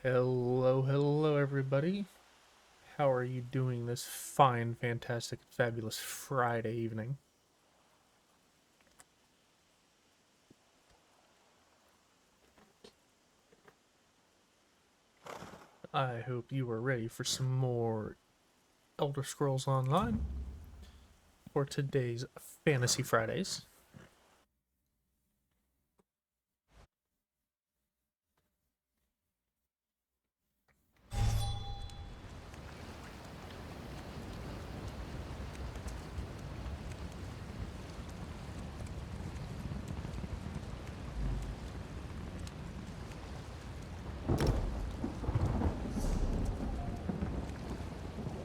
Hello, everybody. How are you doing this fine, fantastic, fabulous Friday evening? I hope you are ready for some more Elder Scrolls Online for today's Fantasy Fridays.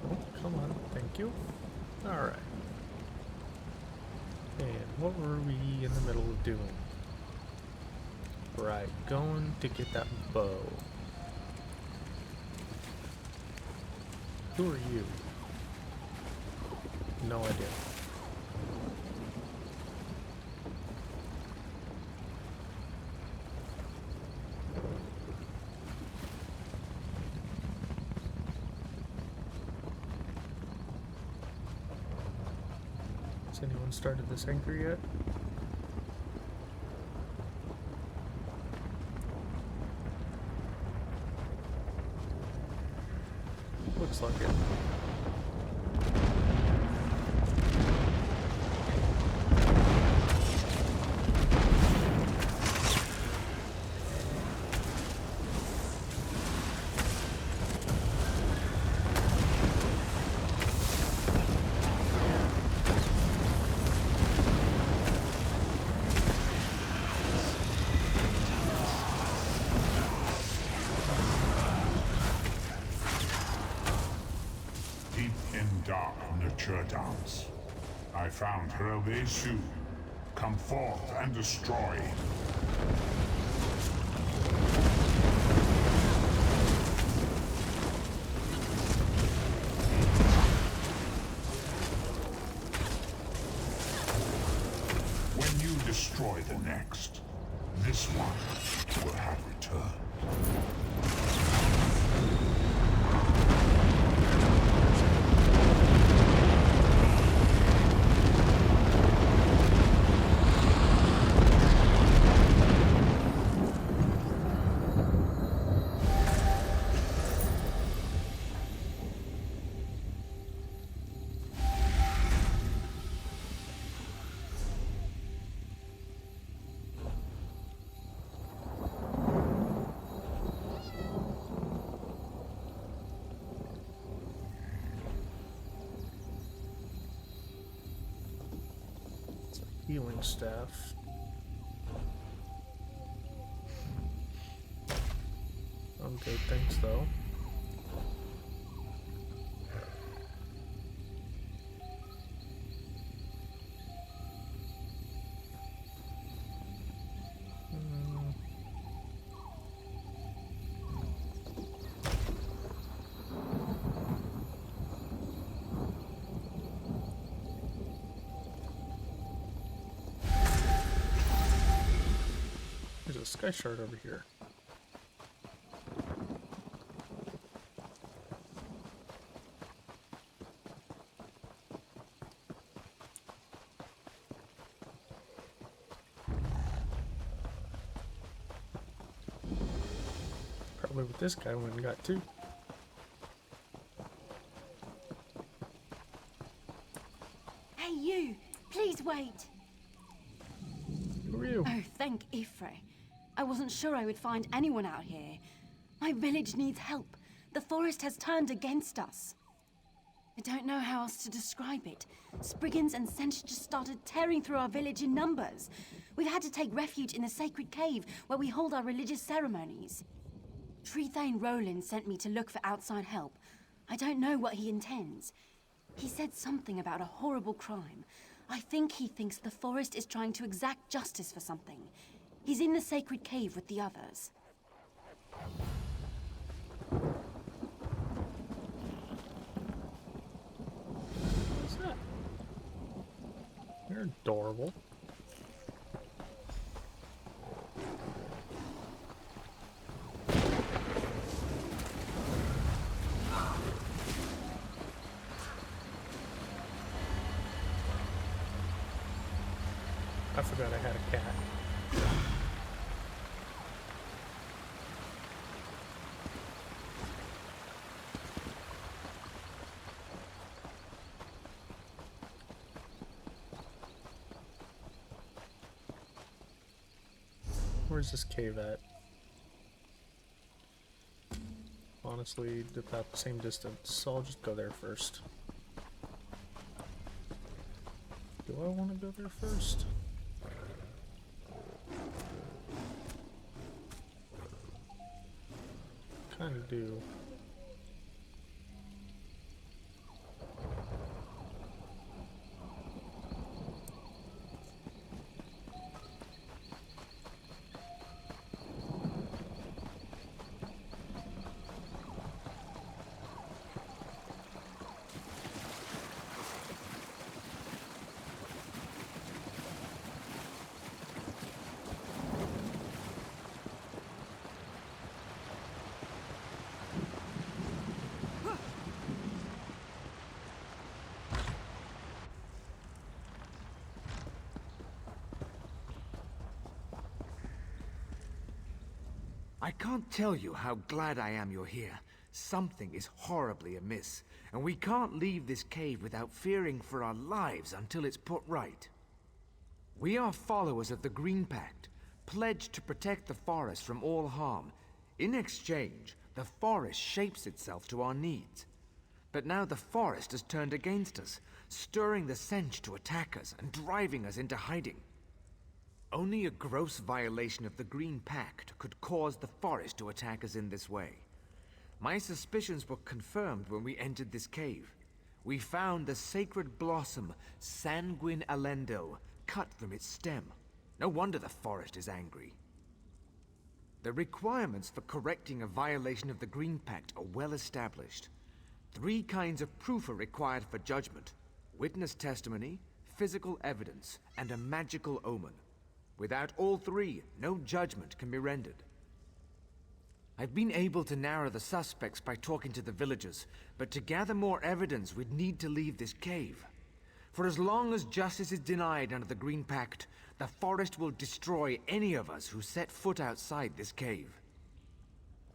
Oh, come on, thank you. Alright. And what were we in the middle of doing? Right, going to get that bow. Who are you? No idea. Has anyone started this anchor yet? Looks like it. Dark nurture dance. I found her soon. Come forth and destroy. When you destroy the next, this one will have returned. Healing staff. Okay, thanks though. There's a sky shard over here. Probably what this guy went and got too. Hey you! Please wait! Who are you? Oh, thank Ifre. I wasn't sure I would find anyone out here. My village needs help. The forest has turned against us. I don't know how else to describe it. Spriggans and Sench just started tearing through our village in numbers. We've had to take refuge in the sacred cave where we hold our religious ceremonies. Trethane Roland sent me to look for outside help. I don't know what he intends. He said something about a horrible crime. I think he thinks the forest is trying to exact justice for something. He's in the sacred cave with the others. What's that? You're adorable. I forgot I had a cat. Where's this cave at? Honestly, about the same distance, so I'll just go there first. Do I want to go there first? Kind of do. I can't tell you how glad I am you're here. Something is horribly amiss, and we can't leave this cave without fearing for our lives until it's put right. We are followers of the Green Pact, pledged to protect the forest from all harm. In exchange, the forest shapes itself to our needs. But now the forest has turned against us, stirring the Sench to attack us and driving us into hiding. Only a gross violation of the Green Pact could cause the forest to attack us in this way. My suspicions were confirmed when we entered this cave. We found the sacred blossom, Sanguine Alendo, cut from its stem. No wonder the forest is angry. The requirements for correcting a violation of the Green Pact are well established. 3 kinds of proof are required for judgment: witness testimony, physical evidence, and a magical omen. Without all 3, no judgment can be rendered. I've been able to narrow the suspects by talking to the villagers, but to gather more evidence, we'd need to leave this cave. For as long as justice is denied under the Green Pact, the forest will destroy any of us who set foot outside this cave.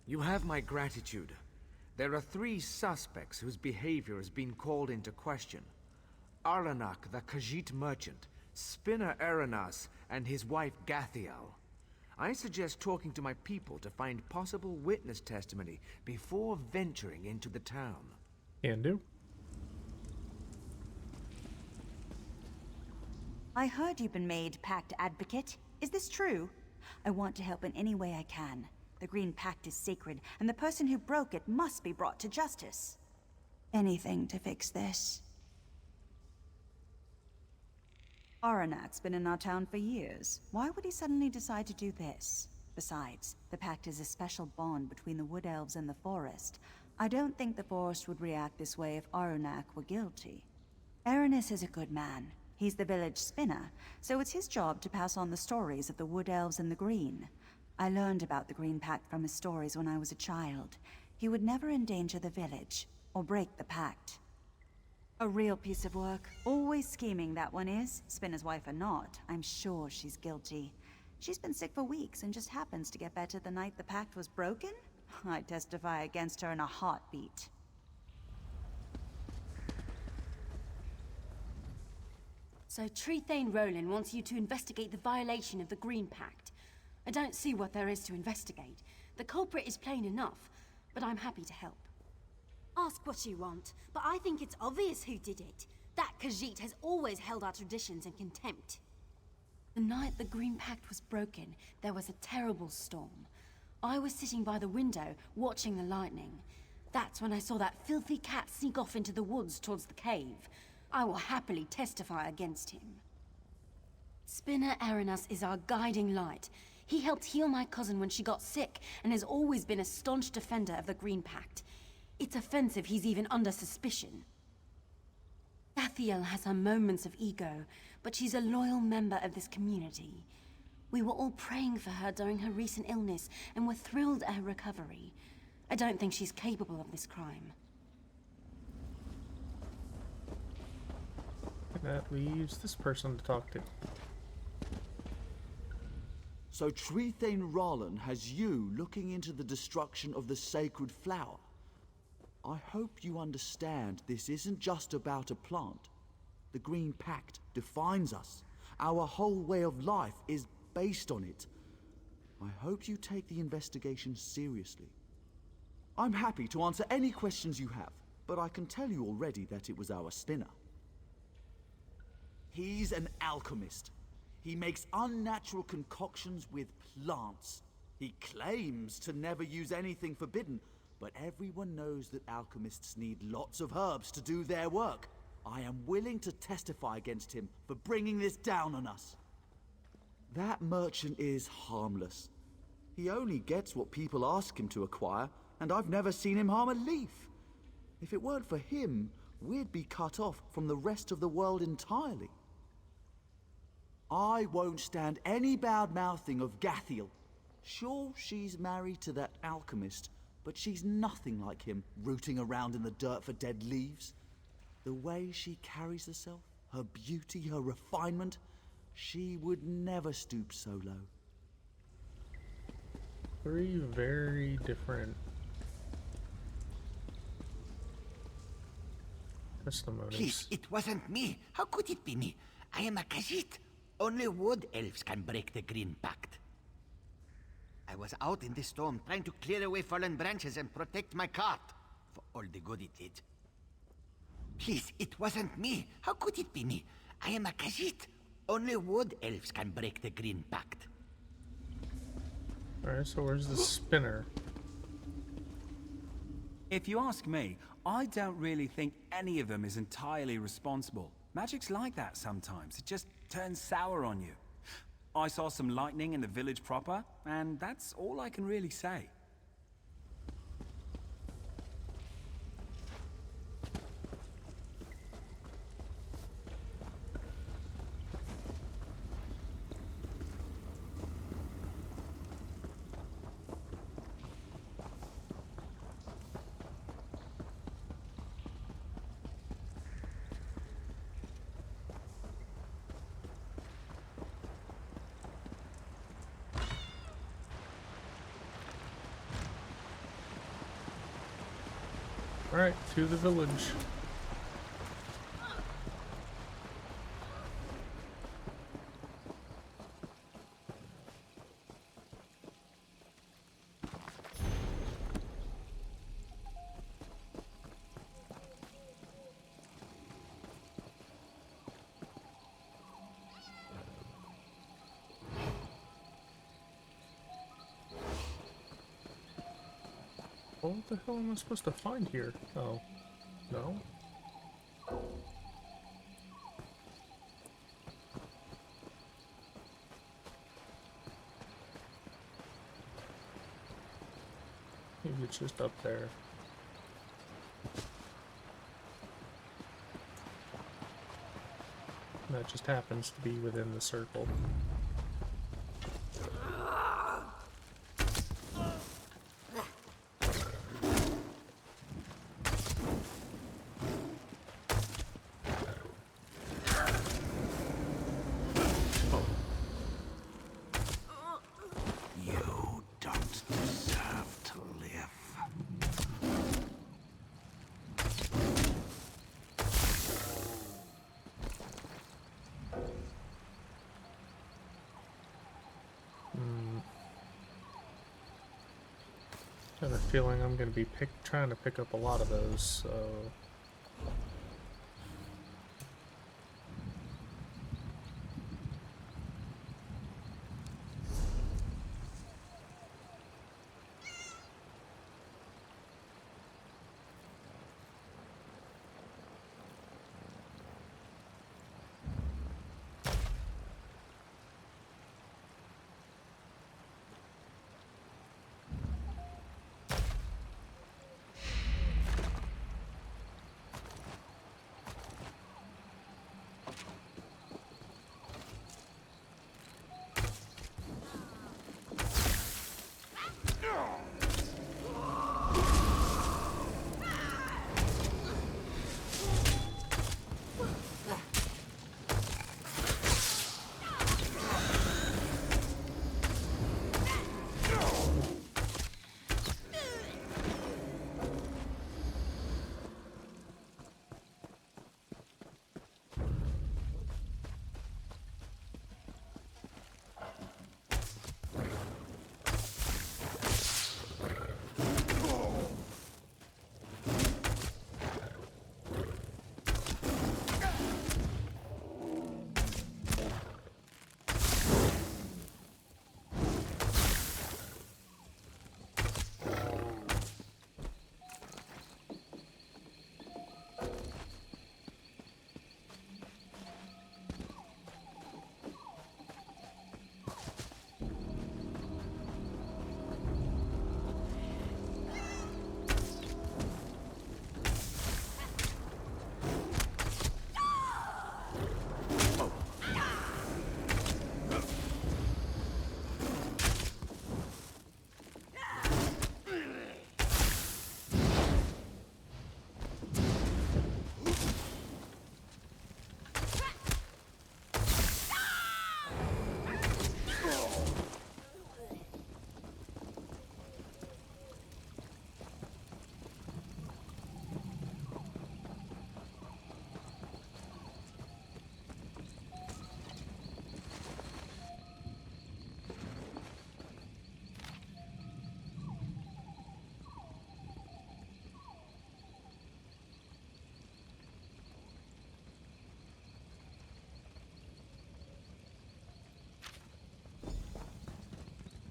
You have my gratitude. There are 3 suspects whose behavior has been called into question. Aranak, the Khajiit merchant, Spinner Aranas, and his wife Gathiel. I suggest talking to my people to find possible witness testimony before venturing into the town. Can do. I heard you've been made Pact Advocate. Is this true? I want to help in any way I can. The Green Pact is sacred, and the person who broke it must be brought to justice. Anything to fix this. Aranak's been in our town for years. Why would he suddenly decide to do this? Besides, the Pact is a special bond between the Wood Elves and the Forest. I don't think the Forest would react this way if Aranak were guilty. Aranis is a good man. He's the village spinner, so it's his job to pass on the stories of the Wood Elves and the Green. I learned about the Green Pact from his stories when I was a child. He would never endanger the village, or break the Pact. A real piece of work. Always scheming, that one is. Spinner's wife or not, I'm sure she's guilty. She's been sick for weeks and just happens to get better the night the pact was broken? I'd testify against her in a heartbeat. So Trethane Roland wants you to investigate the violation of the Green Pact. I don't see what there is to investigate. The culprit is plain enough, but I'm happy to help. Ask what you want, but I think it's obvious who did it. That Khajiit has always held our traditions in contempt. The night the Green Pact was broken, there was a terrible storm. I was sitting by the window, watching the lightning. That's when I saw that filthy cat sneak off into the woods towards the cave. I will happily testify against him. Spinner Aranas is our guiding light. He helped heal my cousin when she got sick, and has always been a staunch defender of the Green Pact. It's offensive he's even under suspicion. Gathiel has her moments of ego, but she's a loyal member of this community. We were all praying for her during her recent illness, and were thrilled at her recovery. I don't think she's capable of this crime. That leaves this person to talk to. So Trethane Rollin has you looking into the destruction of the sacred flower. I hope you understand this isn't just about a plant. The Green Pact defines us. Our whole way of life is based on it. I hope you take the investigation seriously. I'm happy to answer any questions you have, but I can tell you already that it was our spinner. He's an alchemist. He makes unnatural concoctions with plants. He claims to never use anything forbidden, but everyone knows that alchemists need lots of herbs to do their work. I am willing to testify against him for bringing this down on us. That merchant is harmless. He only gets what people ask him to acquire, and I've never seen him harm a leaf. If it weren't for him, we'd be cut off from the rest of the world entirely. I won't stand any bad-mouthing of Gathiel. Sure, she's married to that alchemist, but she's nothing like him, rooting around in the dirt for dead leaves. The way she carries herself, her beauty, her refinement, she would never stoop so low. Three very different testimonies. Please, it wasn't me. How could it be me? I am a Khajiit. Only wood elves can break the Green Pact. I was out in the storm trying to clear away fallen branches and protect my cart. For all the good it did. Please, it wasn't me. How could it be me? I am a Khajiit. Only wood elves can break the Green Pact. Alright, so where's the spinner? If you ask me, I don't really think any of them is entirely responsible. Magic's like that sometimes. It just turns sour on you. I saw some lightning in the village proper, and that's all I can really say. Alright, to the village. What the hell am I supposed to find here? Oh, no? Maybe it's just up there. And that just happens to be within the circle. You don't deserve to live. I have a feeling I'm going to be trying to pick up a lot of those, so...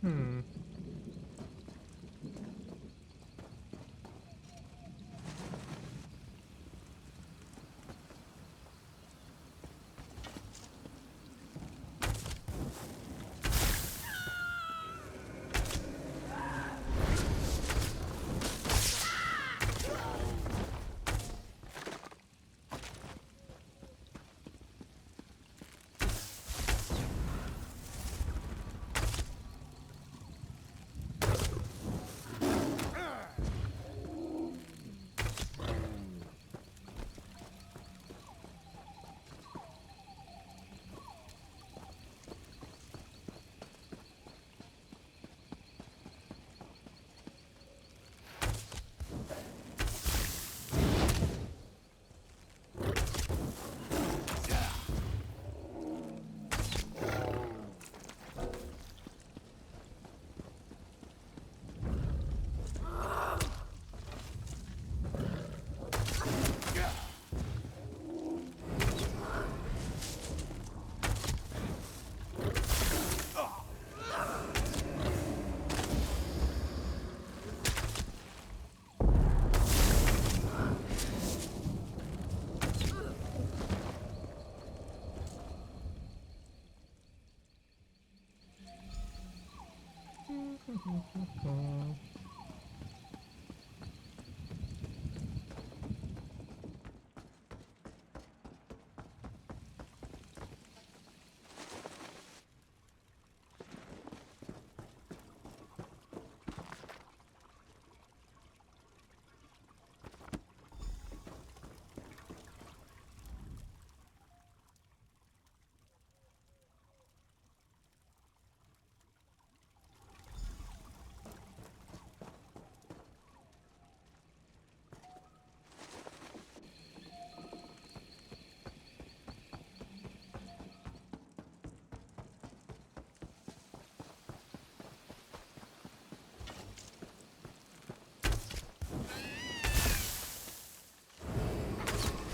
Hmm.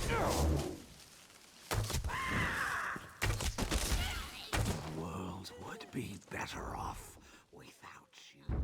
The world would be better off without you.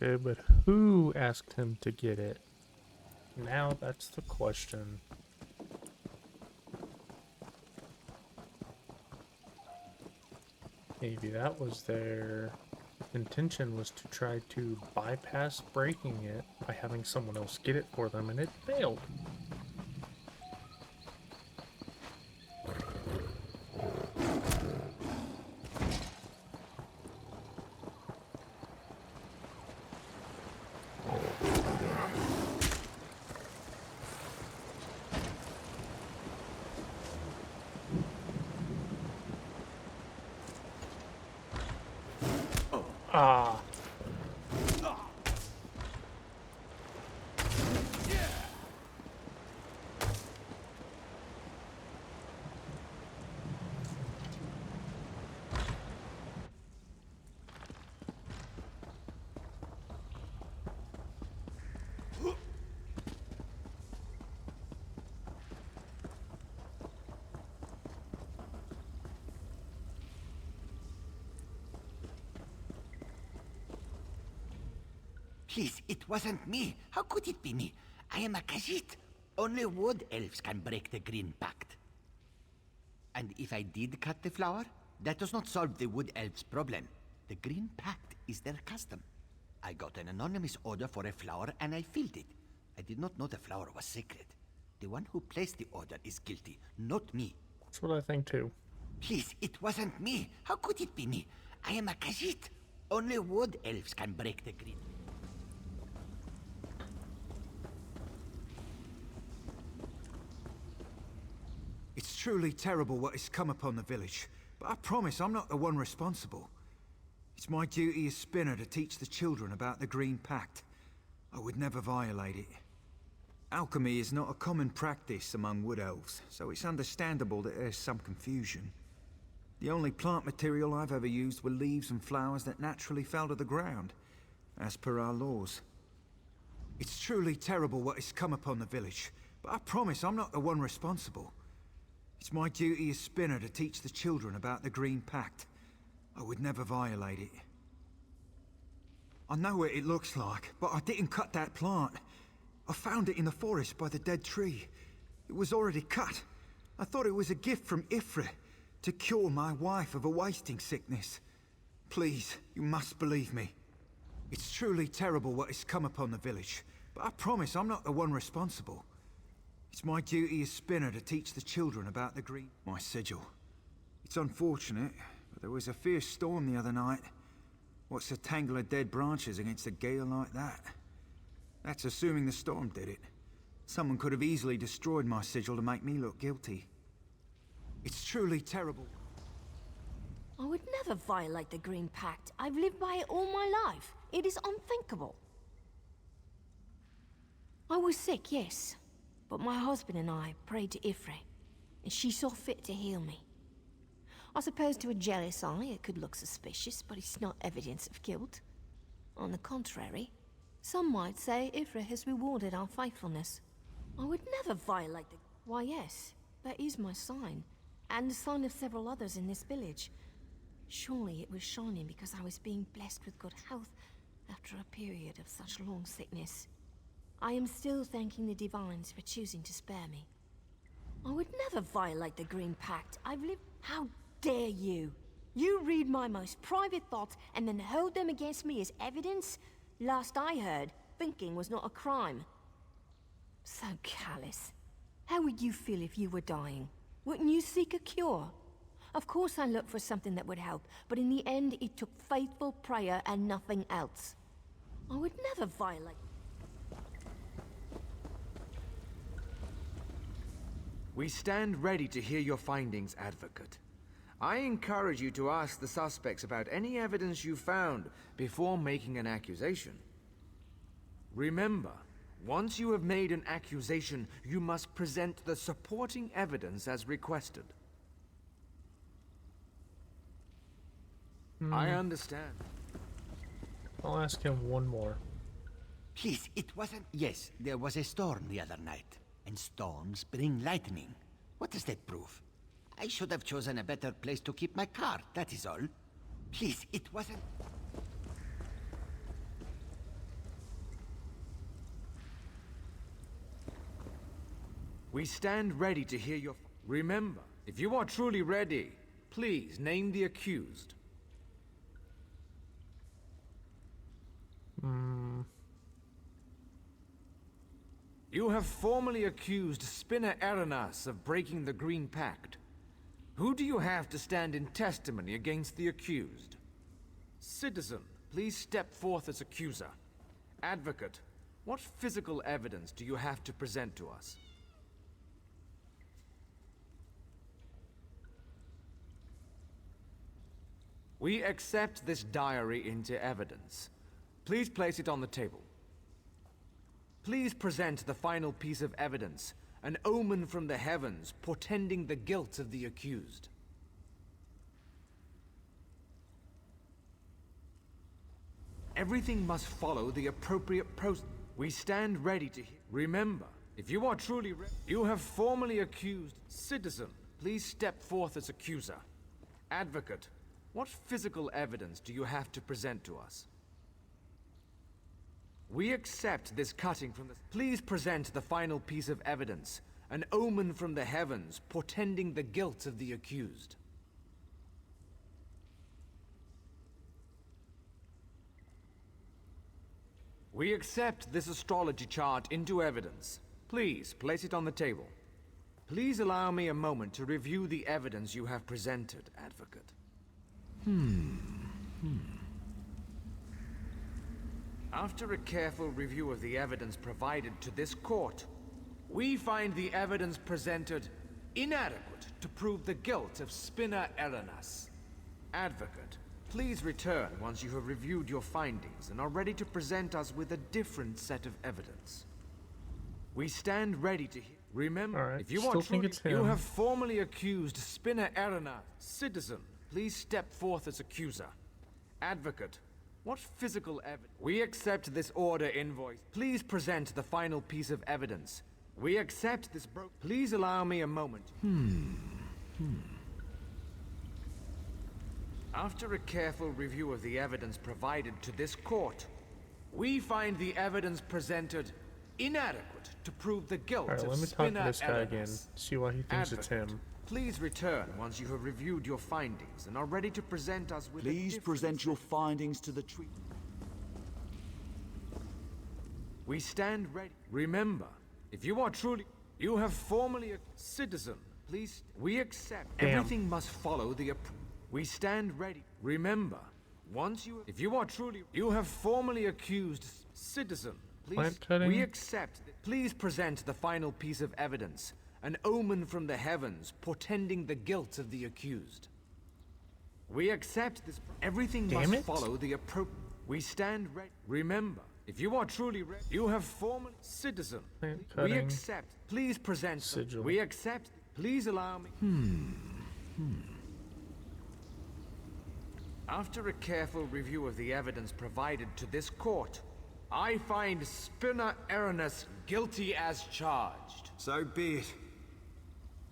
Okay, but who asked him to get it? Now that's the question. Maybe that was their intention, was to try to bypass breaking it by having someone else get it for them, and it failed. Ah. Please, it wasn't me. How could it be me? I am a Khajiit. Only wood elves can break the Green Pact. And if I did cut the flower, that does not solve the wood elves' problem. The Green Pact is their custom. I got an anonymous order for a flower and I filled it. I did not know the flower was sacred. The one who placed the order is guilty, not me. That's what I think too. Please, it wasn't me. How could it be me? I am a Khajiit. Only wood elves can break the Green. truly terrible what has come upon the village, but I promise I'm not the one responsible. It's my duty as Spinner to teach the children about the Green Pact. I would never violate it. Alchemy is not a common practice among wood elves, so it's understandable that there's some confusion. The only plant material I've ever used were leaves and flowers that naturally fell to the ground, as per our laws. It's truly terrible what has come upon the village, but I promise I'm not the one responsible. It's my duty as Spinner to teach the children about the Green Pact. I would never violate it. I know what it looks like, but I didn't cut that plant. I found it in the forest by the dead tree. It was already cut. I thought it was a gift from Ifrit to cure my wife of a wasting sickness. Please, you must believe me. It's truly terrible what has come upon the village, but I promise I'm not the one responsible. It's my duty as Spinner to teach the children about the green... My sigil. It's unfortunate, but there was a fierce storm the other night. What's a tangle of dead branches against a gale like that? That's assuming the storm did it. Someone could have easily destroyed my sigil to make me look guilty. It's truly terrible. I would never violate the Green Pact. I've lived by it all my life. It is unthinkable. I was sick, yes. But my husband and I prayed to Ifrit, and she saw fit to heal me. I suppose to a jealous eye it could look suspicious, but it's not evidence of guilt. On the contrary, some might say Ifrit has rewarded our faithfulness. I would never violate the... Why yes, that is my sign, and the sign of several others in this village. Surely it was shining because I was being blessed with good health after a period of such long sickness. I am still thanking the Divines for choosing to spare me. I would never violate the Green Pact. I've lived... How dare you? You read my most private thoughts and then hold them against me as evidence? Last I heard, thinking was not a crime. So callous. How would you feel if you were dying? Wouldn't you seek a cure? Of course I looked for something that would help, but in the end it took faithful prayer and nothing else. I would never violate... We stand ready to hear your findings, Advocate. I encourage you to ask the suspects about any evidence you found before making an accusation. Remember, once you have made an accusation, you must present the supporting evidence as requested. I understand. I'll ask him one more. Please, it wasn't... Yes, there was a storm the other night. And storms bring lightning. What does that prove? I should have chosen a better place to keep my car, that is all. Please, it wasn't... We stand ready to hear your... Remember, if you are truly ready, please name the accused. You have formally accused Spinner Aranas of breaking the Green Pact. Who do you have to stand in testimony against the accused? Citizen, please step forth as accuser. Advocate, what physical evidence do you have to present to us? We accept this diary into evidence. Please place it on the table. Please present the final piece of evidence, an omen from the heavens portending the guilt of the accused. Everything must follow the appropriate process. We stand ready to hear. Remember, if you are truly ready, you have formally accused. Citizen, please step forth as accuser. Advocate, what physical evidence do you have to present to us? We accept this cutting from the... Please present the final piece of evidence, an omen from the heavens portending the guilt of the accused. We accept this astrology chart into evidence. Please place it on the table. Please allow me a moment to review the evidence you have presented, Advocate. After a careful review of the evidence provided to this court, we find the evidence presented inadequate to prove the guilt of Spinner Elenas. Advocate, please return once you have reviewed your findings and are ready to present us with a different set of evidence. We stand ready to hear. Remember, Alright, if you still are think truly, it's him. you have formally accused Spinner Elenas. Citizen, please step forth as accuser. Advocate, what physical evidence? We accept this order invoice. Please present the final piece of evidence. We accept this Please allow me a moment. After a careful review of the evidence provided to this court, we find the evidence presented inadequate to prove the guilt Alright, of let me talk to Spinner this guy again. Elenas. See why he thinks it's Advocate, him. please return once you have reviewed your findings and are ready to present us with Please present your findings to the tree. We stand ready. Remember, if you are truly... You have formally a citizen. Please, we accept. Damn. Everything must follow the... We stand ready. Remember, once you... If you are truly... You have formally accused citizen. Please, Plant cutting? we accept. Please present the final piece of evidence. An omen from the heavens portending the guilt of the accused. We accept this. Everything Damn must it. follow the appropriate. We stand ready. Remember, if you are truly ready, you have formally citizen. Plant We cutting. accept. Please present. Sigil. We accept. Please allow me. After a careful review of the evidence provided to this court, I find Spinner Elenas guilty as charged. So be it.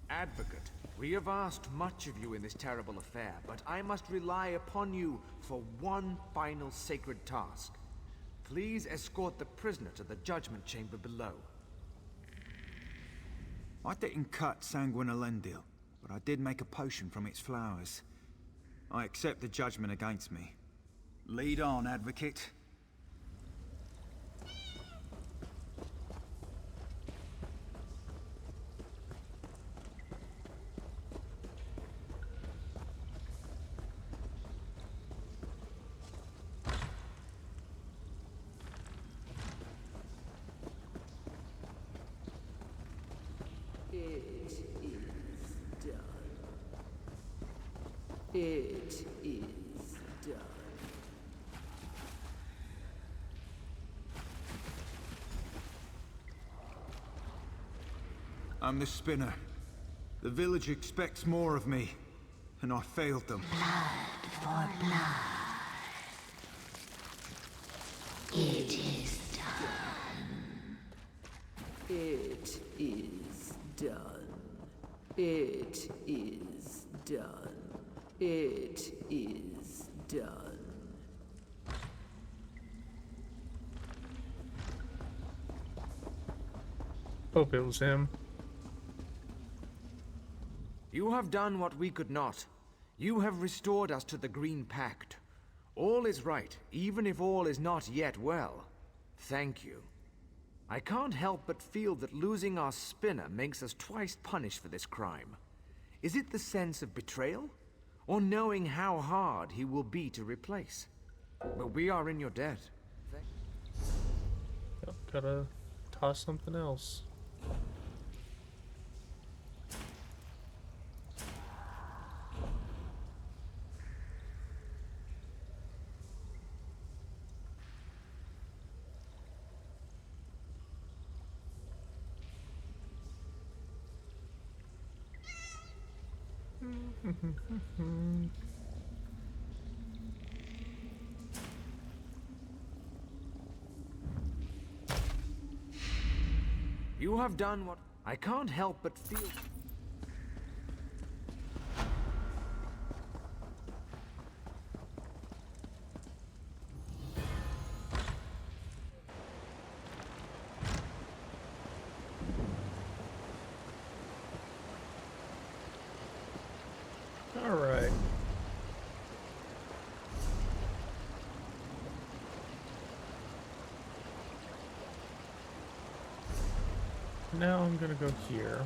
Advocate, we have asked much of you in this terrible affair, but I must rely upon you for one final sacred task. Please escort the prisoner to the judgment chamber below. I didn't cut sanguinolendil, but I did make a potion from its flowers. I accept the judgment against me. Lead on, Advocate. It is done. I'm the Spinner. The village expects more of me, and I failed them. Blood for blood. It is done. It is done. It is done. It is done. Hope it was him. You have done what we could not. You have restored us to the Green Pact. All is right, even if all is not yet well. Thank you. I can't help but feel that losing our Spinner makes us twice punished for this crime. Is it the sense of betrayal? Or knowing how hard he will be to replace? But we are in your debt. Yep, gotta toss something else. You have done what I can't help but feel. All right. Now I'm gonna go here.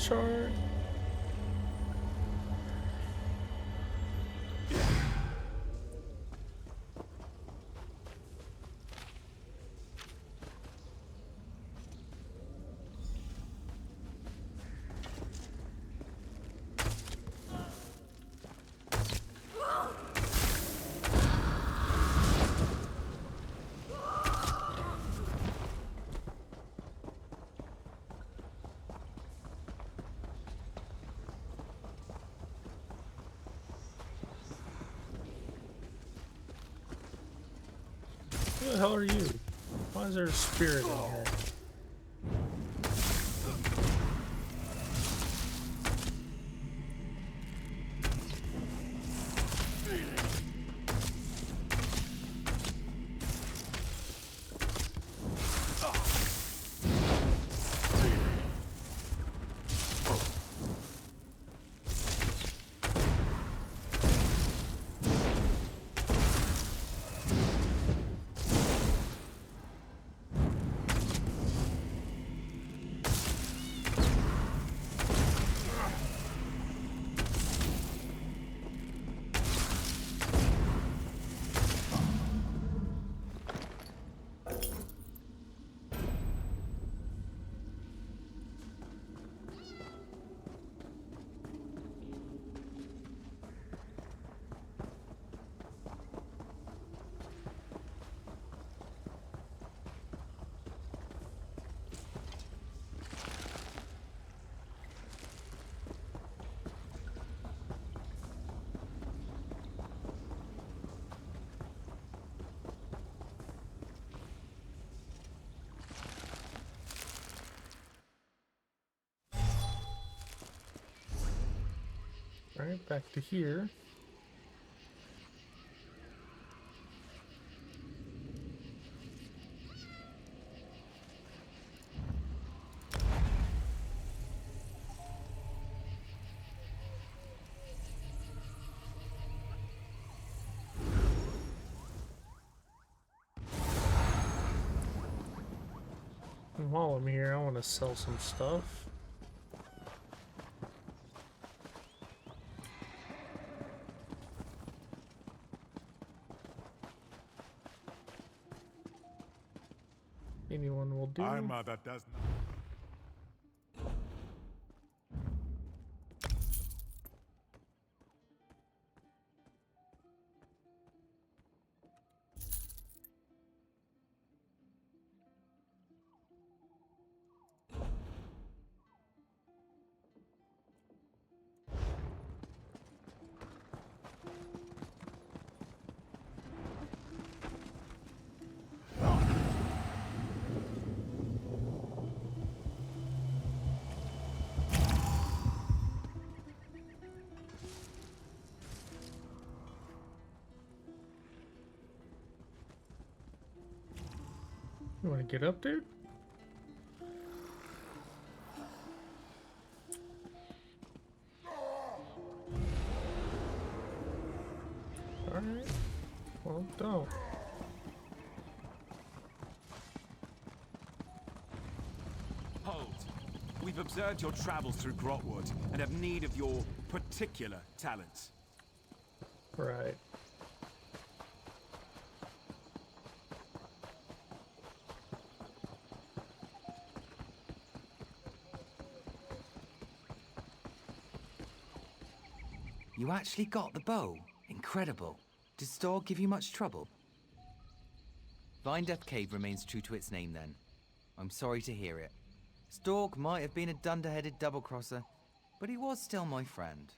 shard. Who the hell are you? Why is there a spirit in here? Alright, back to here. And while I'm here, I want to sell some stuff. Anyone will do. Our mother does not. You want to get up there? Alright. Well, don't. Hold. We've observed your travels through Grotwood and have need of your particular talents. Right. You actually got the bow? Incredible. Did Storg give you much trouble? Vinedep Cave remains true to its name then. I'm sorry to hear it. Storg might have been a dunderheaded double-crosser, but he was still my friend.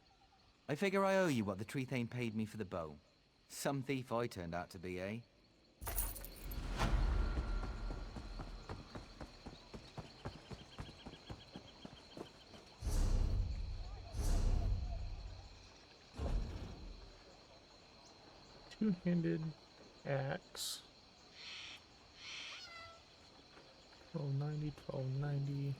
I figure I owe you what the Tree Thane paid me for the bow. Some thief I turned out to be, eh? Two-handed axe. 1290, 1290.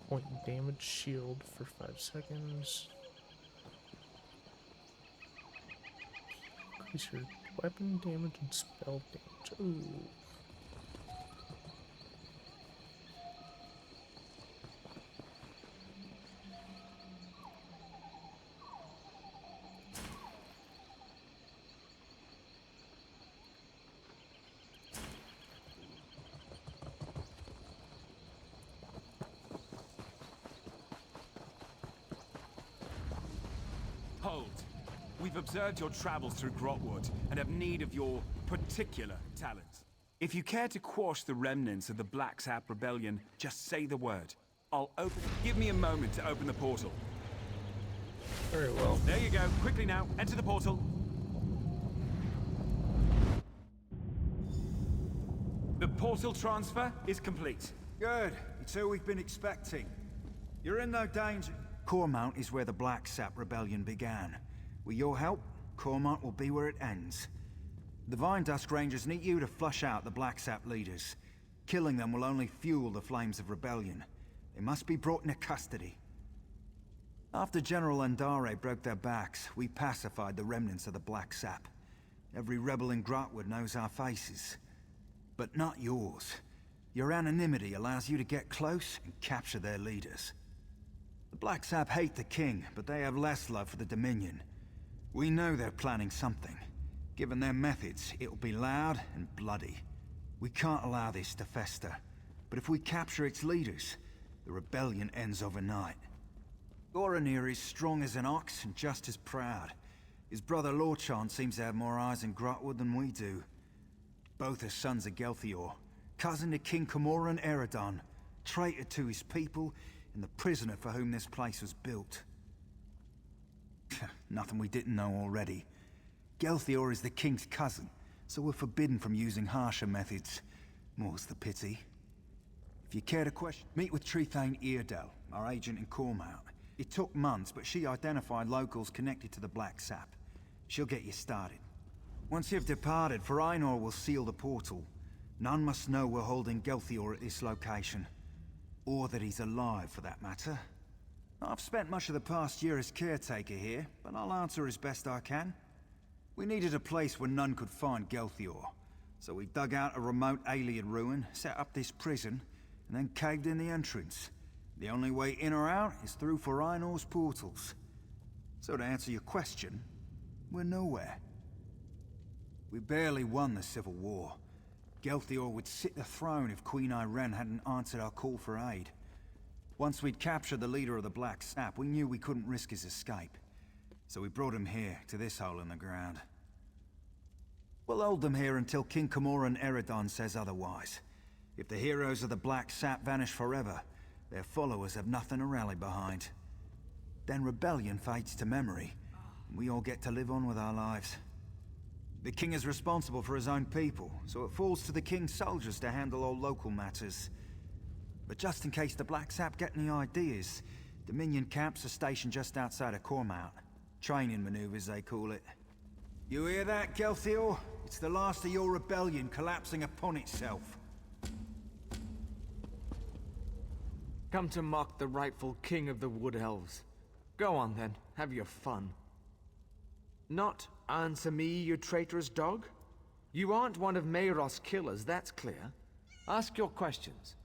Point damage shield for 5 seconds. Increase your weapon damage and spell damage. Ooh. Hold! We've observed your travels through Grotwood and have need of your particular talents. If you care to quash the remnants of the Black Sap Rebellion, just say the word. I'll open... Give me a moment to open the portal. Very well. There you go. Quickly now, enter the portal. The portal transfer is complete. Good. It's who we've been expecting. You're in no danger. Cormount is where the Black Sap Rebellion began. With your help, Cormount will be where it ends. The Vine Dusk Rangers need you to flush out the Black Sap leaders. Killing them will only fuel the flames of rebellion. They must be brought into custody. After General Andare broke their backs, we pacified the remnants of the Black Sap. Every rebel in Grotwood knows our faces. But not yours. Your anonymity allows you to get close and capture their leaders. The Black Sap hate the King, but they have less love for the Dominion. We know they're planning something. Given their methods, it'll be loud and bloody. We can't allow this to fester. But if we capture its leaders, the rebellion ends overnight. Goranir is strong as an ox and just as proud. His brother Lorchan seems to have more eyes in Grotwood than we do. Both are sons of Gelthior, cousin to King Camoran Eredon, traitor to his people, and the prisoner for whom this place was built. Nothing we didn't know already. Gelthior is the king's cousin, so we're forbidden from using harsher methods. More's the pity. If you care to question, meet with Trethane Eardel, our agent in Cormount. It took months, but she identified locals connected to the Black Sap. She'll get you started. Once you've departed, Farinor will seal the portal. None must know we're holding Gelthior at this location. Or that he's alive, for that matter. I've spent much of the past year as caretaker here, but I'll answer as best I can. We needed a place where none could find Gelthior, so we dug out a remote alien ruin, set up this prison, and then caved in the entrance. The only way in or out is through Farinor's portals. So to answer your question, we're nowhere. We barely won the Civil War. Gelthior would sit the throne if Queen Irene hadn't answered our call for aid. Once we'd captured the leader of the Black Sap, we knew we couldn't risk his escape. So we brought him here, to this hole in the ground. We'll hold them here until King Camoran Eredon says otherwise. If the heroes of the Black Sap vanish forever, their followers have nothing to rally behind. Then rebellion fades to memory, and we all get to live on with our lives. The king is responsible for his own people, so it falls to the king's soldiers to handle all local matters. But just in case the Black Sap get any ideas, Dominion camps are stationed just outside of Cormount. Training maneuvers, they call it. You hear that, Gelthior? It's the last of your rebellion collapsing upon itself. Come to mock the rightful king of the Wood Elves. Go on then, have your fun. Not answer me, you traitorous dog? You aren't one of Mayros' killers, that's clear. Ask your questions.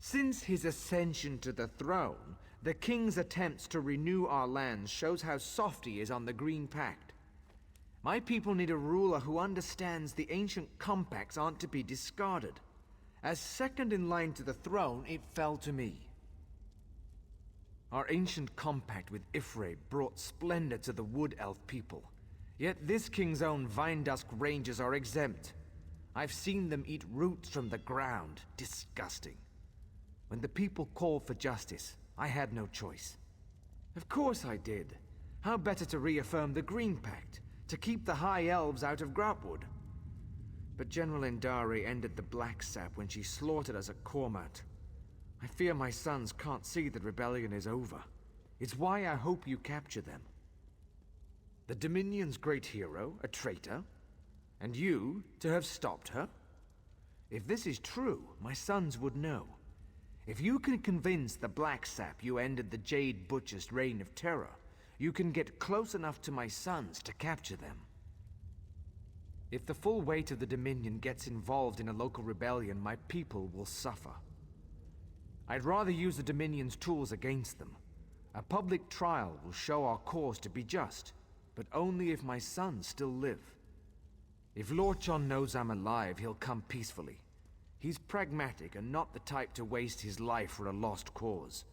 Since his ascension to the throne, the king's attempts to renew our lands shows how soft he is on the Green Pact. My people need a ruler who understands the ancient compacts aren't to be discarded. As second in line to the throne, it fell to me. Our ancient compact with Ifre brought splendor to the Wood Elf people. Yet this king's own Vine Dusk Rangers are exempt. I've seen them eat roots from the ground. Disgusting. When the people called for justice, I had no choice. Of course I did. How better to reaffirm the Green Pact, to keep the High Elves out of Grotwood? But General Endari ended the Black Sap when she slaughtered us at Cormount. I fear my sons can't see that rebellion is over. It's why I hope you capture them. The Dominion's great hero, a traitor, and you to have stopped her? If this is true, my sons would know. If you can convince the Black Sap you ended the Jade Butcher's reign of terror, you can get close enough to my sons to capture them. If the full weight of the Dominion gets involved in a local rebellion, my people will suffer. I'd rather use the Dominion's tools against them. A public trial will show our cause to be just, but only if my sons still live. If Lorchan knows I'm alive, he'll come peacefully. He's pragmatic and not the type to waste his life for a lost cause.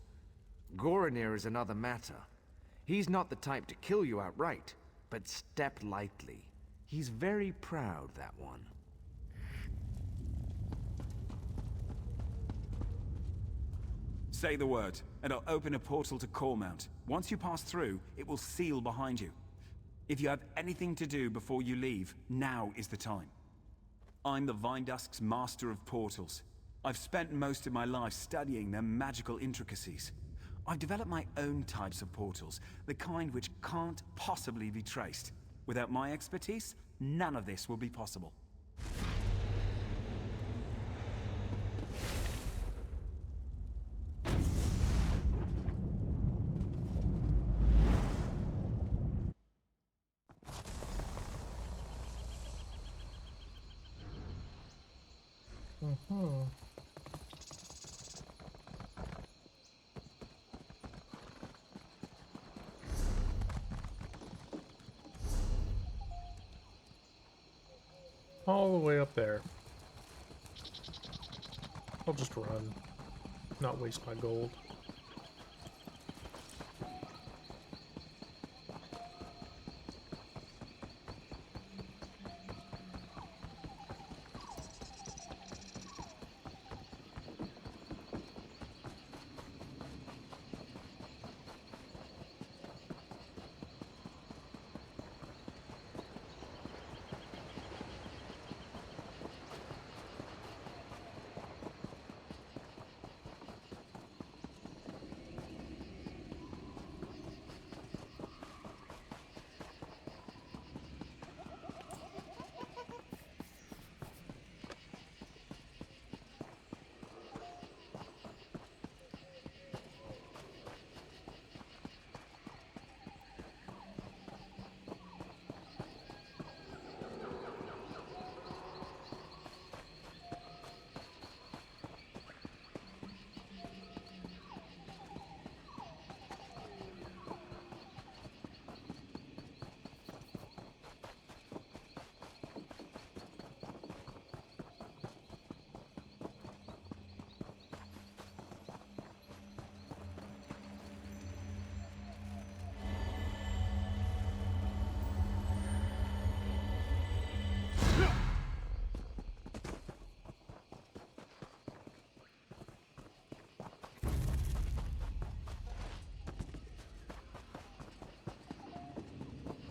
Goranir is another matter. He's not the type to kill you outright, but step lightly. He's very proud, that one. Say the word, and I'll open a portal to Cormount. Once you pass through, it will seal behind you. If you have anything to do before you leave, now is the time. I'm the Vindusk's master of portals. I've spent most of my life studying their magical intricacies. I've developed my own types of portals, the kind which can't possibly be traced. Without my expertise, none of this will be possible. All the way up there. I'll just run. Not waste my gold.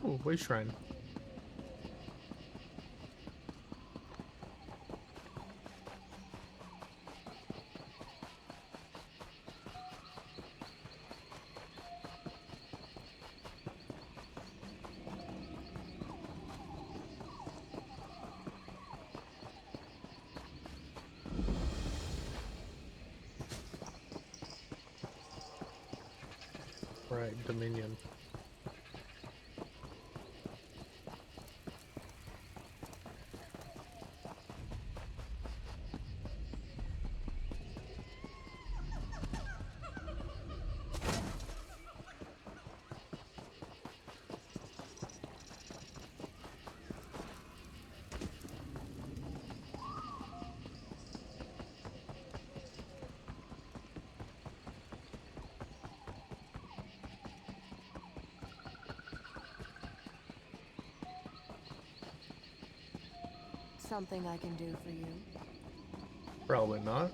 Ooh, way shrine. Right, Dominion. Something I can do for you? Probably not.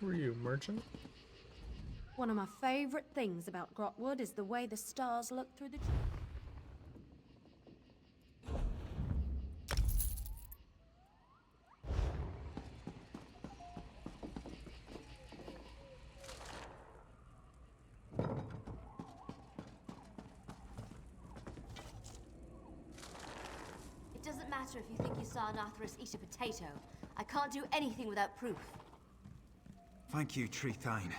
Who are you, merchant? One of my favorite things about Grotwood is the way the stars look through the trees. It doesn't matter if you think you saw an Arthurus eat a potato. I can't do anything without proof. Thank you, Treathain.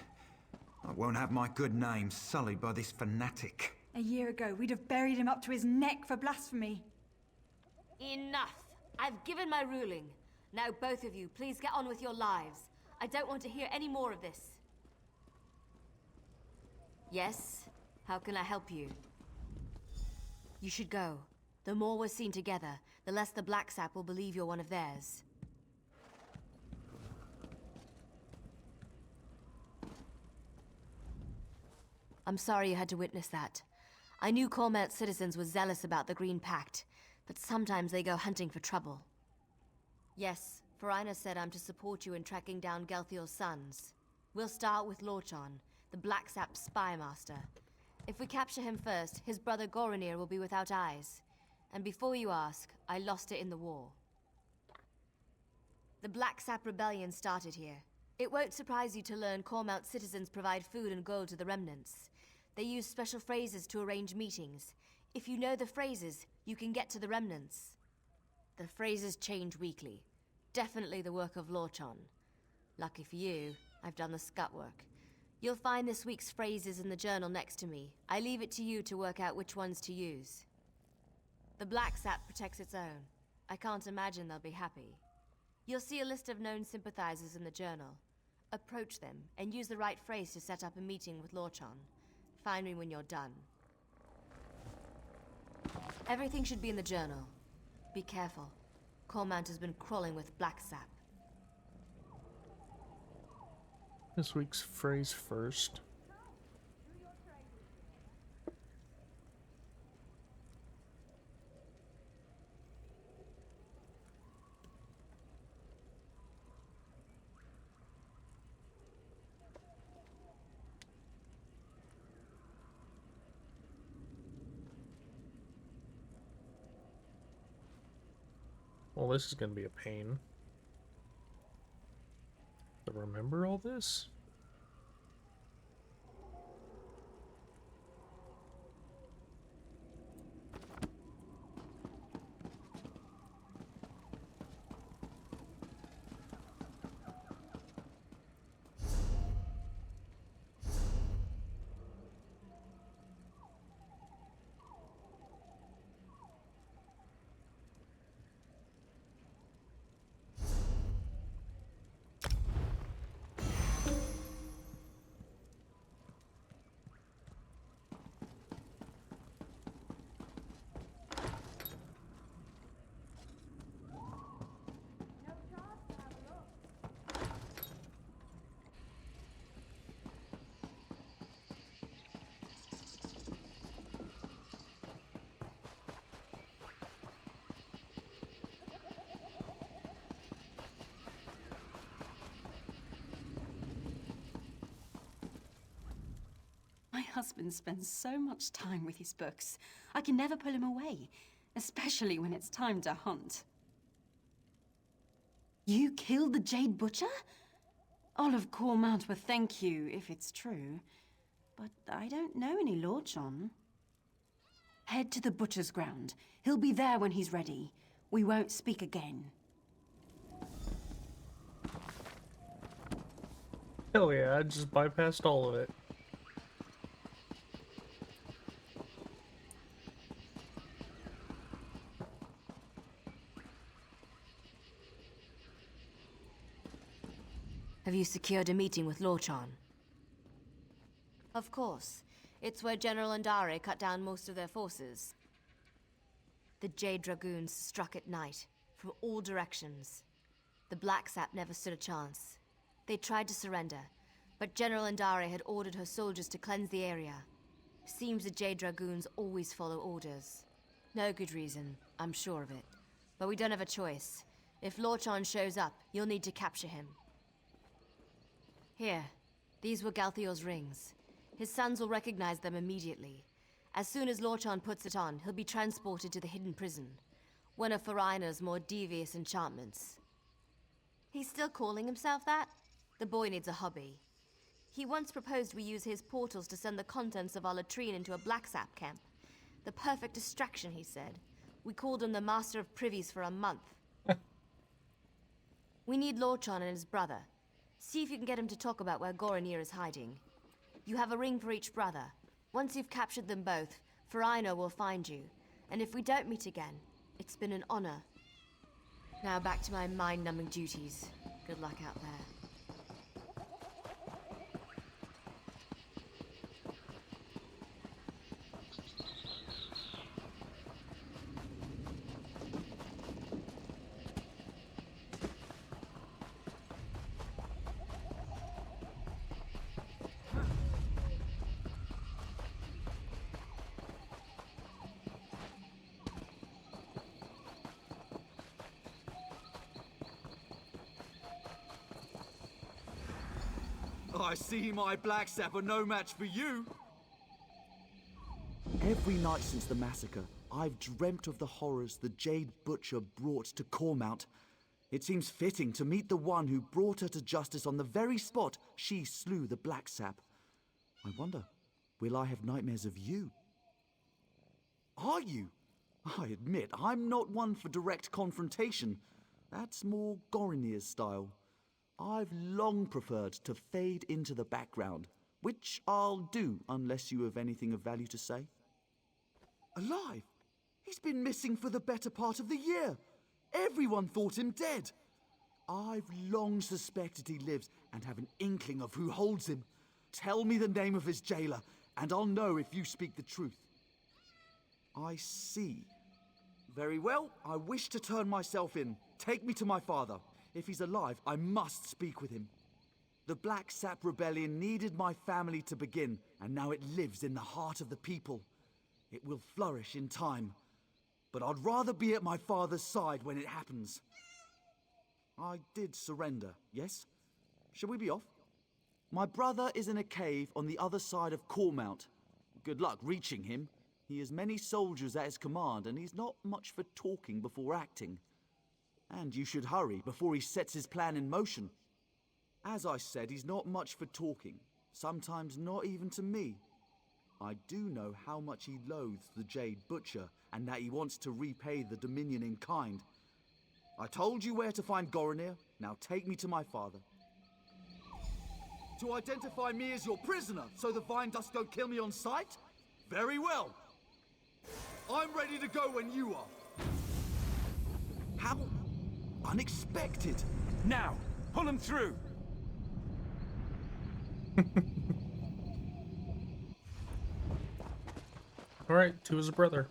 I won't have my good name sullied by this fanatic. A year ago, we'd have buried him up to his neck for blasphemy. Enough! I've given my ruling. Now both of you, please get on with your lives. I don't want to hear any more of this. Yes? How can I help you? You should go. The more we're seen together, the less the Black Sap will believe you're one of theirs. I'm sorry you had to witness that. I knew Cormount's citizens were zealous about the Green Pact, but sometimes they go hunting for trouble. Yes, Farina said I'm to support you in tracking down Gelthior's sons. We'll start with Lorchon, the Black Sap spy master. If we capture him first, his brother Goronir will be without eyes. And before you ask, I lost it in the war. The Black Sap Rebellion started here. It won't surprise you to learn Cormount's citizens provide food and gold to the remnants. They use special phrases to arrange meetings. If you know the phrases, you can get to the remnants. The phrases change weekly. Definitely the work of Lorchon. Lucky for you, I've done the scut work. You'll find this week's phrases in the journal next to me. I leave it to you to work out which ones to use. The Black Sap protects its own. I can't imagine they'll be happy. You'll see a list of known sympathizers in the journal. Approach them, and use the right phrase to set up a meeting with Lorchon. Find me when you're done. Everything should be in the journal. Be careful. Cormount has been crawling with Black Sap. This week's phrase first. Well, this is gonna be a pain. To remember all this? My husband spends so much time with his books. I can never pull him away, especially when it's time to hunt. You killed the Jade Butcher? Olive Cormount will thank you if it's true, but I don't know any Lorchon. Head to the Butcher's ground. He'll be there when he's ready. We won't speak again. Hell yeah, I just bypassed all of it. Have you secured a meeting with Lorchon? Of course. It's where General Andare cut down most of their forces. The Jade Dragoons struck at night, from all directions. The Black Sap never stood a chance. They tried to surrender, but General Andare had ordered her soldiers to cleanse the area. Seems the Jade Dragoons always follow orders. No good reason, I'm sure of it. But we don't have a choice. If Lorchon shows up, you'll need to capture him. Here, these were Gelthior's rings. His sons will recognize them immediately. As soon as Lorchon puts it on, he'll be transported to the hidden prison. One of Farina's more devious enchantments. He's still calling himself that? The boy needs a hobby. He once proposed we use his portals to send the contents of our latrine into a Black Sap camp. The perfect distraction, he said. We called him the Master of Privies for a month. We need Lorchon and his brother. See if you can get him to talk about where Goronir is hiding. You have a ring for each brother. Once you've captured them both, Farina will find you. And if we don't meet again, it's been an honor. Now back to my mind-numbing duties. Good luck out there. I see my black sap are no match for you. Every night since the massacre, I've dreamt of the horrors the Jade Butcher brought to Cormount. It seems fitting to meet the one who brought her to justice on the very spot she slew the black sap. I wonder, will I have nightmares of you? Are you? I admit, I'm not one for direct confrontation. That's more Gorinir's style. I've long preferred to fade into the background, which I'll do unless you have anything of value to say. Alive? He's been missing for the better part of the year. Everyone thought him dead. I've long suspected he lives and have an inkling of who holds him. Tell me the name of his jailer, and I'll know if you speak the truth. I see. Very well, I wish to turn myself in. Take me to my father. If he's alive, I must speak with him. The Black Sap Rebellion needed my family to begin, and now it lives in the heart of the people. It will flourish in time, but I'd rather be at my father's side when it happens. I did surrender, yes? Shall we be off? My brother is in a cave on the other side of Cormount. Good luck reaching him. He has many soldiers at his command, and he's not much for talking before acting. And you should hurry before he sets his plan in motion. As I said, he's not much for talking, sometimes not even to me. I do know how much he loathes the Jade Butcher, and that he wants to repay the Dominion in kind. I told you where to find Gorinir, now take me to my father. To identify me as your prisoner, so the Vine Dust don't kill me on sight? Very well. I'm ready to go when you are. How unexpected. Now, pull him through. All right, to his brother.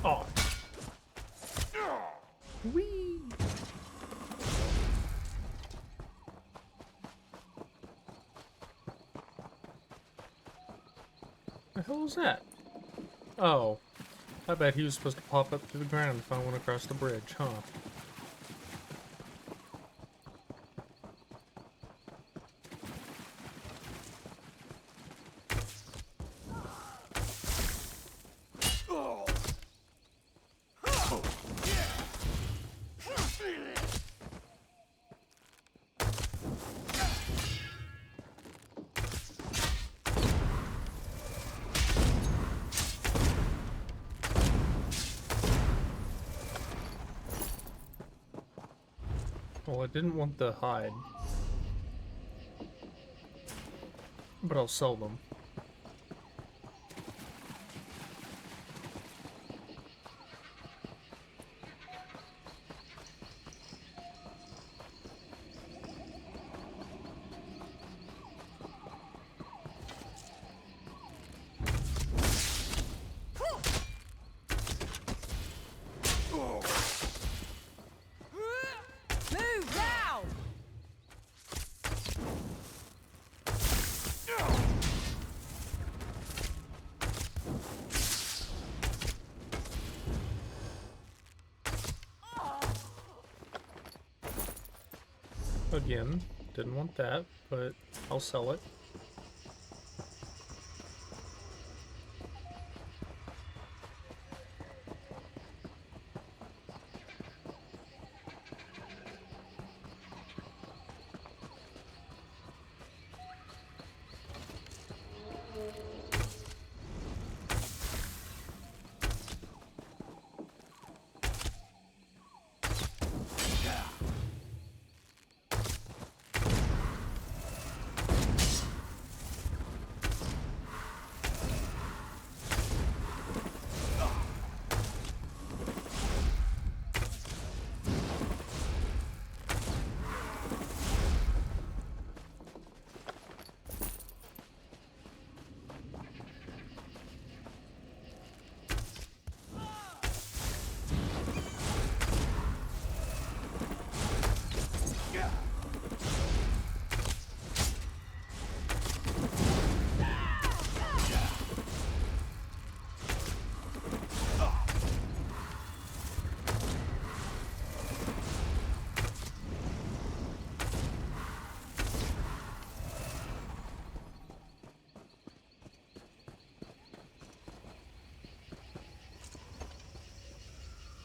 Oh. Whee! The hell was that? Oh. I bet he was supposed to pop up through the ground if I went across the bridge, huh? Well, I didn't want the hide, but I'll sell them. Again, didn't want that, but I'll sell it.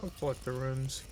I'll collect the runes.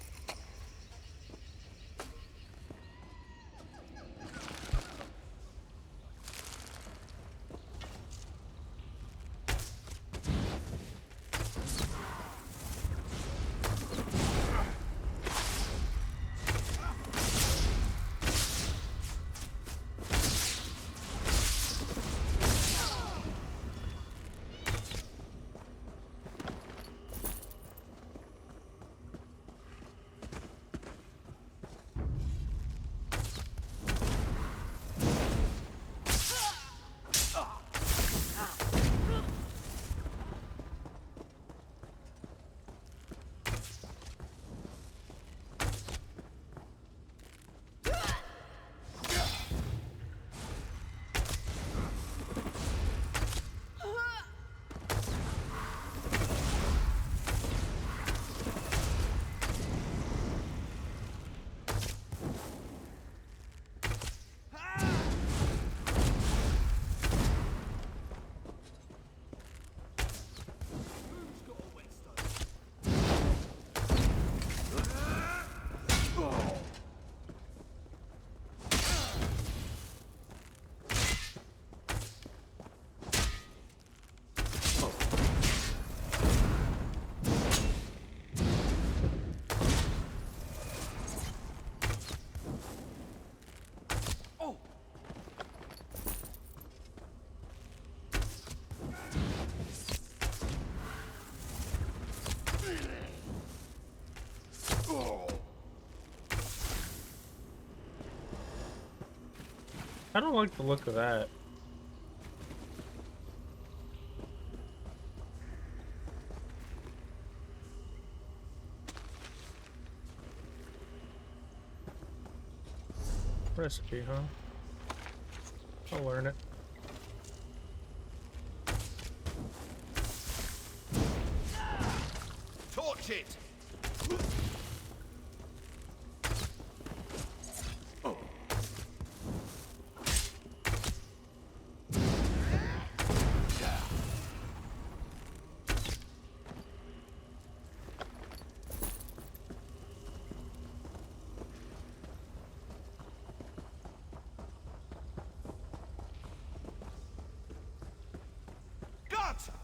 I don't like the look of that. Recipe, huh? I'll learn it. Torch it!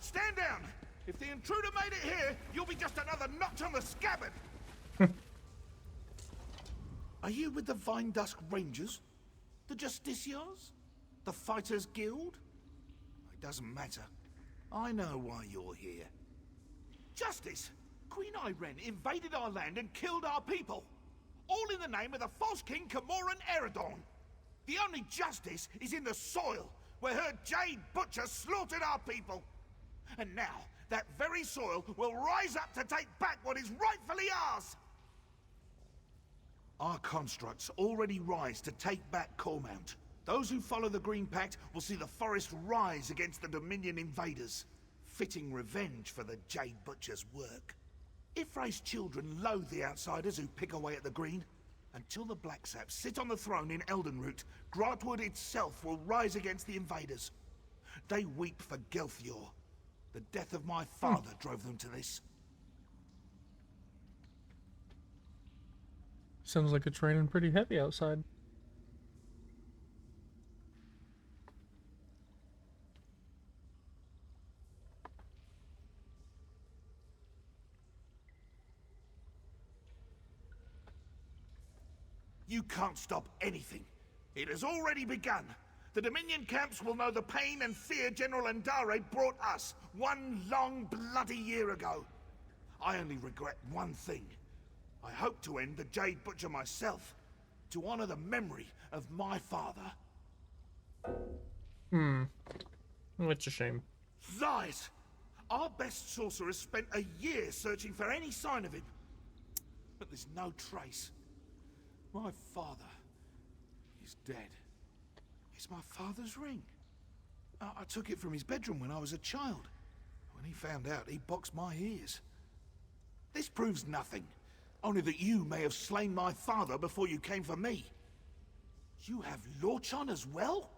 Stand down! If the intruder made it here, you'll be just another notch on the scabbard! Are you with the Vine Dusk Rangers? The Justiciars? The Fighters Guild? It doesn't matter. I know why you're here. Justice! Queen Irene invaded our land and killed our people! All in the name of the false king Camoran Eredon! The only justice is in the soil, where her Jade Butcher slaughtered our people! And now, that very soil will rise up to take back what is rightfully ours! Our constructs already rise to take back Cormount. Those who follow the Green Pact will see the forest rise against the Dominion invaders. Fitting revenge for the Jade Butcher's work. Ifray's children loathe the outsiders who pick away at the Green. Until the Black Saps sit on the throne in Eldenroot, Grantwood itself will rise against the invaders. They weep for Gelthior. The death of my father drove them to this. Sounds like it's raining pretty heavy outside. You can't stop anything. It has already begun. The Dominion camps will know the pain and fear General Andare brought us one long bloody year ago. I only regret one thing. I hope to end the Jade Butcher myself, to honor the memory of my father. It's a shame. Lies! Our best sorcerers spent a year searching for any sign of him. But there's no trace. My father is dead. It's my father's ring. I took it from his bedroom when I was a child. When he found out, he boxed my ears. This proves nothing. Only that you may have slain my father before you came for me. You have Lorchon as well?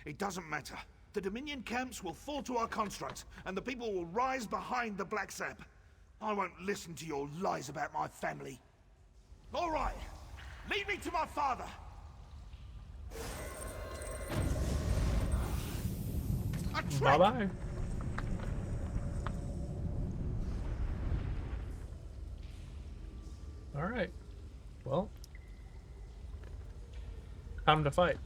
It doesn't matter. The Dominion camps will fall to our construct, and the people will rise behind the Black Sap. I won't listen to your lies about my family. All right, lead me to my father. Bye-bye. Alright. Well. Time to fight.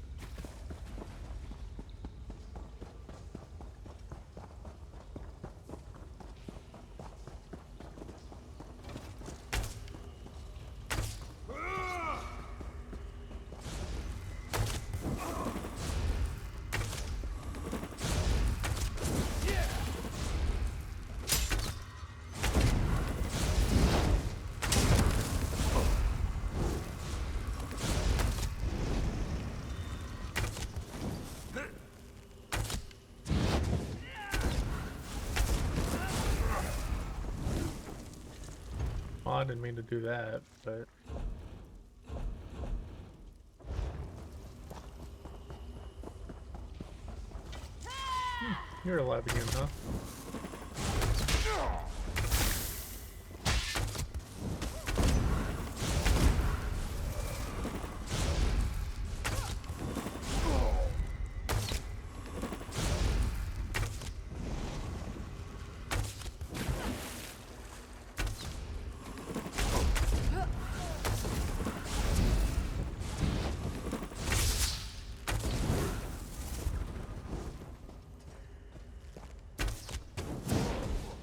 Well, I didn't mean to do that, but... You're alive again, huh?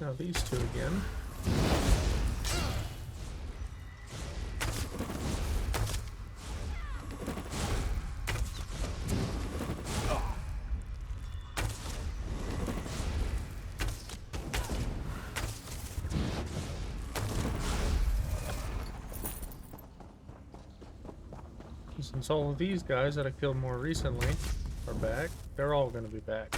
Now these two again. Since all of these guys that I killed more recently are back, they're all going to be back.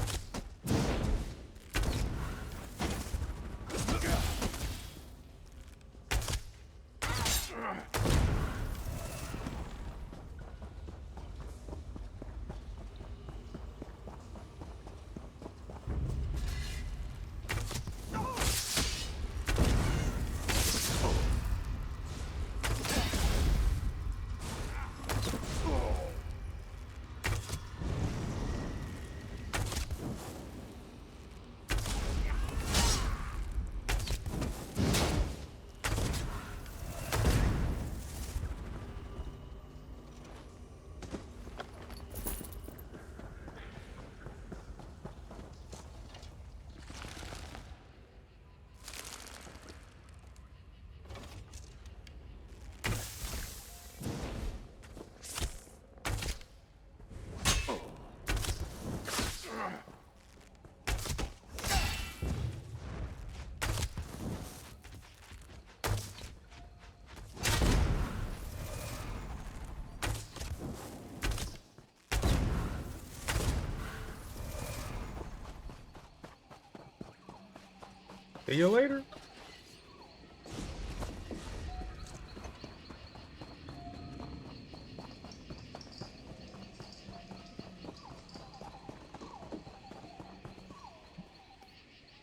See you later.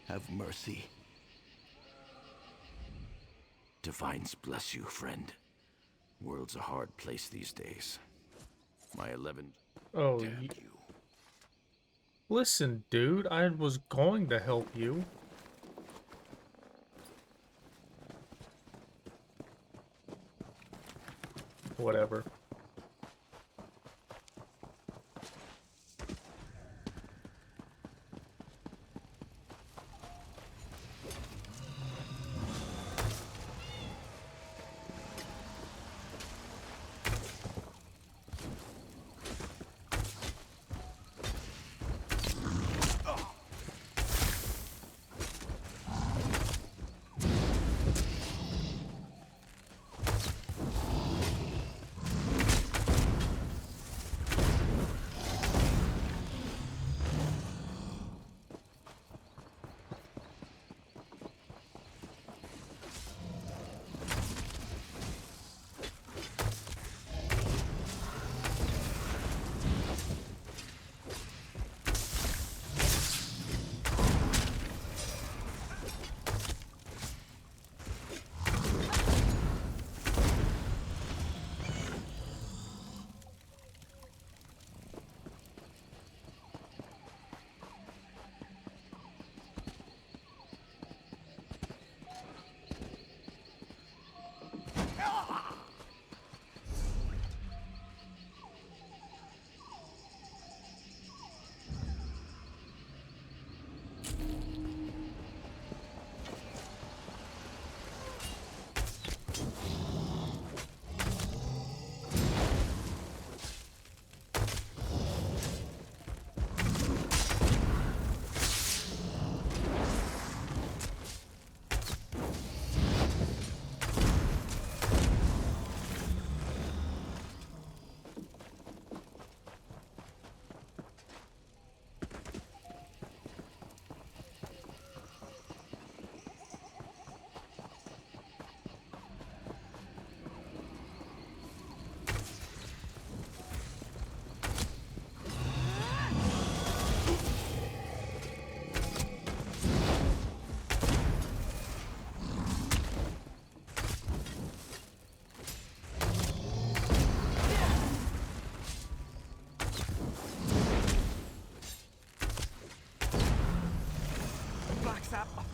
Have mercy. Divines bless you, friend. World's a hard place these days. My 11... Oh, damn you. Listen, dude, I was going to help you. Whatever.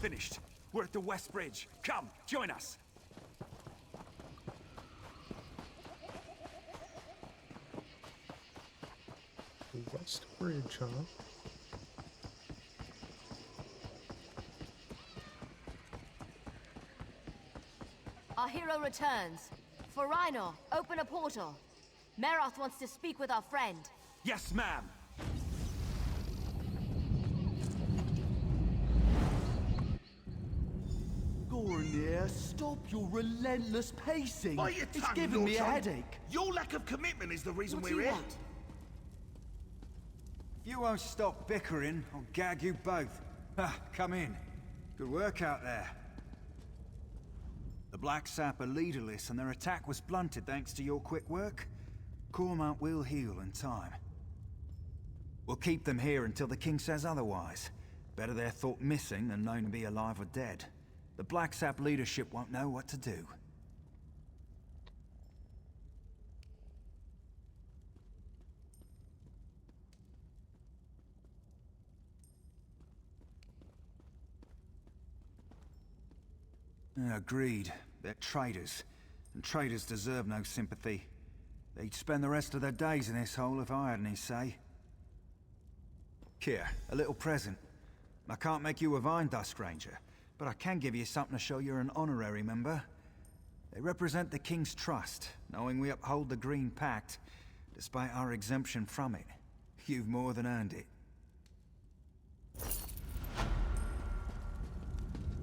finished. We're at the West Bridge. Come, join us. West Bridge, huh? Our hero returns. For Rhino, open a portal. Meroth wants to speak with our friend. Yes, ma'am. Goranir, stop your relentless pacing. Bite your It's tongue, giving me a Lord John. headache. Your lack of commitment is the reason What do we're you here. want? If you won't stop bickering, I'll gag you both. Come in. Good work out there. The Black Sap are leaderless, and their attack was blunted thanks to your quick work. Cormount will heal in time. We'll keep them here until the King says otherwise. Better they're thought missing than known to be alive or dead. The Black Sap leadership won't know what to do. Agreed. They're traitors. And traitors deserve no sympathy. They'd spend the rest of their days in this hole if I had any say. Here, a little present. I can't make you a Vine Dust Ranger, but I can give you something to show you're an honorary member. They represent the King's trust, knowing we uphold the Green Pact, despite our exemption from it. You've more than earned it.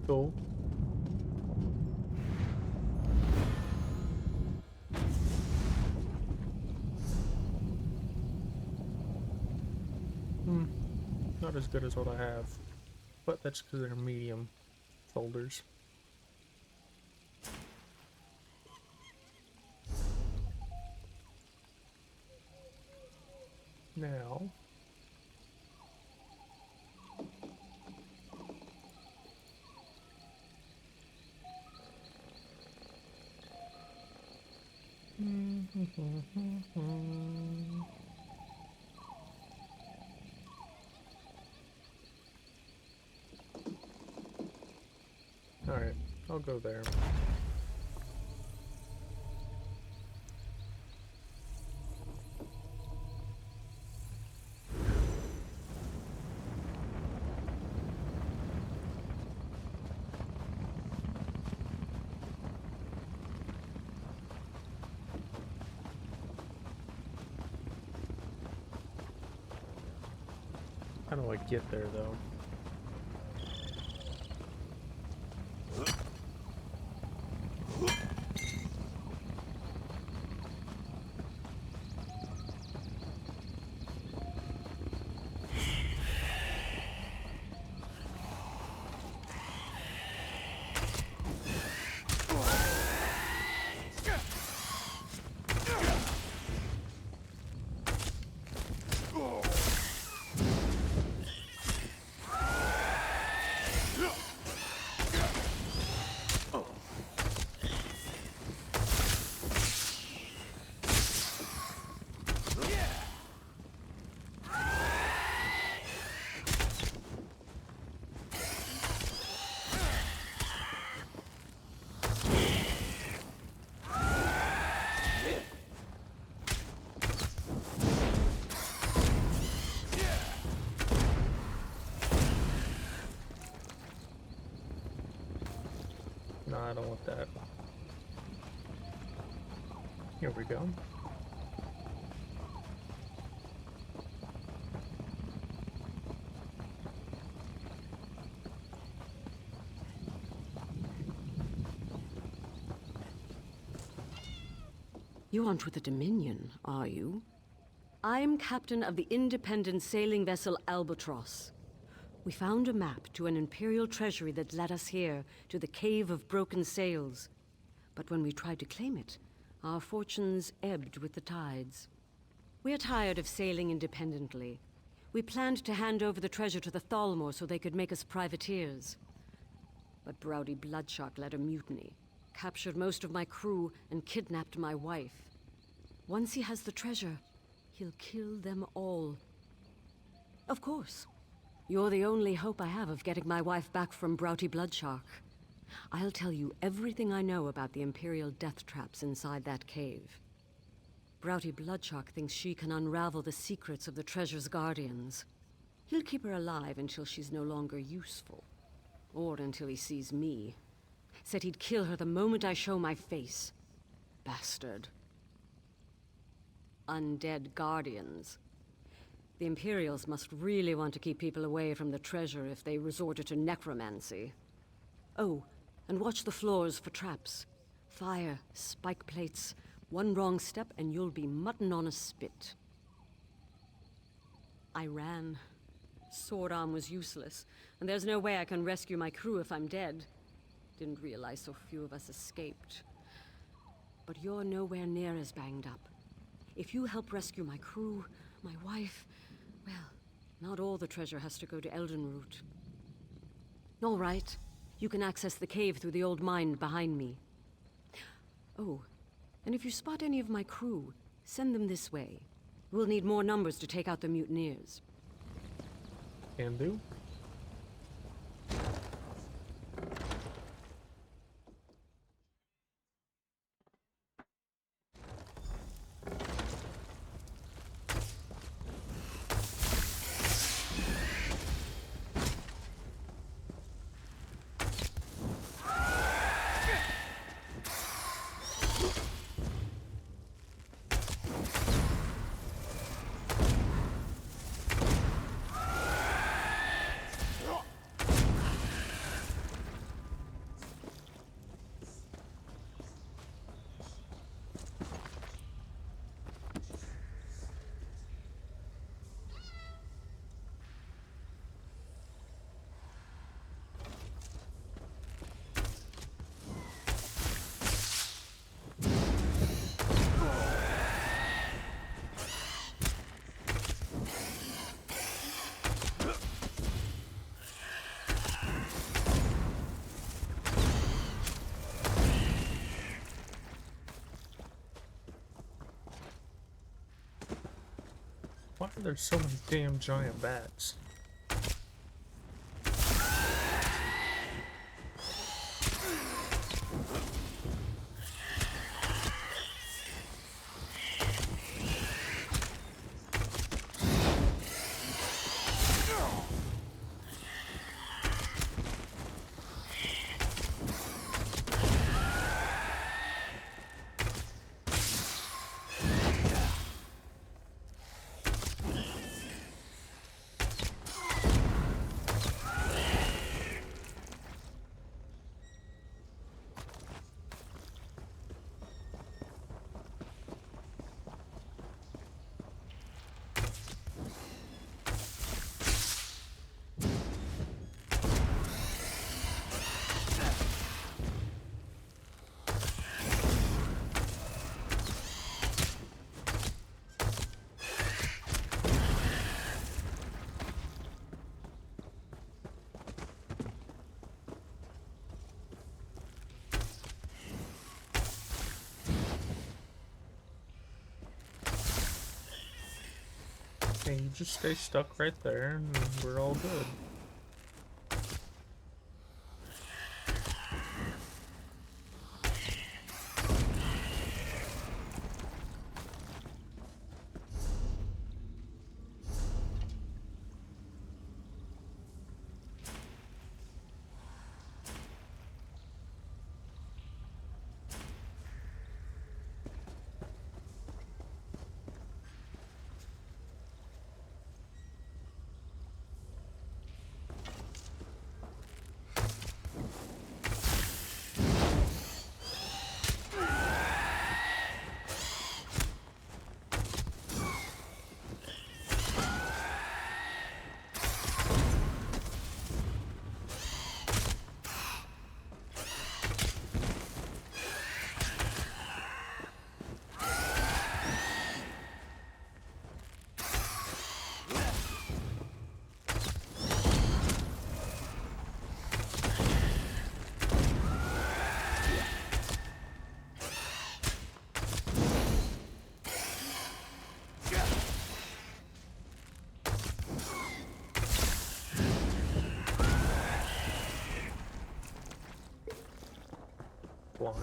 Cool. Not as good as what I have, but that's because they're medium folders. Now, alright, I'll go there. How do I get there, though? No, I don't want that. Here we go. You aren't with the Dominion, are you? I'm captain of the independent sailing vessel Albatross. We found a map to an Imperial treasury that led us here, to the Cave of Broken Sails. But when we tried to claim it, our fortunes ebbed with the tides. We're tired of sailing independently. We planned to hand over the treasure to the Thalmor so they could make us privateers. But Browdy Bloodshark led a mutiny, captured most of my crew, and kidnapped my wife. Once he has the treasure, he'll kill them all. Of course. You're the only hope I have of getting my wife back from Broughty Bloodshark. I'll tell you everything I know about the Imperial death traps inside that cave. Broughty Bloodshark thinks she can unravel the secrets of the treasure's guardians. He'll keep her alive until she's no longer useful. Or until he sees me. Said he'd kill her the moment I show my face. Bastard. Undead guardians. The Imperials must really want to keep people away from the treasure if they resorted to necromancy. Oh, and watch the floors for traps. Fire, spike plates. One wrong step and you'll be mutton on a spit. I ran. Sword arm was useless, and there's no way I can rescue my crew if I'm dead. Didn't realize so few of us escaped. But you're nowhere near as banged up. If you help rescue my crew, my wife, well, not all the treasure has to go to Eldenroot. All right. You can access the cave through the old mine behind me. Oh, and if you spot any of my crew, send them this way. We'll need more numbers to take out the mutineers. Can do. Why are there so many damn giant bats? And you just stay stuck right there and we're all good. wine.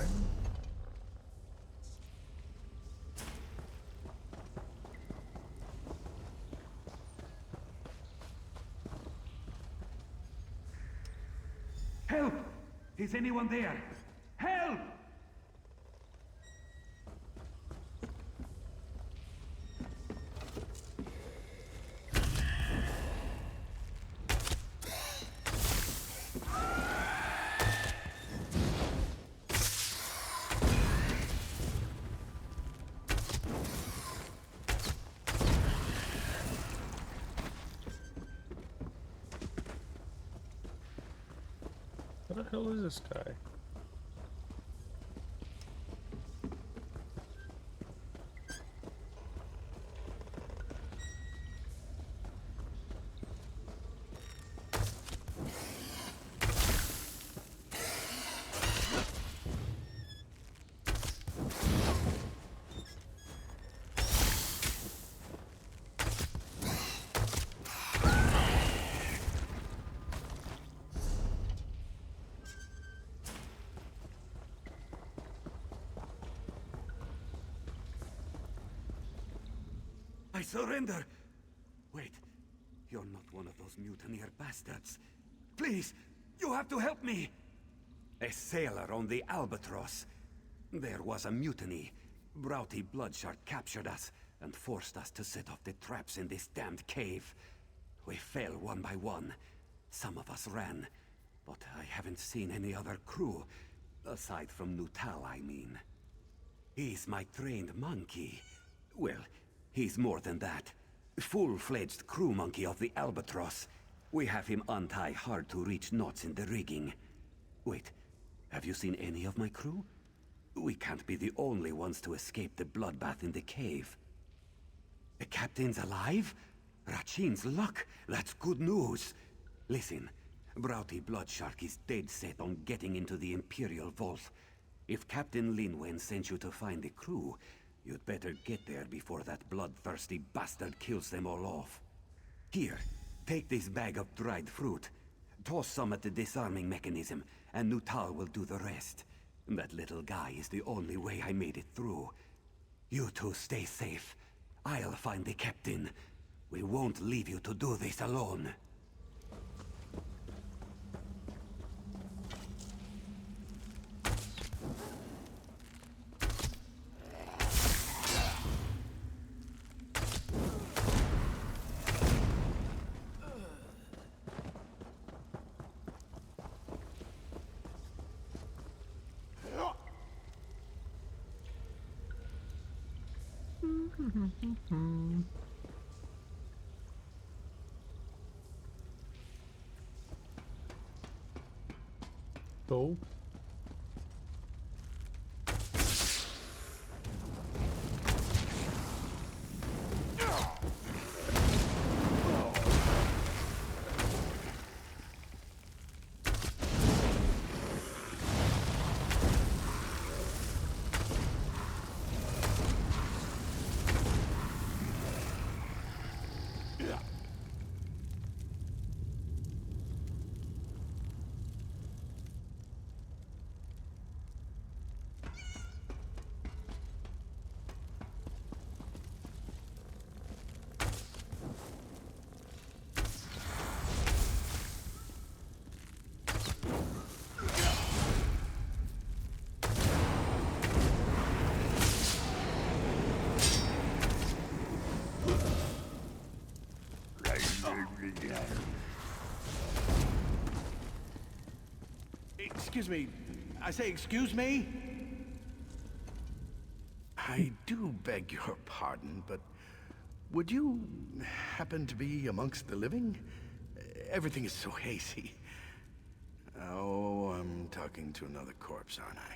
Help! Is anyone there? Help! What the hell is this guy? I surrender! Wait, you're not one of those mutineer bastards. Please, you have to help me! A sailor on the Albatross. There was a mutiny. Broughty Bloodshark captured us and forced us to set off the traps in this damned cave. We fell one by one. Some of us ran, but I haven't seen any other crew. Aside from Nutal, I mean. He's my trained monkey. Well, he's more than that. Full-fledged crew monkey of the Albatross. We have him untie hard-to-reach knots in the rigging. Wait, have you seen any of my crew? We can't be the only ones to escape the bloodbath in the cave. The captain's alive? Rachin's luck. That's good news. Listen, Broughty Bloodshark is dead set on getting into the Imperial Vault. If Captain Linwen sent you to find the crew, you'd better get there before that bloodthirsty bastard kills them all off. Here, take this bag of dried fruit. Toss some at the disarming mechanism, and Nutal will do the rest. That little guy is the only way I made it through. You two stay safe. I'll find the captain. We won't leave you to do this alone. Go. Excuse me. I say, excuse me? I do beg your pardon, but would you happen to be amongst the living? Everything is so hazy. Oh, I'm talking to another corpse, aren't I?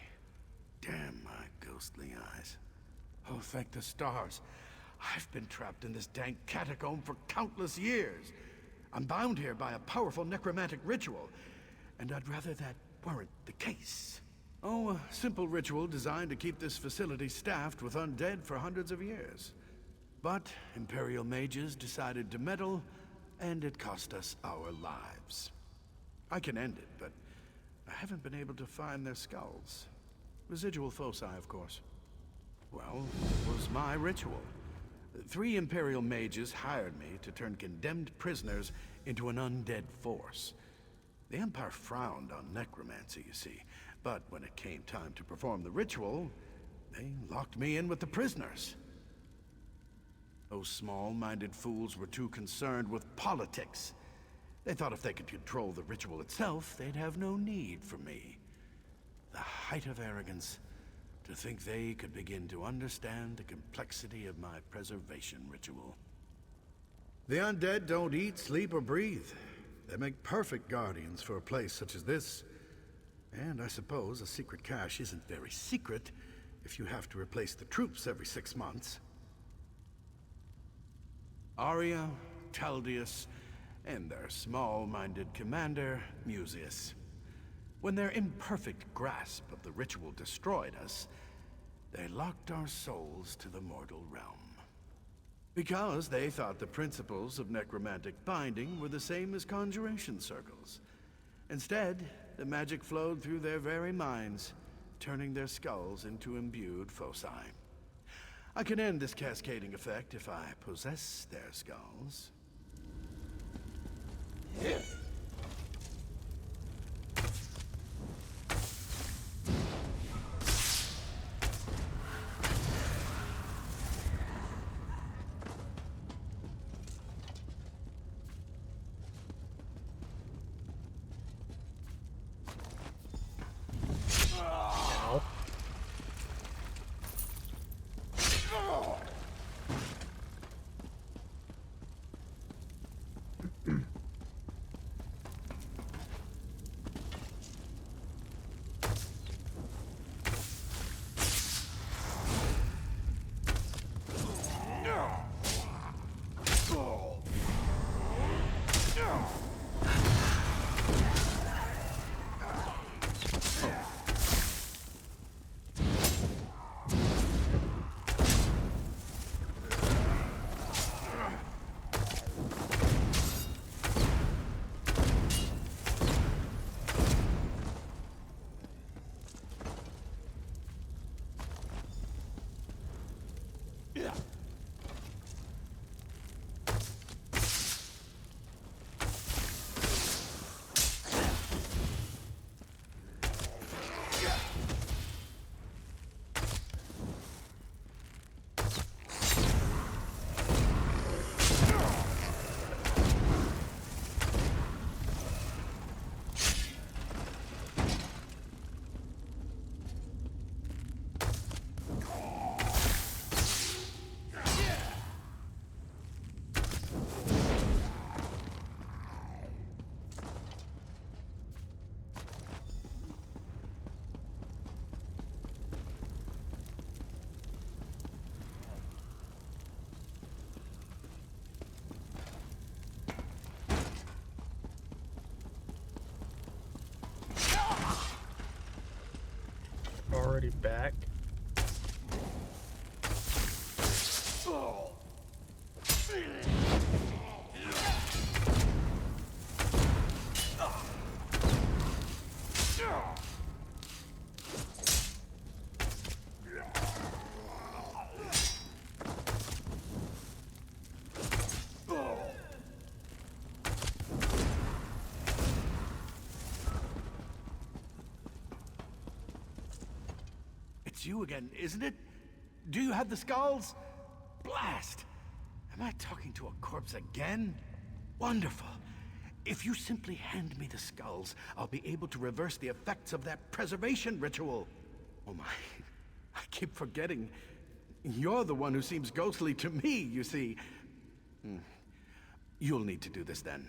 Damn my ghostly eyes. Oh, thank the stars. I've been trapped in this dank catacomb for countless years. I'm bound here by a powerful necromantic ritual, and I'd rather that weren't the case. Oh, a simple ritual designed to keep this facility staffed with undead for hundreds of years. But Imperial mages decided to meddle, and it cost us our lives. I can end it, but I haven't been able to find their skulls. Residual foci, of course. Well, it was my ritual. 3 Imperial mages hired me to turn condemned prisoners into an undead force. The Empire frowned on necromancy, you see, but when it came time to perform the ritual, they locked me in with the prisoners. Those small-minded fools were too concerned with politics. They thought if they could control the ritual itself, they'd have no need for me. The height of arrogance, to think they could begin to understand the complexity of my preservation ritual. The undead don't eat, sleep, or breathe. They make perfect guardians for a place such as this. And I suppose a secret cache isn't very secret if you have to replace the troops every 6 months. Arya, Taldius, and their small-minded commander, Mucius. When their imperfect grasp of the ritual destroyed us, they locked our souls to the mortal realm. Because they thought the principles of necromantic binding were the same as conjuration circles. Instead, the magic flowed through their very minds, turning their skulls into imbued foci. I can end this cascading effect if I possess their skulls. Yeah. Already back. It's you again, isn't it? Do you have the skulls? Blast! Am I talking to a corpse again? Wonderful. If you simply hand me the skulls, I'll be able to reverse the effects of that preservation ritual. Oh my, I keep forgetting. You're the one who seems ghostly to me, you see. You'll need to do this then.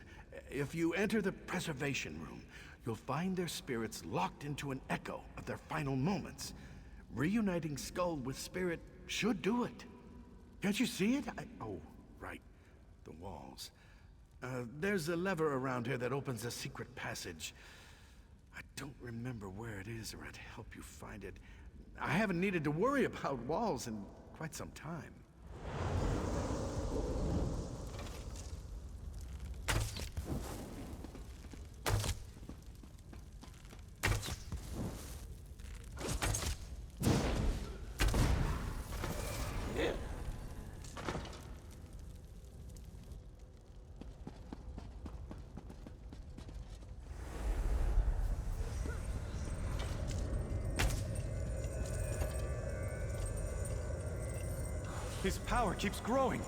If you enter the preservation room, you'll find their spirits locked into an echo of their final moments. Reuniting skull with spirit should do it. Can't you see it? Oh, right. The walls. There's a lever around here that opens a secret passage. I don't remember where it is, or I'd help you find it. I haven't needed to worry about walls in quite some time. His power keeps growing.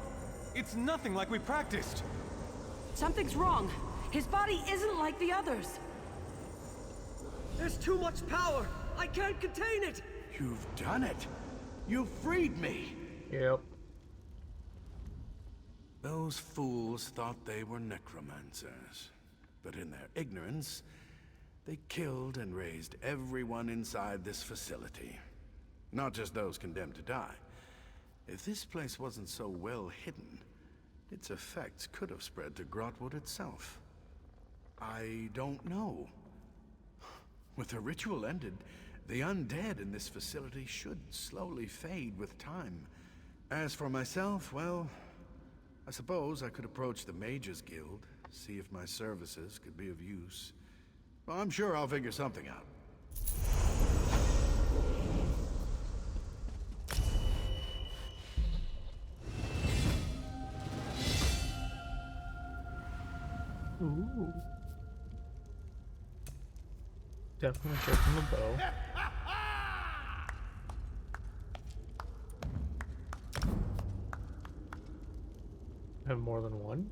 It's nothing like we practiced. Something's wrong. His body isn't like the others. There's too much power. I can't contain it. You've done it. You've freed me. Yep. Those fools thought they were necromancers. But in their ignorance, they killed and raised everyone inside this facility. Not just those condemned to die. If this place wasn't so well hidden, its effects could have spread to Grotwood itself. I don't know. With the ritual ended, the undead in this facility should slowly fade with time. As for myself, well, I suppose I could approach the Mages Guild, see if my services could be of use. Well, I'm sure I'll figure something out. Ooh. Definitely taking the bow. Have more than one?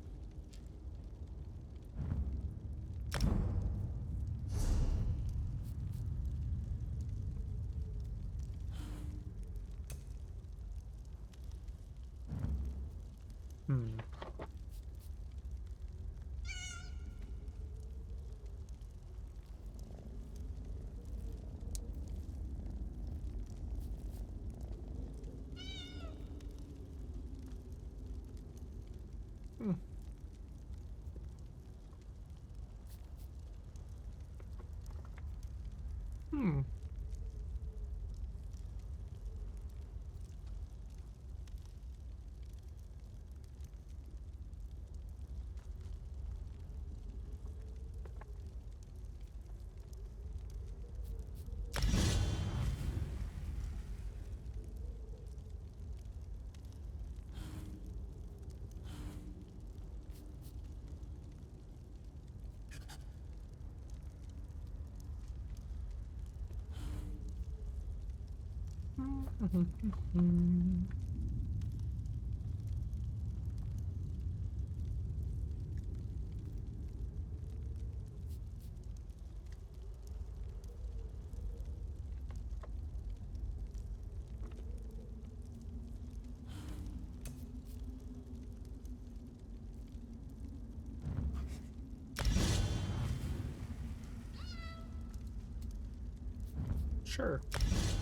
Sure.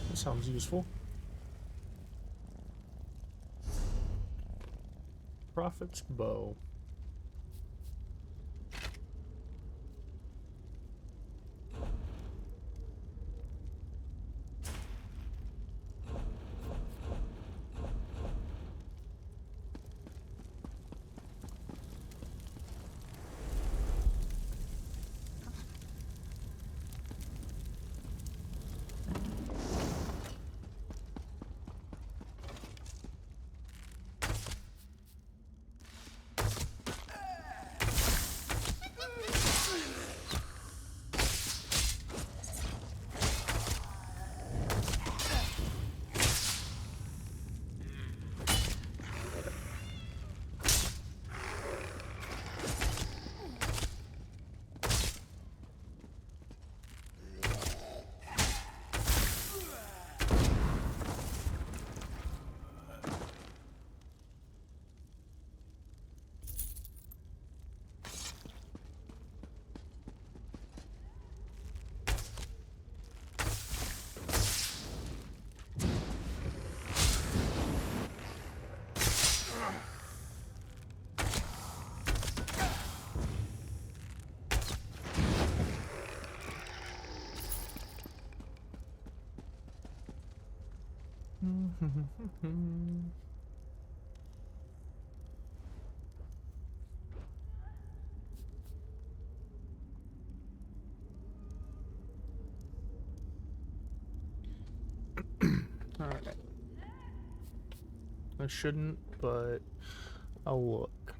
That sounds useful. Prophet's bow. Alright. I shouldn't, but I'll look.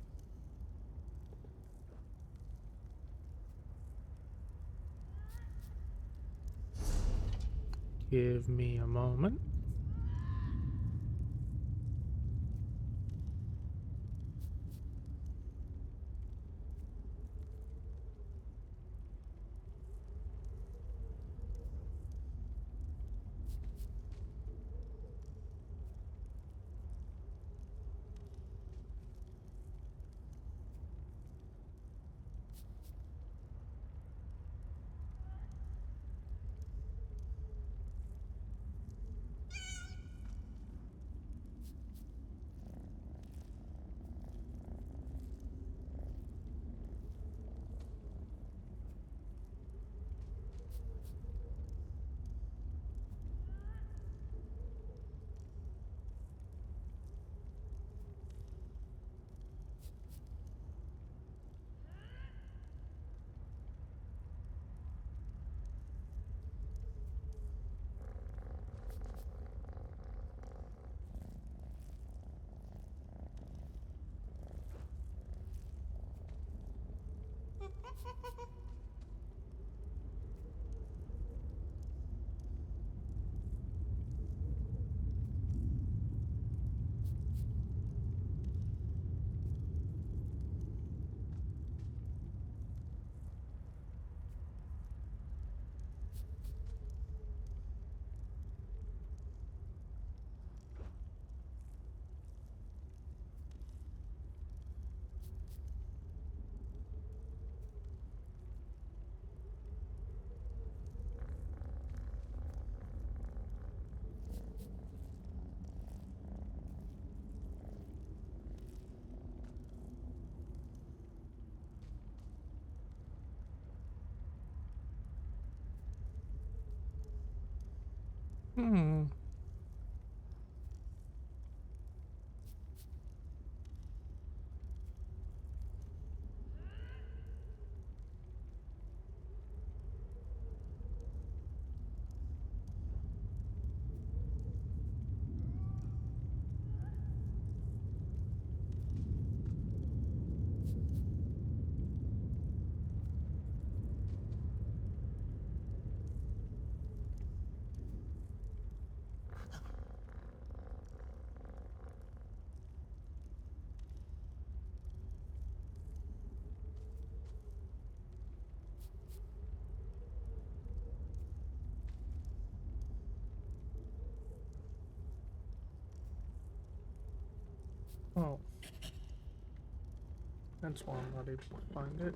Give me a moment. Oh. That's why I'm not able to find it.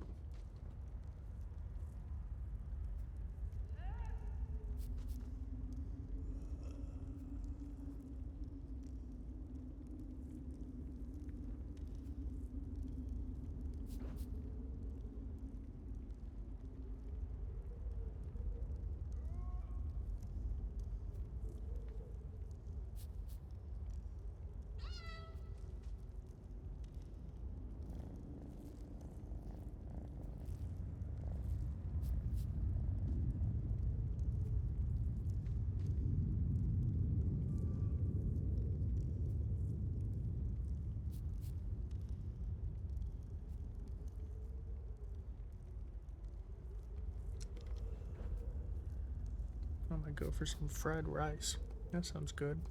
I'm gonna go for some fried rice. That sounds good.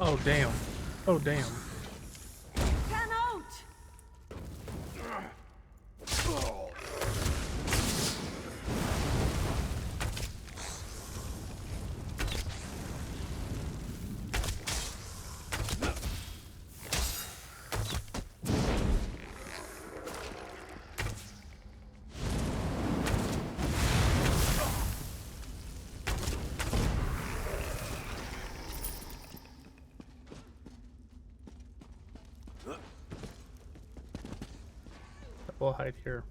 Oh, damn. Oh, damn. Get out! We'll hide here.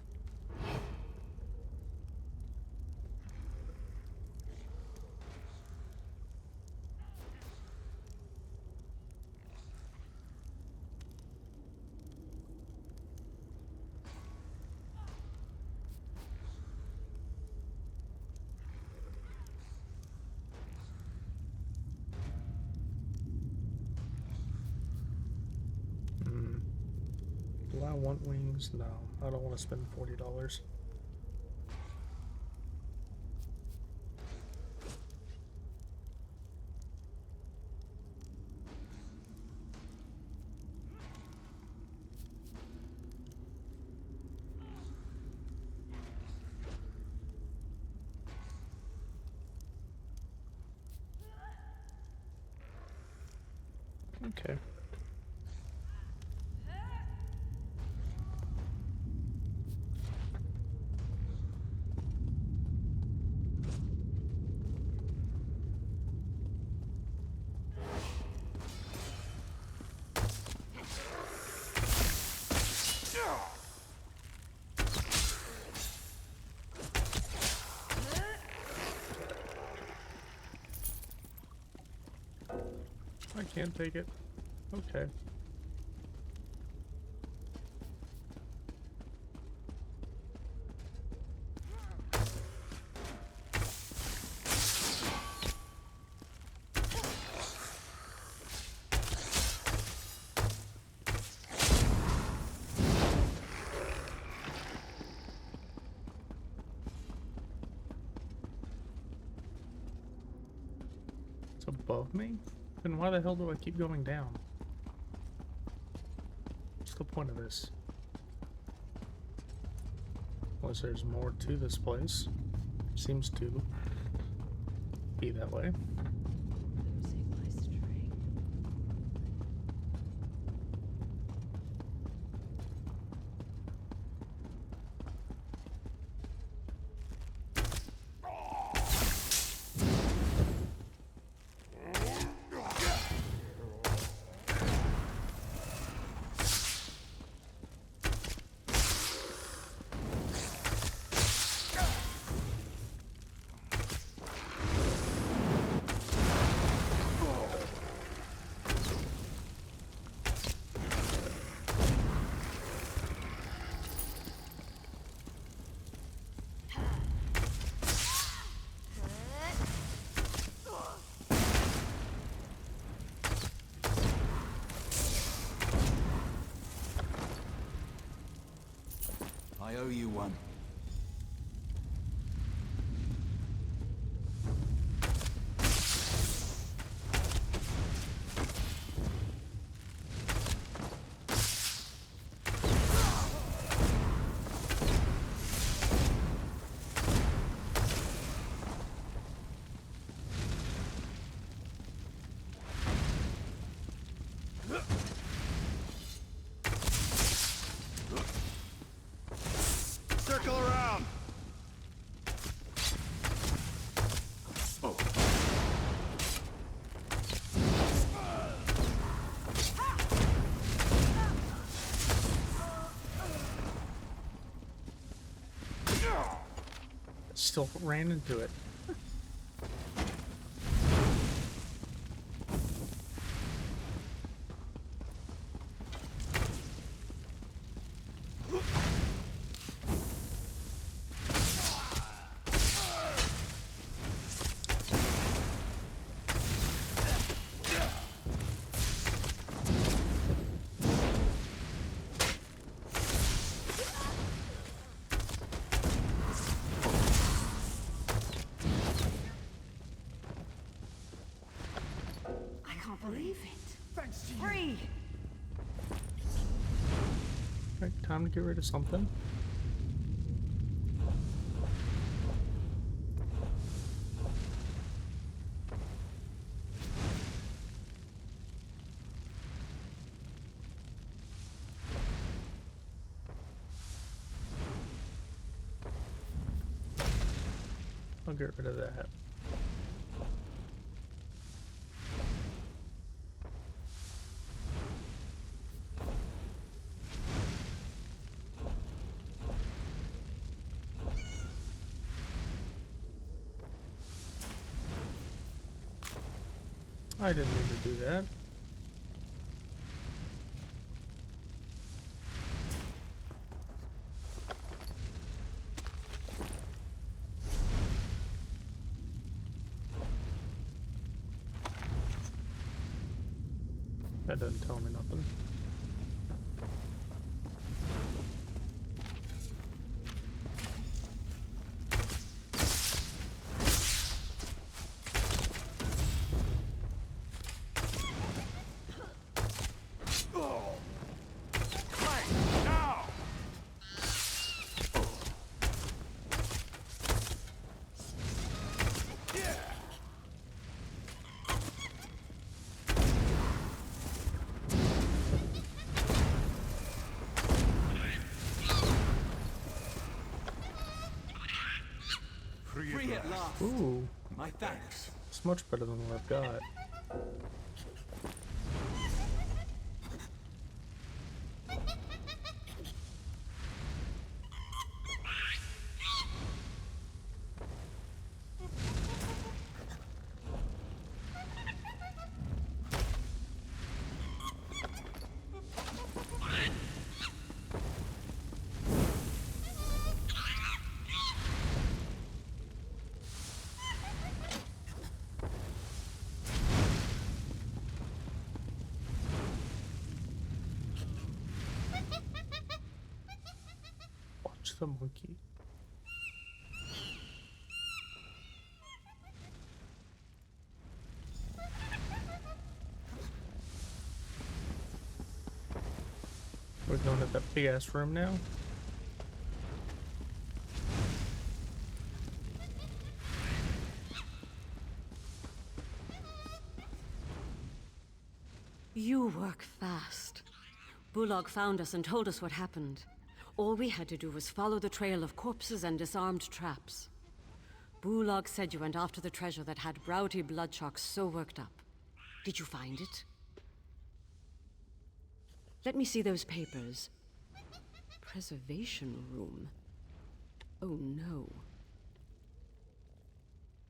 Do I want wings? No, I don't want to spend $40. Okay. I can't take it. Okay. Above me? Then why the hell do I keep going down? What's the point of this? Unless there's more to this place. Seems to be that way. I owe you one. Circle around! Oh. Still ran into it. Believe it. Free. Right, time to get rid of something. I'll get rid of that. I didn't mean to do that. That doesn't tell me nothing. Free at last. Ooh. My thanks. It's much better than what I've got. Watch the monkey. We're going to that big ass room now. You work fast. Bullock found us and told us what happened. All we had to do was follow the trail of corpses and disarmed traps. Bullock said you went after the treasure that had Broughty Bloodshark so worked up. Did you find it? Let me see those papers. Preservation room. Oh no.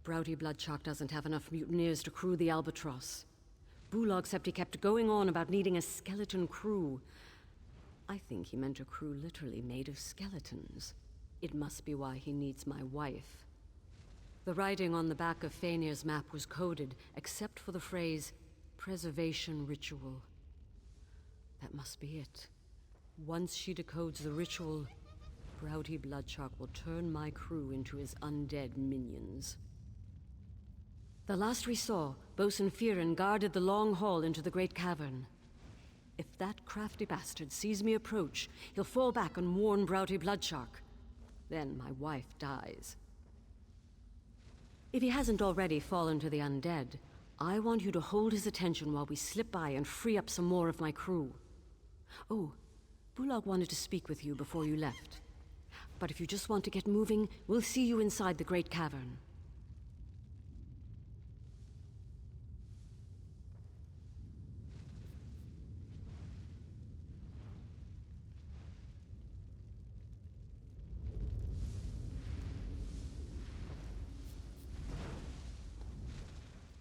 Broughty Bloodshark doesn't have enough mutineers to crew the Albatross. Bullock said he kept going on about needing a skeleton crew. I think he meant a crew literally made of skeletons. It must be why he needs my wife. The writing on the back of Faenir's map was coded, except for the phrase, preservation ritual. That must be it. Once she decodes the ritual, Broughty Bloodshark will turn my crew into his undead minions. The last we saw, Bosun Fearon guarded the long hall into the Great Cavern. If that crafty bastard sees me approach, he'll fall back and warn Broughty Bloodshark. Then my wife dies. If he hasn't already fallen to the undead, I want you to hold his attention while we slip by and free up some more of my crew. Oh, Bullock wanted to speak with you before you left. But if you just want to get moving, we'll see you inside the Great Cavern.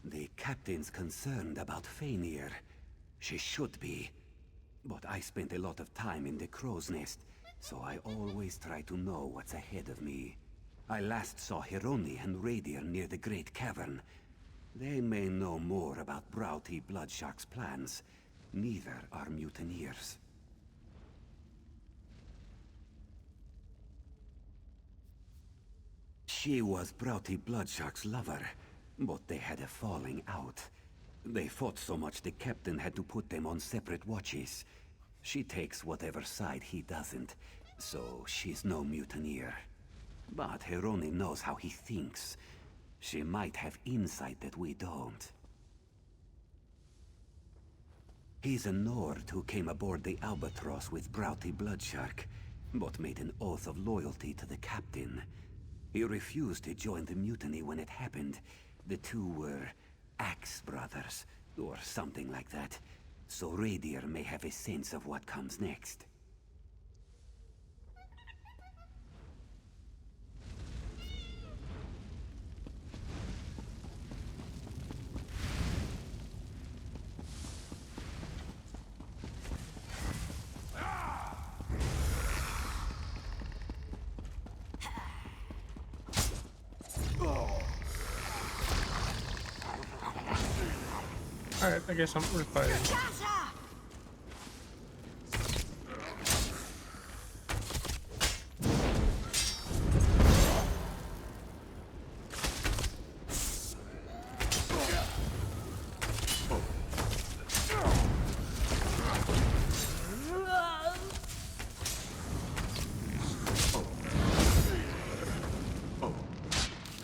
The captain's concerned about Faenir. She should be. But I spent a lot of time in the crow's nest, so I always try to know what's ahead of me. I last saw Hironi and Radier near the Great Cavern. They may know more about Broughty Bloodshark's plans. Neither are mutineers. She was Broughty Bloodshark's lover, but they had a falling out. They fought so much the captain had to put them on separate watches. She takes whatever side he doesn't, so she's no mutineer. But Hironi knows how he thinks. She might have insight that we don't. He's a Nord who came aboard the Albatross with Broughty Bloodshark, but made an oath of loyalty to the captain. He refused to join the mutiny when it happened. The two were Axe brothers, or something like that. So Radier may have a sense of what comes next. Alright, I guess we're fighting.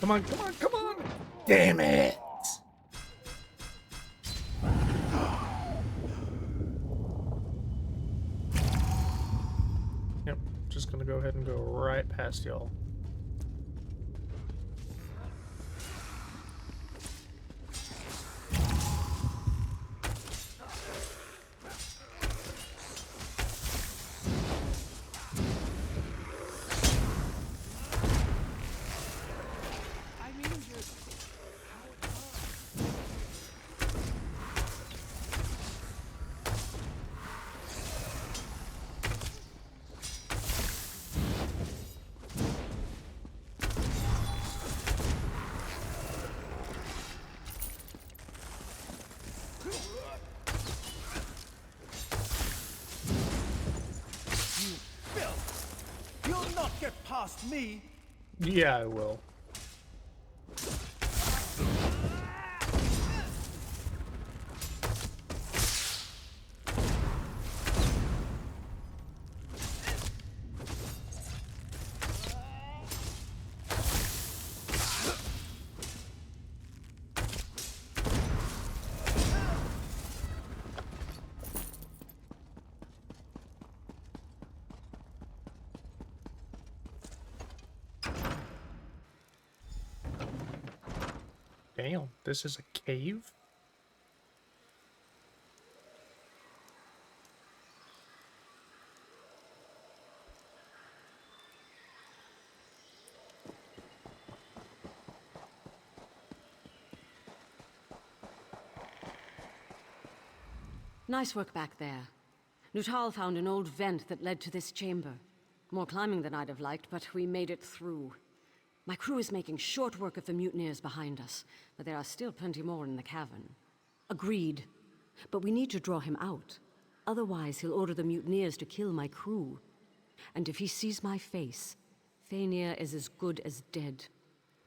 Come on, come on, come on! Damn it! Yep, just gonna go ahead and go right past y'all. Past me. Yeah, I will. Damn, this is a cave? Nice work back there. Nuttall found an old vent that led to this chamber. More climbing than I'd have liked, but we made it through. My crew is making short work of the mutineers behind us, but there are still plenty more in the cavern. Agreed. But we need to draw him out. Otherwise, he'll order the mutineers to kill my crew. And if he sees my face, Fainir is as good as dead.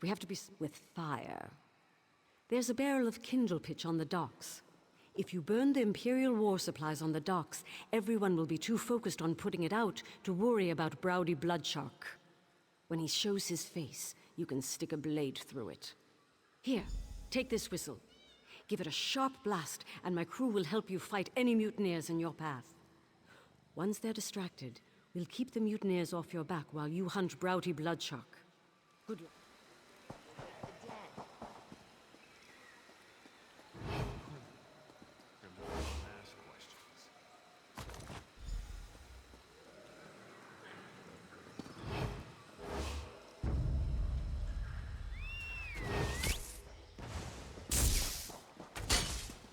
We have to be with fire. There's a barrel of kindle pitch on the docks. If you burn the Imperial war supplies on the docks, everyone will be too focused on putting it out to worry about Browdy Bloodshark. When he shows his face, you can stick a blade through it. Here, take this whistle. Give it a sharp blast, and my crew will help you fight any mutineers in your path. Once they're distracted, we'll keep the mutineers off your back while you hunt Browdy Bloodshark. Good luck.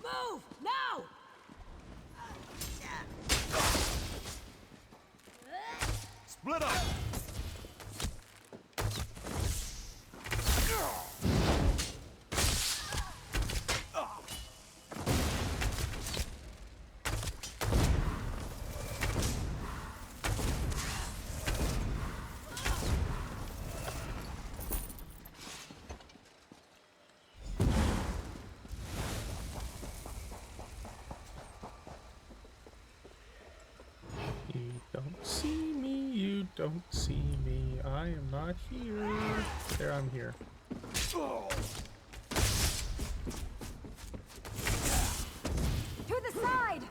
Move! Now! Split up! You don't see me, you don't see me. I am not here. There, I'm here. To the side!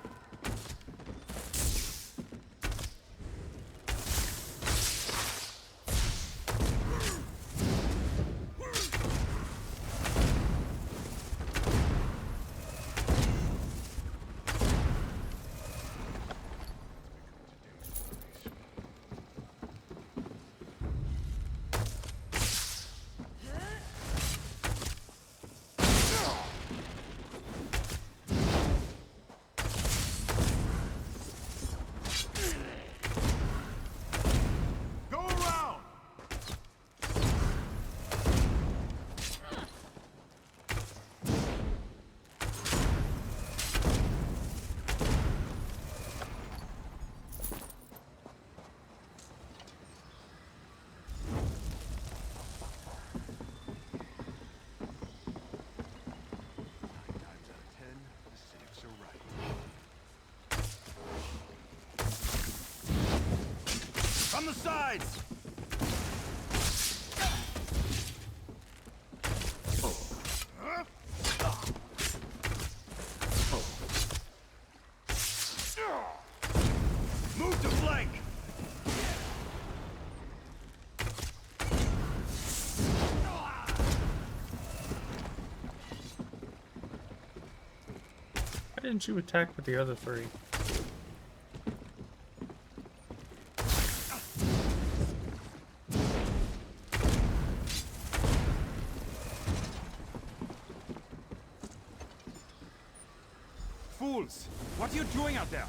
Go around! From the sides! Move to flank! Why didn't you attack with the other three? Fools! What are you doing out there?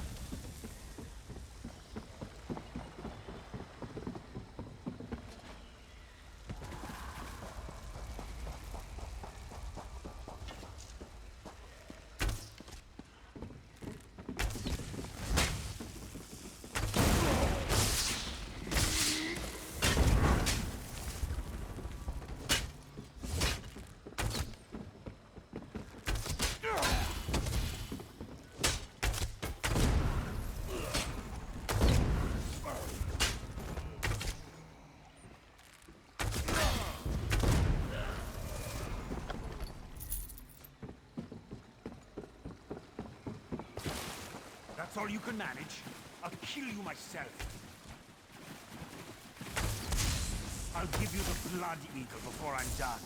That's all you can manage? I'll kill you myself. I'll give you the blood eagle before I'm done.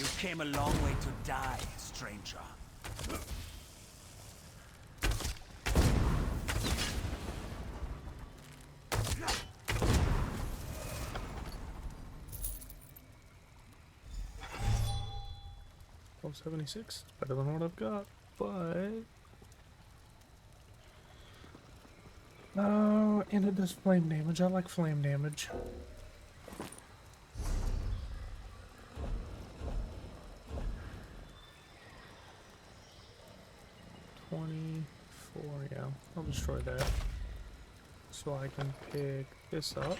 You came a long way to die, stranger. Oh, 76. It's better than what I've got, but... Oh, and it does flame damage. I like flame damage. Yeah, I'll destroy that. So I can pick this up.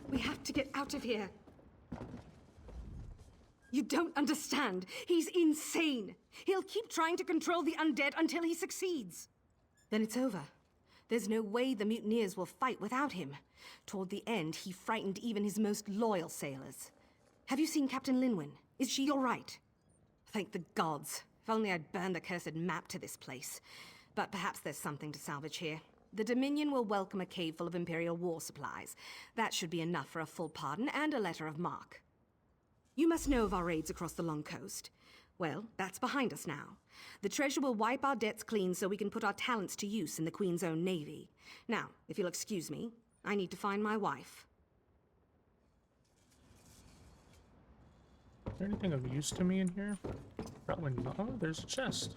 We have to get out of here. You don't understand. He's insane. He'll keep trying to control the undead until he succeeds. Then it's over. There's no way the mutineers will fight without him. Toward the end, he frightened even his most loyal sailors. Have you seen Captain Linwyn? Is she all right? Thank the gods. If only I'd burned the cursed map to this place. But perhaps there's something to salvage here. The Dominion will welcome a cave full of Imperial war supplies. That should be enough for a full pardon and a letter of marque. You must know of our raids across the Long Coast. Well, that's behind us now. The treasure will wipe our debts clean so we can put our talents to use in the Queen's own navy. Now, if you'll excuse me, I need to find my wife. Is there anything of use to me in here? Probably not. Oh, there's a chest.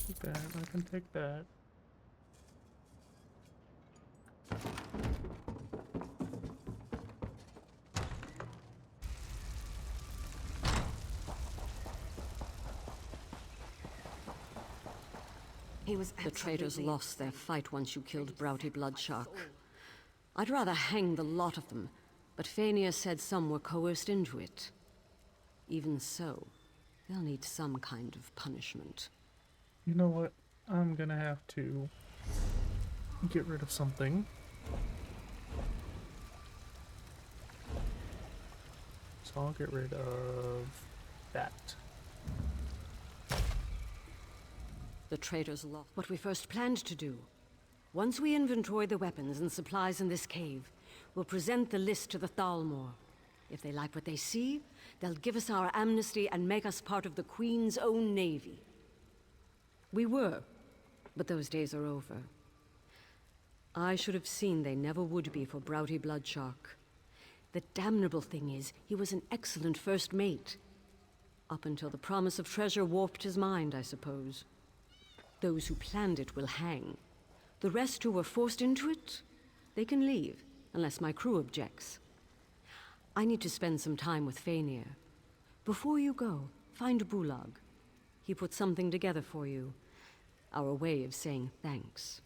Take that. I can take that. The traitors lost their fight once you killed Broughty Bloodshark. I'd rather hang the lot of them, but Fania said some were coerced into it. Even so, they'll need some kind of punishment. You know what? I'm gonna have to get rid of something. So I'll get rid of that. The traitors lost what we first planned to do. Once we inventory the weapons and supplies in this cave, we'll present the list to the Thalmor. If they like what they see, they'll give us our amnesty and make us part of the Queen's own navy. We were, but those days are over. I should have seen they never would be for Broughty Bloodshark. The damnable thing is, he was an excellent first mate. Up until the promise of treasure warped his mind, I suppose. Those who planned it will hang. The rest who were forced into it, they can leave, unless my crew objects. I need to spend some time with Fania. Before you go, find Bulag. He put something together for you. Our way of saying thanks.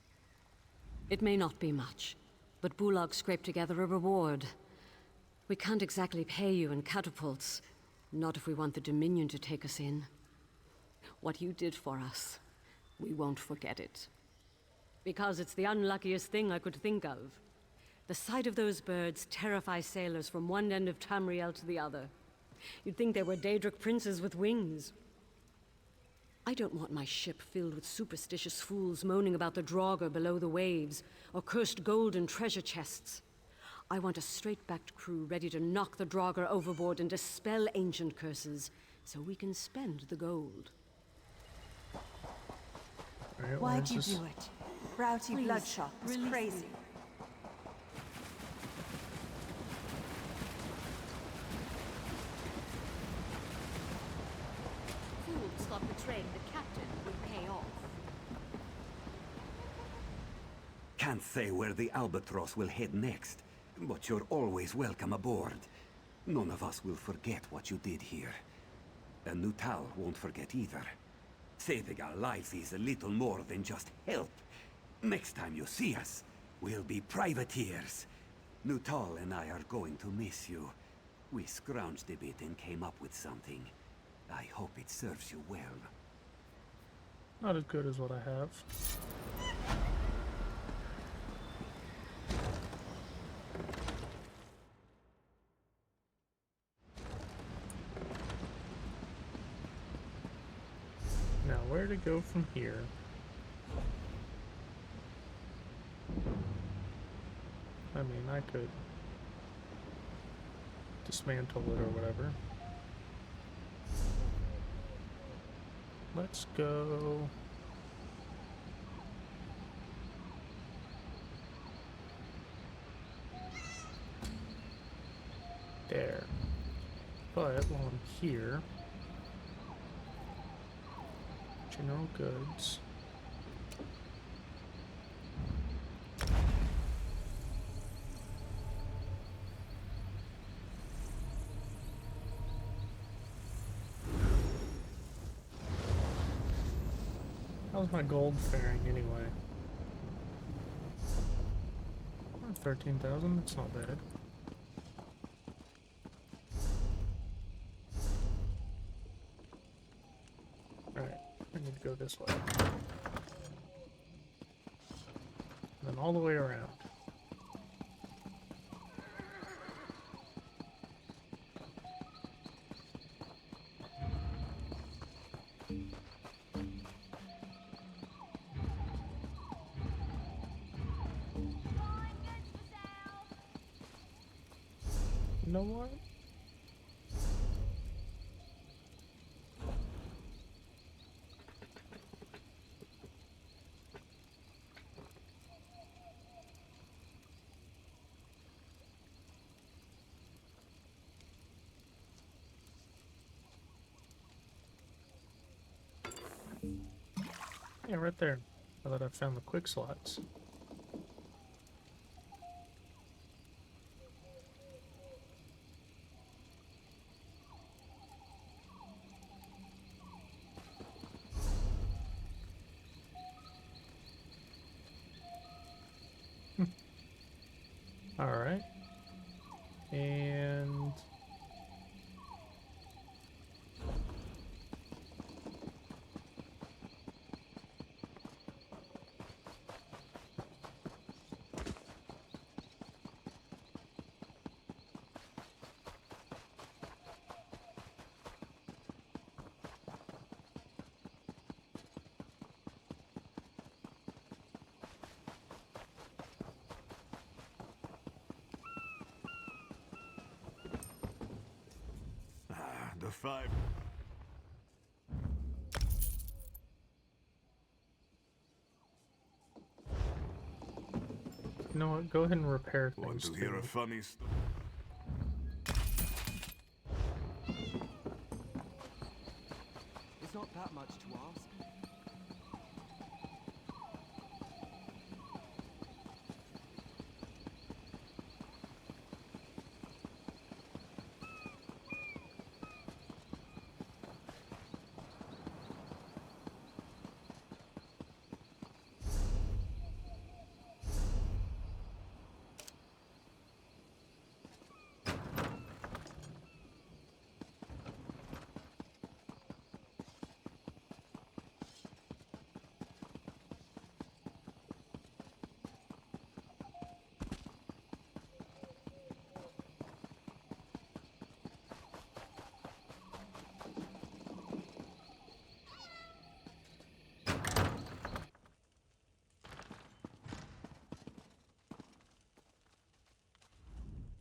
It may not be much, but Bulag scraped together a reward. We can't exactly pay you in catapults, not if we want the Dominion to take us in. What you did for us, we won't forget it. Because it's the unluckiest thing I could think of. The sight of those birds terrifies sailors from one end of Tamriel to the other. You'd think they were Daedric princes with wings. I don't want my ship filled with superstitious fools moaning about the Draugr below the waves, or cursed gold in treasure chests. I want a straight-backed crew ready to knock the Draugr overboard and dispel ancient curses, so we can spend the gold. Why'd you do it? Broughty Bloodshark was crazy. Fools thought betraying the captain would pay off. Can't say where the Albatross will head next, but you're always welcome aboard. None of us will forget what you did here. And Nutal won't forget either. Saving our lives is a little more than just help. Next time you see us, we'll be privateers. Nuttall and I are going to miss you. We scrounged a bit and came up with something. I hope it serves you well. Not as good as what I have. Now, where to go from here? I mean, I could dismantle it or whatever. Let's go. There. But while I'm here, general goods. How's my gold faring anyway? 13,000, that's not bad. Alright, I need to go this way. And then all the way around. You know what? Yeah, right there. Now that I've found the quick slots. Alright. And The 5. you know what? Go ahead and repair things. Want to hear a funny story? It's not that much to ask.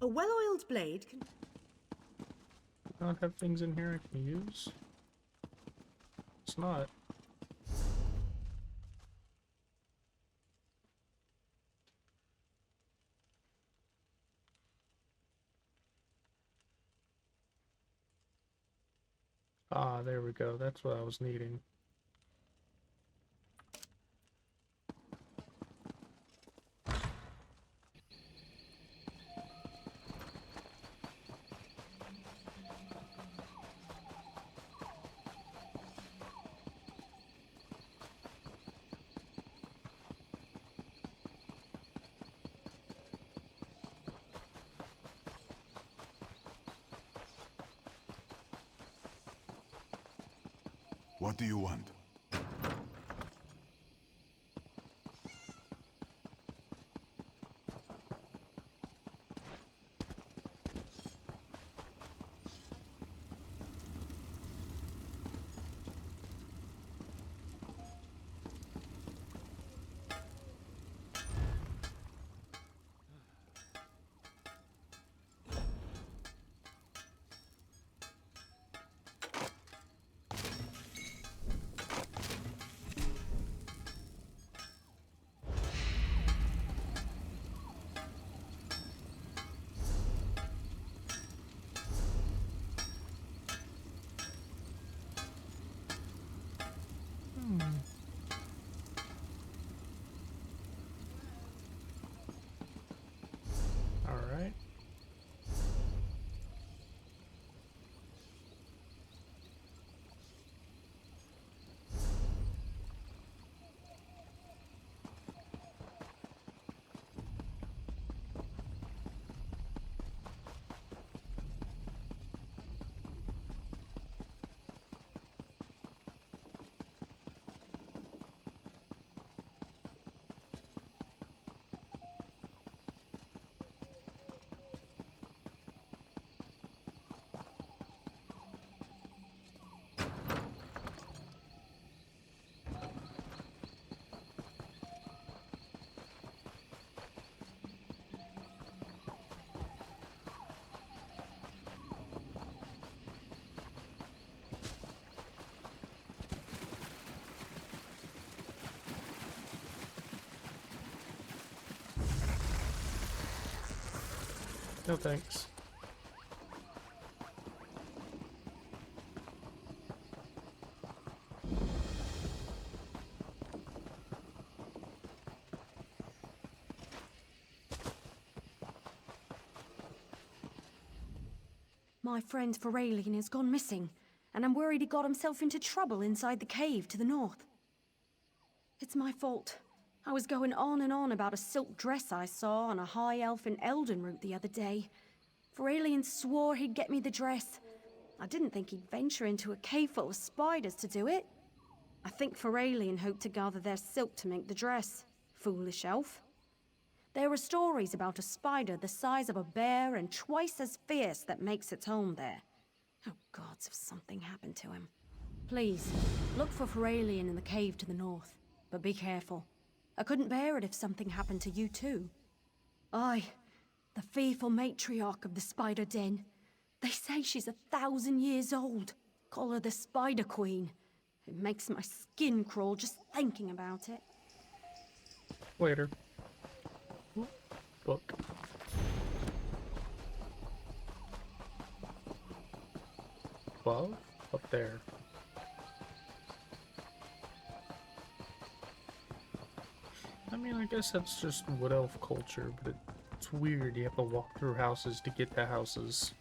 A well-oiled blade can... Not have things in here I can use? It's not. Ah, there we go. That's what I was needing. What do you want? Alright. No thanks. My friend Feralian has gone missing, and I'm worried he got himself into trouble inside the cave to the north. It's my fault. I was going on and on about a silk dress I saw on a high elf in Elden route the other day. Feralian swore he'd get me the dress. I didn't think he'd venture into a cave full of spiders to do it. I think Feralian hoped to gather their silk to make the dress. Foolish elf. There were stories about a spider the size of a bear and twice as fierce that makes its home there. Oh gods, if something happened to him. Please, look for Feralian in the cave to the north, but be careful. I couldn't bear it if something happened to you too. I, the fearful matriarch of the Spider Den. They say she's 1,000 years old. Call her the Spider Queen. It makes my skin crawl just thinking about it. Later. Book. Well, up there. I mean, I guess that's just wood elf culture, but it's weird. You have to walk through houses to get to houses.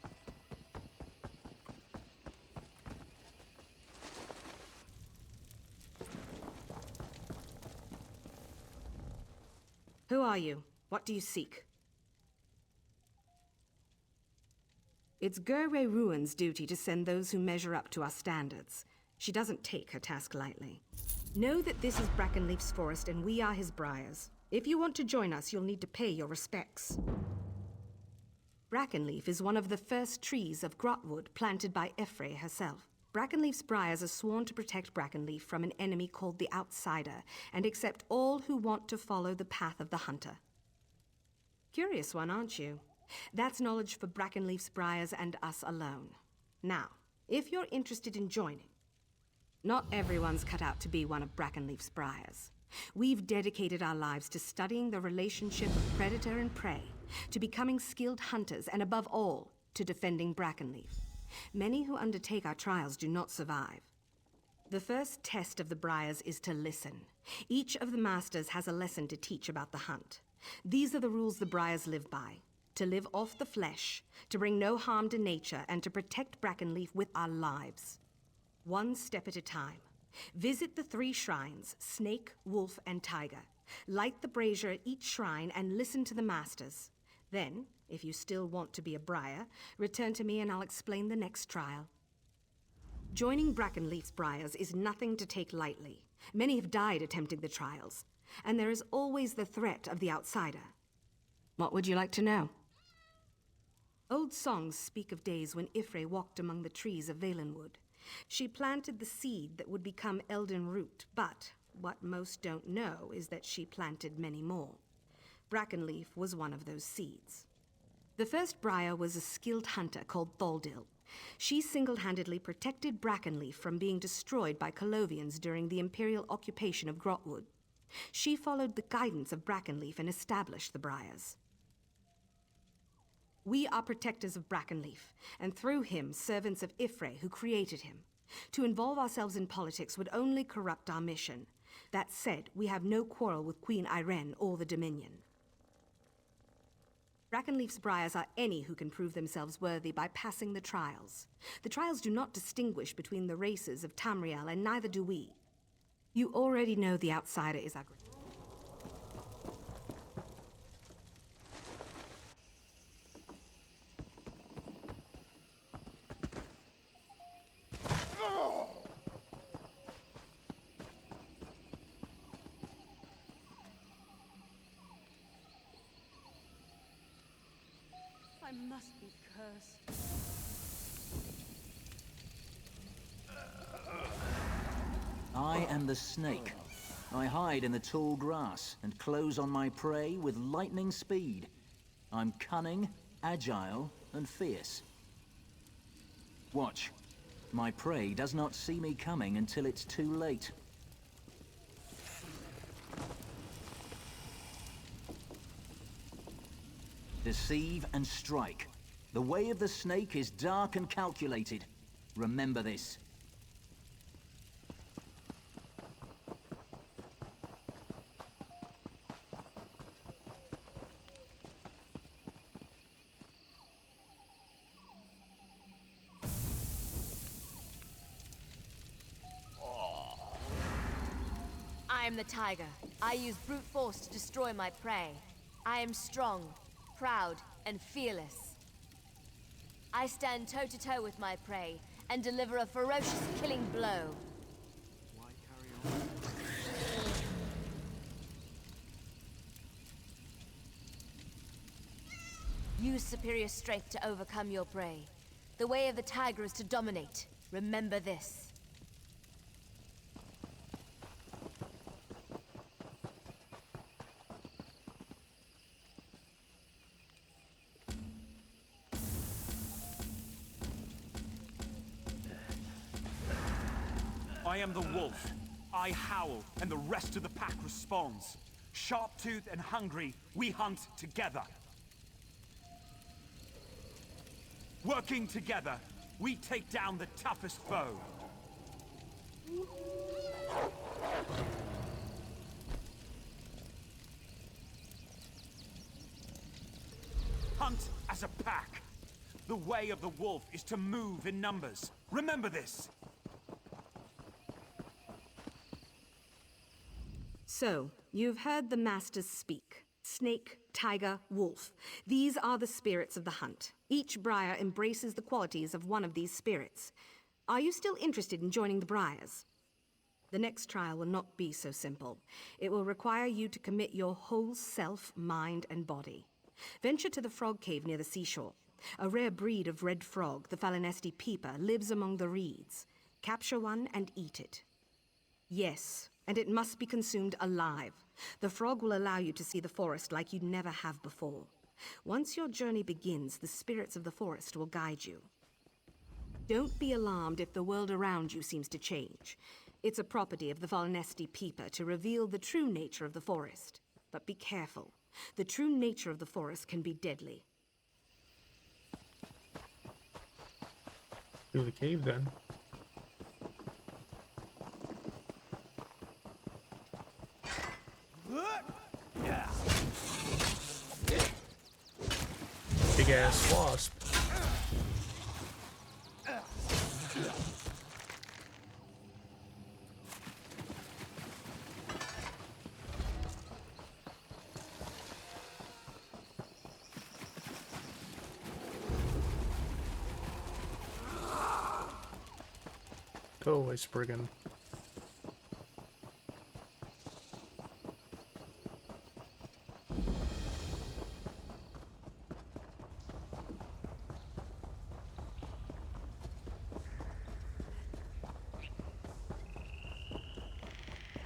Who are you? What do you seek? It's Gerwe Ruin's duty to send those who measure up to our standards. She doesn't take her task lightly. Know that this is Brackenleaf's forest and we are his briars. If you want to join us, you'll need to pay your respects. Brackenleaf is one of the first trees of Grotwood planted by Ephrae herself. Brackenleaf's briars are sworn to protect Brackenleaf from an enemy called the Outsider and accept all who want to follow the path of the Hunter. Curious one, aren't you? That's knowledge for Brackenleaf's briars and us alone. Now, if you're interested in joining, not everyone's cut out to be one of Brackenleaf's briars. We've dedicated our lives to studying the relationship of predator and prey, to becoming skilled hunters, and above all, to defending Brackenleaf. Many who undertake our trials do not survive. The first test of the briars is to listen. Each of the masters has a lesson to teach about the hunt. These are the rules the briars live by. To live off the flesh, to bring no harm to nature, and to protect Brackenleaf with our lives. One step at a time. Visit the 3 shrines, Snake, Wolf, and Tiger. Light the brazier at each shrine and listen to the masters. Then, if you still want to be a briar, return to me and I'll explain the next trial. Joining Brackenleaf's Briars is nothing to take lightly. Many have died attempting the trials, and there is always the threat of the outsider. What would you like to know? Old songs speak of days when Ifre walked among the trees of Valenwood. She planted the seed that would become Elden Root, but what most don't know is that she planted many more. Brackenleaf was one of those seeds. The first Briar was a skilled hunter called Thaldil. She single-handedly protected Brackenleaf from being destroyed by Colovians during the Imperial occupation of Grotwood. She followed the guidance of Brackenleaf and established the Briars. We are protectors of Brackenleaf, and through him, servants of Ifre, who created him. To involve ourselves in politics would only corrupt our mission. That said, we have no quarrel with Queen Irene or the Dominion. Brackenleaf's Briars are any who can prove themselves worthy by passing the trials. The trials do not distinguish between the races of Tamriel, and neither do we. You already know the outsider is our... I must be cursed. I am the snake. I hide in the tall grass and close on my prey with lightning speed. I'm cunning, agile, and fierce. Watch. My prey does not see me coming until it's too late. Deceive and strike. The way of the snake is dark and calculated. Remember this. I am the tiger. I use brute force to destroy my prey. I am strong, proud, and fearless. I stand toe-to-toe with my prey and deliver a ferocious killing blow. Use superior strength to overcome your prey. The way of the tiger is to dominate. Remember this. I am the wolf. I howl, and the rest of the pack responds. Sharp-toothed and hungry, we hunt together. Working together, we take down the toughest foe. Hunt as a pack. The way of the wolf is to move in numbers. Remember this. So, you've heard the masters speak. Snake, tiger, wolf. These are the spirits of the hunt. Each Briar embraces the qualities of one of these spirits. Are you still interested in joining the Briars? The next trial will not be so simple. It will require you to commit your whole self, mind, and body. Venture to the frog cave near the seashore. A rare breed of red frog, the Falinesti peeper, lives among the reeds. Capture one and eat it. Yes, and it must be consumed alive. The frog will allow you to see the forest like you never have before. Once your journey begins, the spirits of the forest will guide you. Don't be alarmed if the world around you seems to change. It's a property of the Falinesti peeper to reveal the true nature of the forest. But be careful. The true nature of the forest can be deadly. Through the cave, then. Big ass wasp. Go away, Spriggan.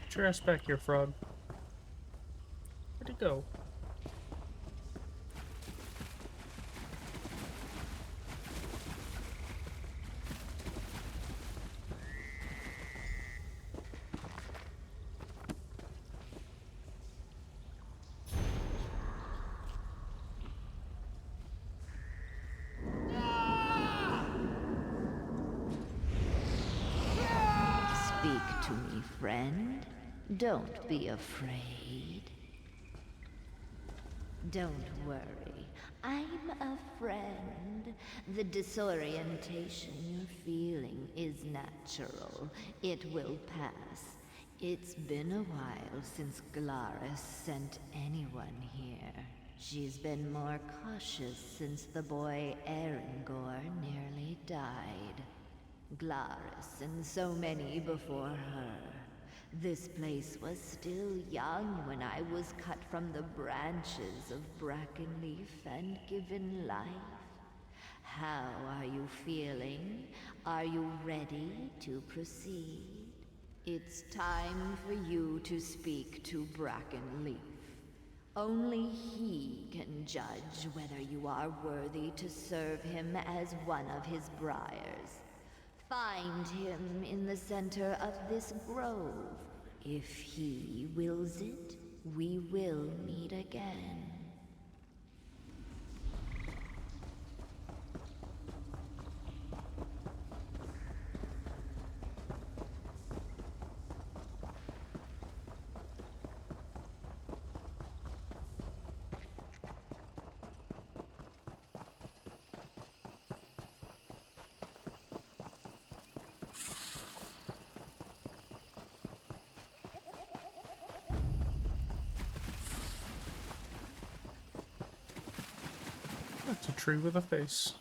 Get your ass back here, frog. Where'd he go? Speak to me, friend. Don't be afraid. Don't worry. I'm a friend. The disorientation you're feeling is natural. It will pass. It's been a while since Glaris sent anyone here. She's been more cautious since the boy Erengor nearly died. Glaris and so many before her. This place was still young when I was cut from the branches of Brackenleaf and given life. How are you feeling? Are you ready to proceed? It's time for you to speak to Brackenleaf. Only he can judge whether you are worthy to serve him as one of his briars. Find him in the center of this grove. If he wills it, we will meet again. That's a tree with a face.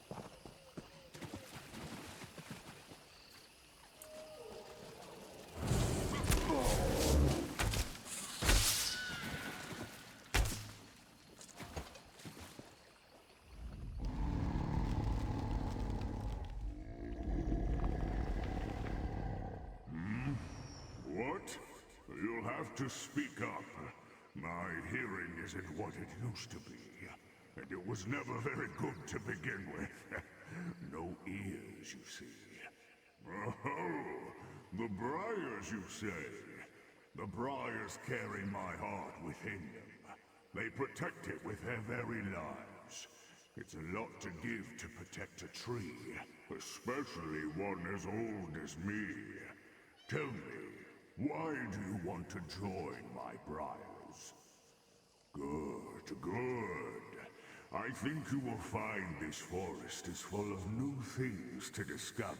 What? You'll have to speak up. My hearing isn't what it used to be. And it was never very good to begin with. No ears, you see. Oh, the briars, you say? The briars carry my heart within them. They protect it with their very lives. It's a lot to give to protect a tree, especially one as old as me. Tell me, why do you want to join my briars? Good, good. I think you will find this forest is full of new things to discover.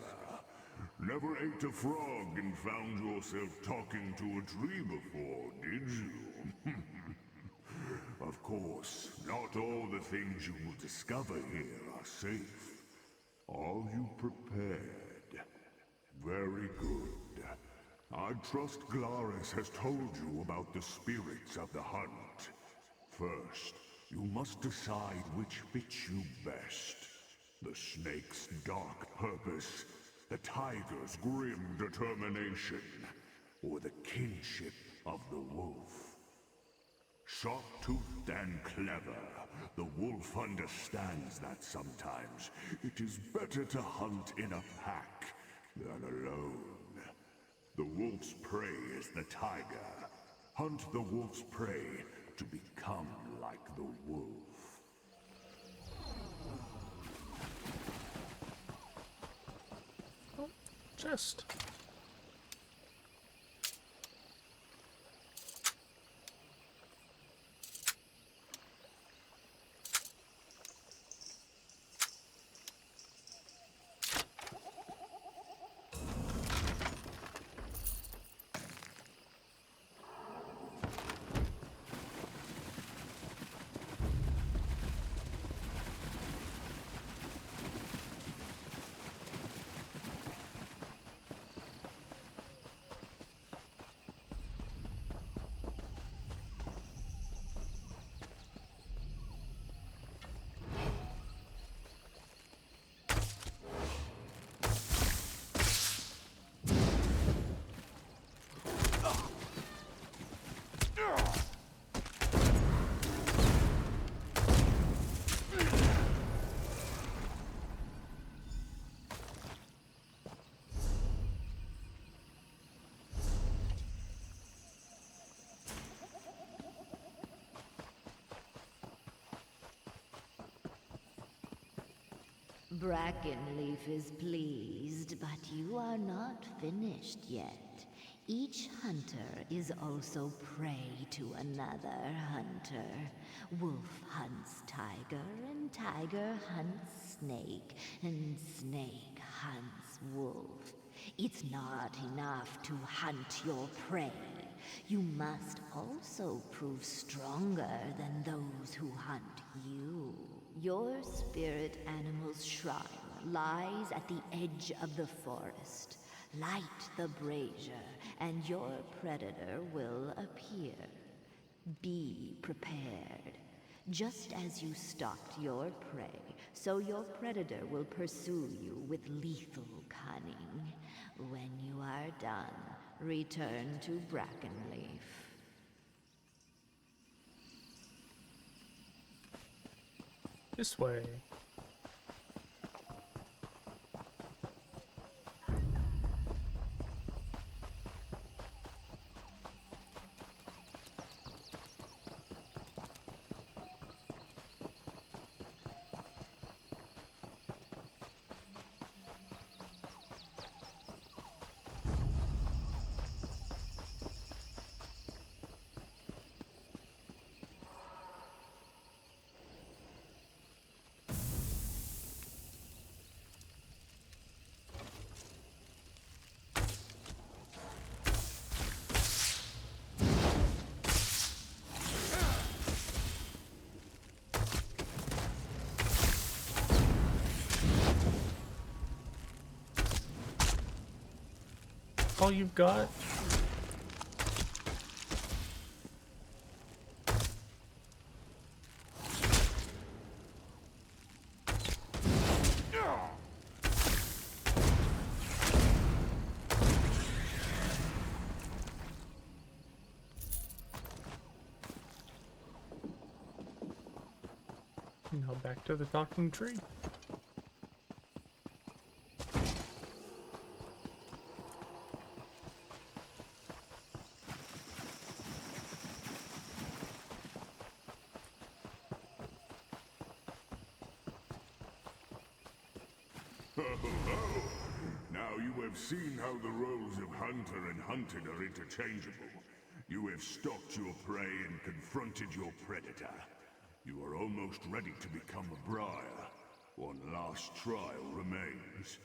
Never ate a frog and found yourself talking to a tree before, did you? Of course, not all the things you will discover here are safe. Are you prepared? Very good. I trust Glaris has told you about the spirits of the hunt. First, you must decide which fits you best. The snake's dark purpose, the tiger's grim determination, or the kinship of the wolf. Sharp-toothed and clever, the wolf understands that sometimes it is better to hunt in a pack than alone. The wolf's prey is the tiger. Hunt the wolf's prey to become like the wolf. Oh, chest. Brackenleaf is pleased, but you are not finished yet. Each hunter is also prey to another hunter. Wolf hunts tiger, and tiger hunts snake, and snake hunts wolf. It's not enough to hunt your prey. You must also prove stronger than those who hunt you. Your spirit animal's shrine lies at the edge of the forest. Light the brazier, and your predator will appear. Be prepared. Just as you stalked your prey, so your predator will pursue you with lethal cunning. When you are done, return to Brackenleaf. This way. All you've got? Now back to the talking tree. Now you have seen how the roles of hunter and hunted are interchangeable. You have stalked your prey and confronted your predator. You are almost ready to become a briar. One last trial remains.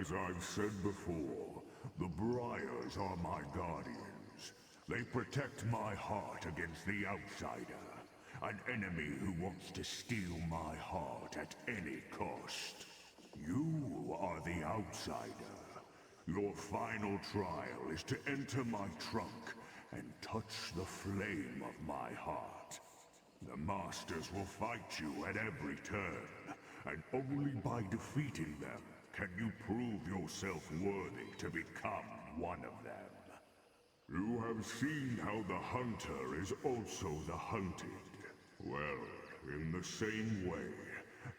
As I've said before, the briars are my guardians. They protect my heart against the outsider. An enemy who wants to steal my heart at any cost. You are the outsider. Your final trial is to enter my trunk and touch the flame of my heart. The Masters will fight you at every turn, and only by defeating them can you prove yourself worthy to become one of them. You have seen how the hunter is also the hunted. Well, in the same way,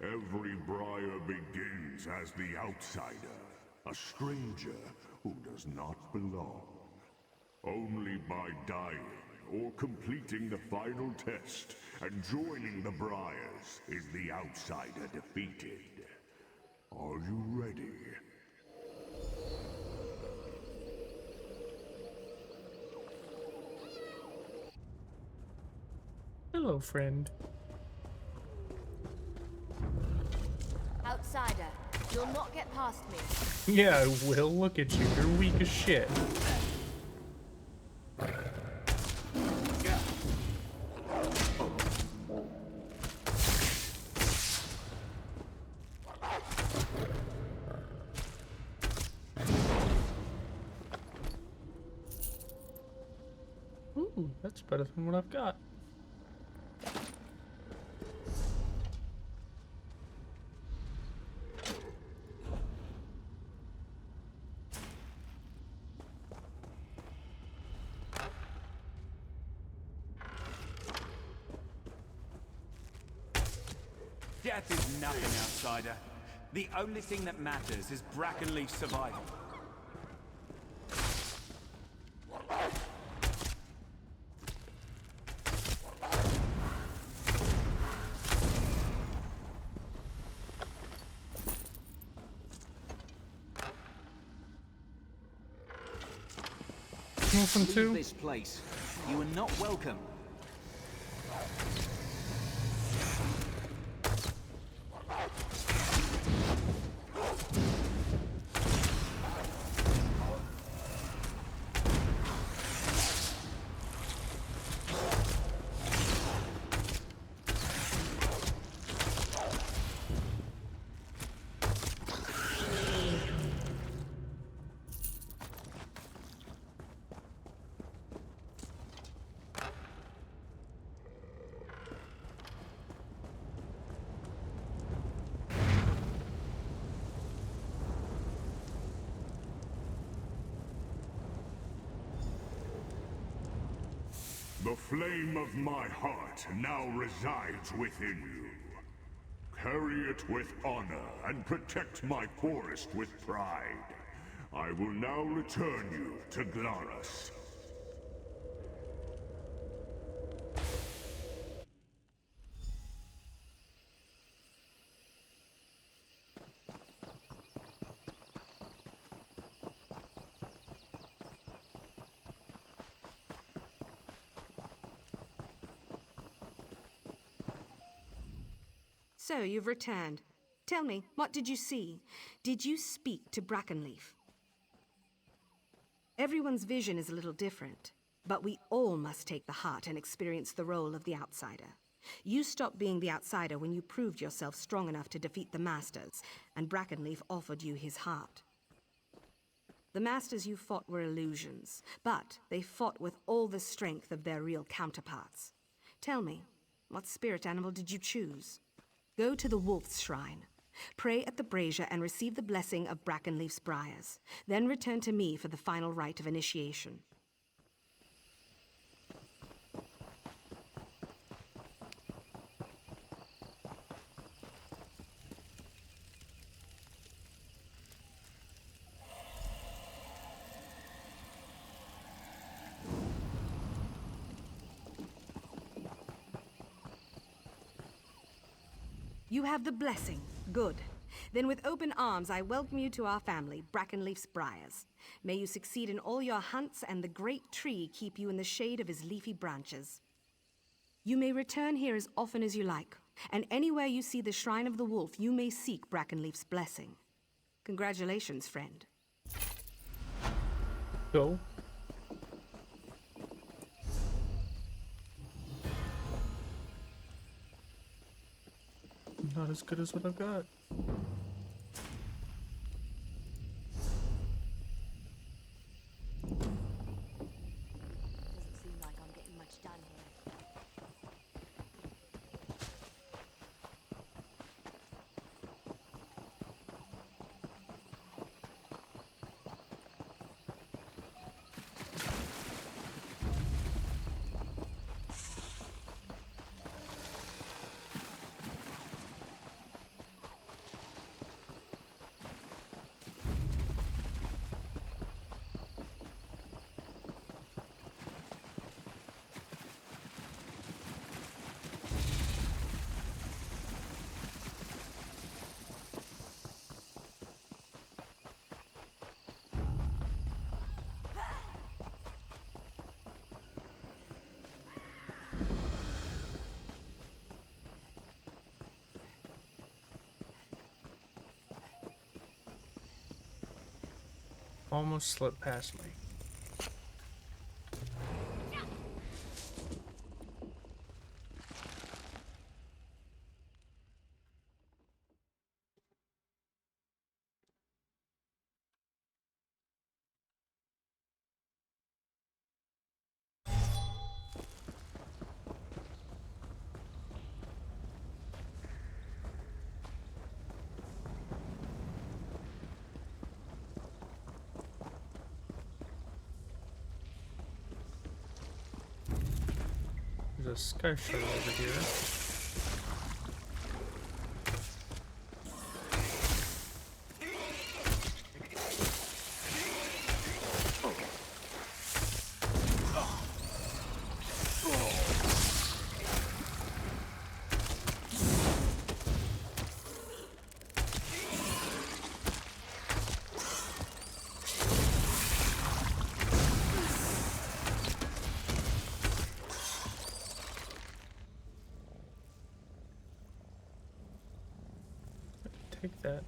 every briar begins as the outsider, a stranger who does not belong. Only by dying or completing the final test and joining the briars is the outsider defeated. Are you ready? Hello, friend. Outsider, you'll not get past me. Yeah, I will. Look at you. You're weak as shit. Ooh, that's better than what I've got. Death is nothing, outsider. The only thing that matters is Brackenleaf's survival. moving Leave too? this place. You are not welcome. The flame of my heart now resides within you. Carry it with honor and protect my forest with pride. I will now return you to Glaris. So, you've returned. Tell me, what did you see? Did you speak to Brackenleaf? Everyone's vision is a little different, but we all must take the heart and experience the role of the outsider. You stopped being the outsider when you proved yourself strong enough to defeat the Masters, and Brackenleaf offered you his heart. The Masters you fought were illusions, but they fought with all the strength of their real counterparts. Tell me, what spirit animal did you choose? Go to the Wolf's Shrine. Pray at the brazier and receive the blessing of Brackenleaf's briars. Then return to me for the final rite of initiation. You have the blessing. Good. Then with open arms, I welcome you to our family, Brackenleaf's Briars. May you succeed in all your hunts, and the great tree keep you in the shade of his leafy branches. You may return here as often as you like, and anywhere you see the Shrine of the Wolf, you may seek Brackenleaf's blessing. Congratulations, friend. Go. Not as good as what I've got. Doesn't seem like I'm getting much done here. Almost slipped past me. There's a sky shard over here. take that.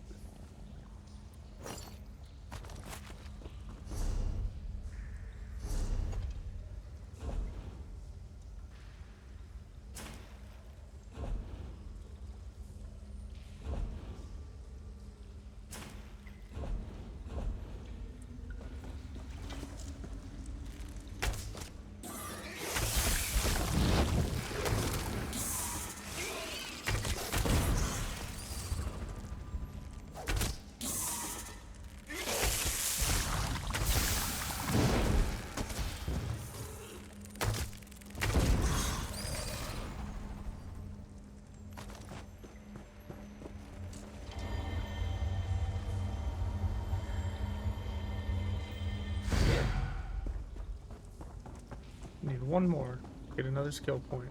Need one more. Get another skill point.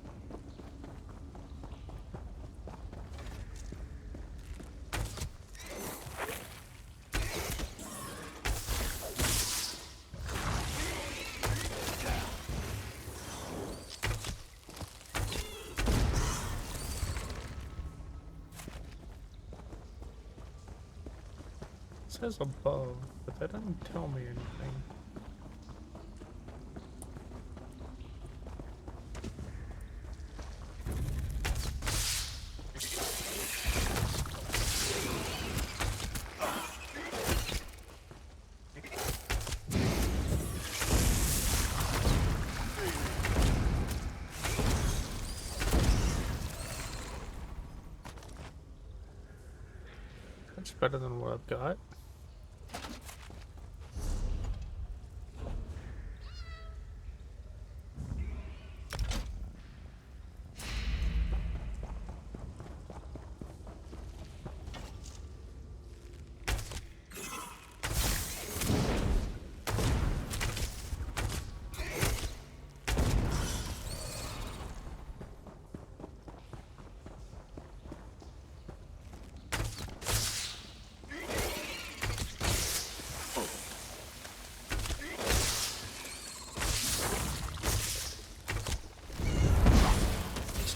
It says above, but that doesn't tell me anything. That's better than what I've got.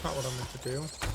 Not what I meant to do.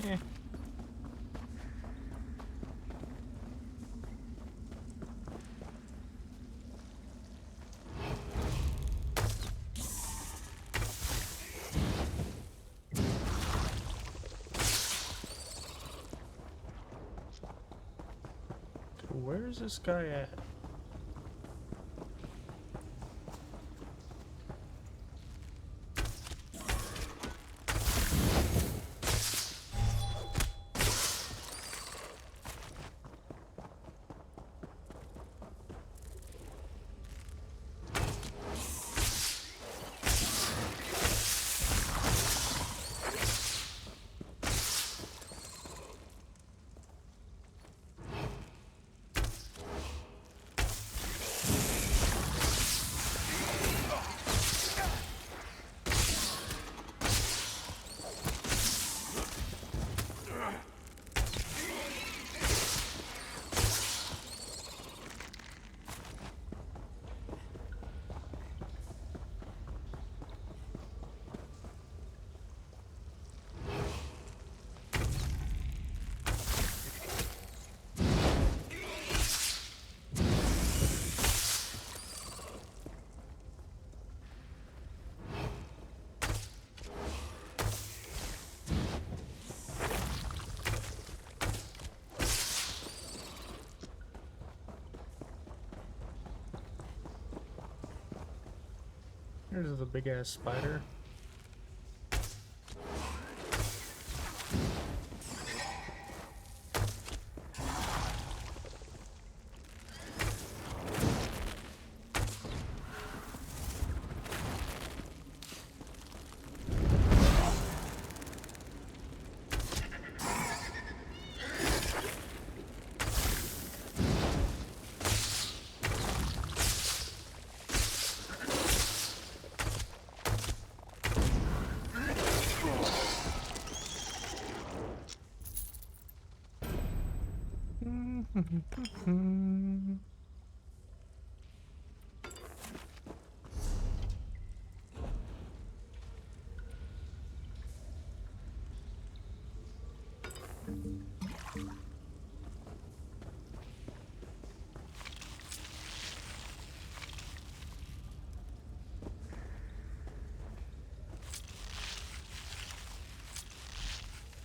Eh. Where's this guy at? Here's the big ass spider.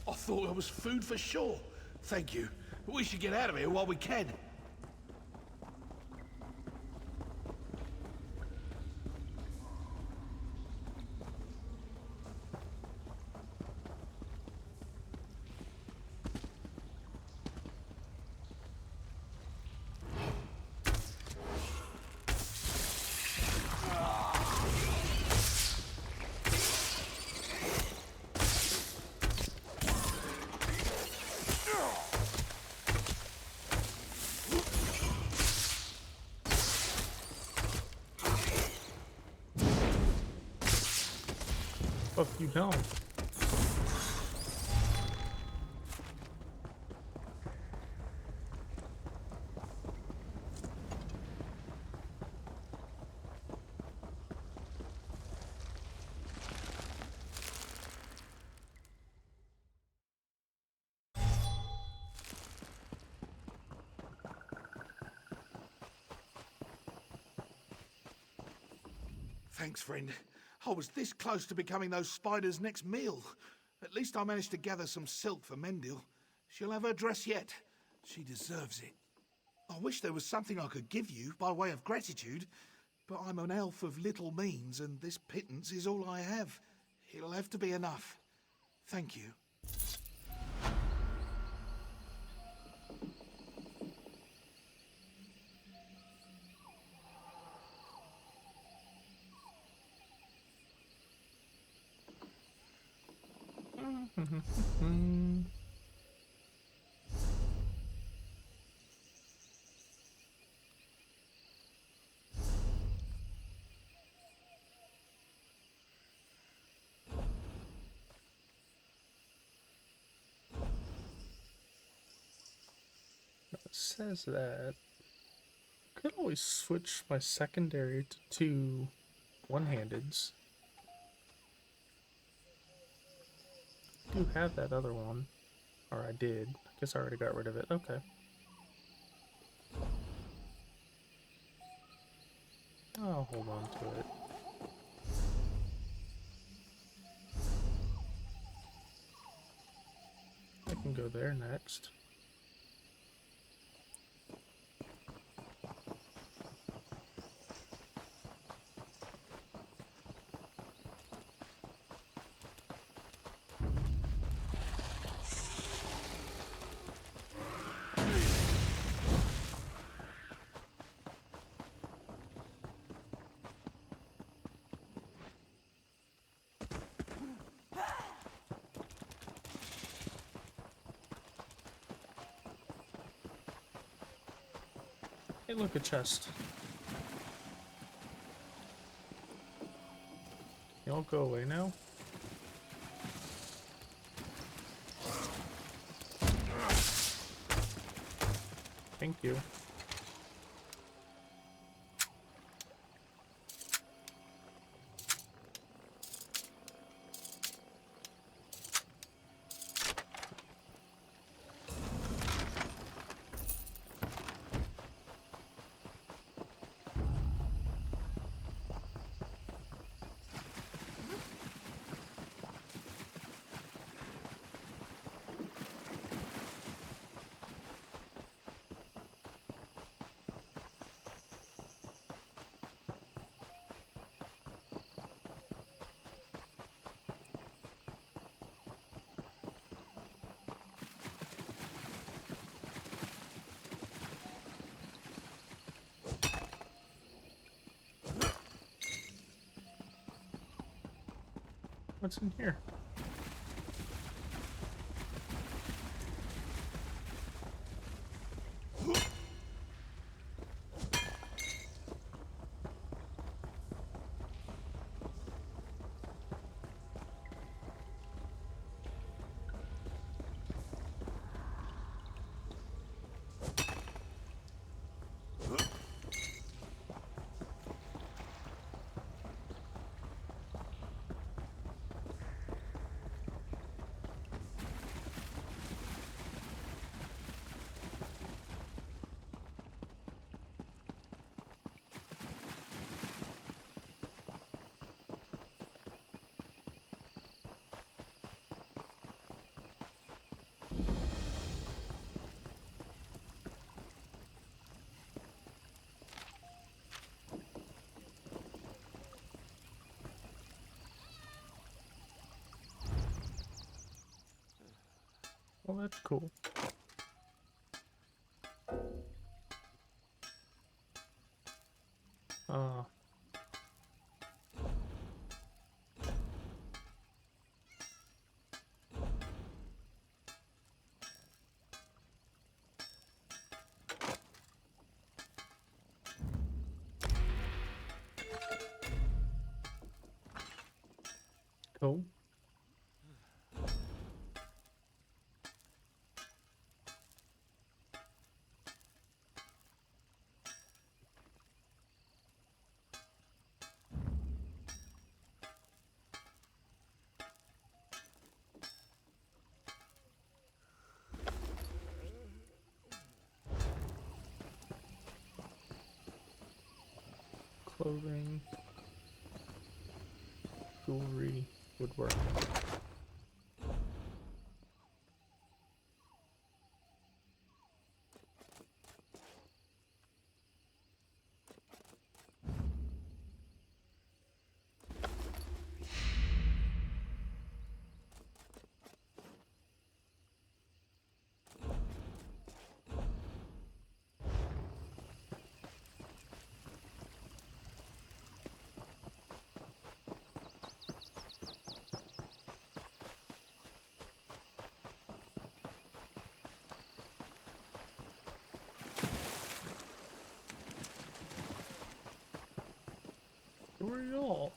I thought it was food for sure. Thank you. We should get out of here while we can. Fuck you don't. Thanks, friend. I was this close to becoming those spiders' next meal. At least I managed to gather some silk for Mendil. She'll have her dress yet. She deserves it. I wish there was something I could give you by way of gratitude, but I'm an elf of little means, and this pittance is all I have. It'll have to be enough. Thank you. It says that could always switch my secondary to two one-handeds. I do have that other one, or I did. I guess I already got rid of it. Okay. I'll hold on to it. I can go there next. Hey, look, a chest. Y'all go away now? Thank you. What's in here? Well, that's cool. Cool. Clothing, jewelry, woodwork. Who are y'all?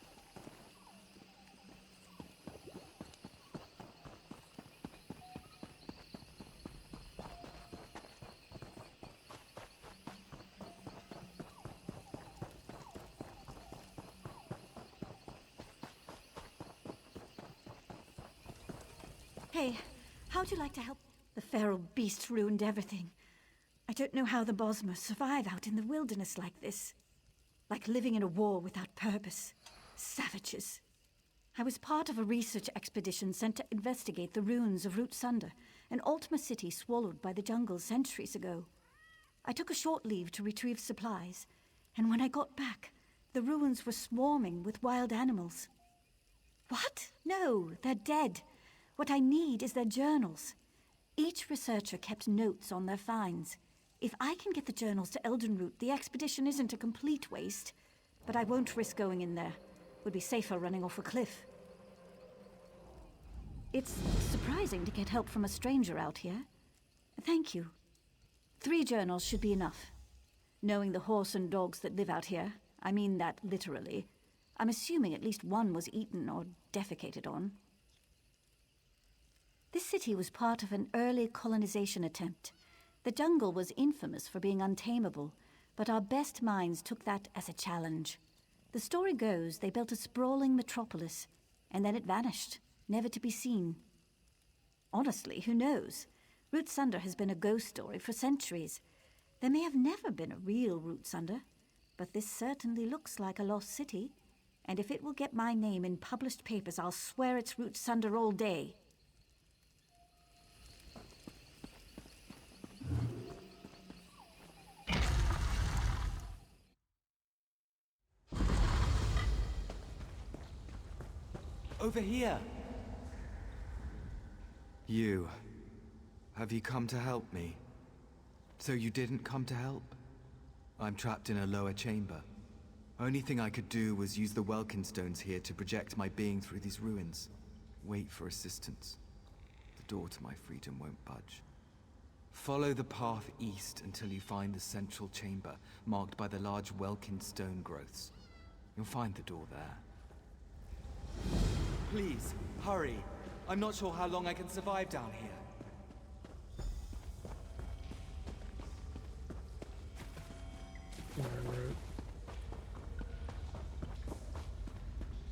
Hey, how'd you like to help? The feral beast ruined everything. I don't know how the Bosmer survive out in the wilderness like this. Like living in a war without purpose. Savages. I was part of a research expedition sent to investigate the ruins of Root Sunder, an Ultima city swallowed by the jungle centuries ago. I took a short leave to retrieve supplies, and when I got back, the ruins were swarming with wild animals. What? No, they're dead. What I need is their journals. Each researcher kept notes on their finds. If I can get the journals to Eldenroot, the expedition isn't a complete waste. But I won't risk going in there. Would be safer running off a cliff. It's surprising to get help from a stranger out here. Thank you. 3 journals should be enough. Knowing the horse and dogs that live out here, I mean that literally, I'm assuming at least one was eaten or defecated on. This city was part of an early colonization attempt. The jungle was infamous for being untamable, but our best minds took that as a challenge. The story goes they built a sprawling metropolis, and then it vanished, never to be seen. Honestly, who knows? Root Sunder has been a ghost story for centuries. There may have never been a real Root Sunder, but this certainly looks like a lost city, and if it will get my name in published papers, I'll swear it's Root Sunder all day. Over here! You. Have you come to help me? So you didn't come to help? I'm trapped in a lower chamber. Only thing I could do was use the Welkin stones here to project my being through these ruins. Wait for assistance. The door to my freedom won't budge. Follow the path east until you find the central chamber, marked by the large Welkin stone growths. You'll find the door there. Please, hurry. I'm not sure how long I can survive down here.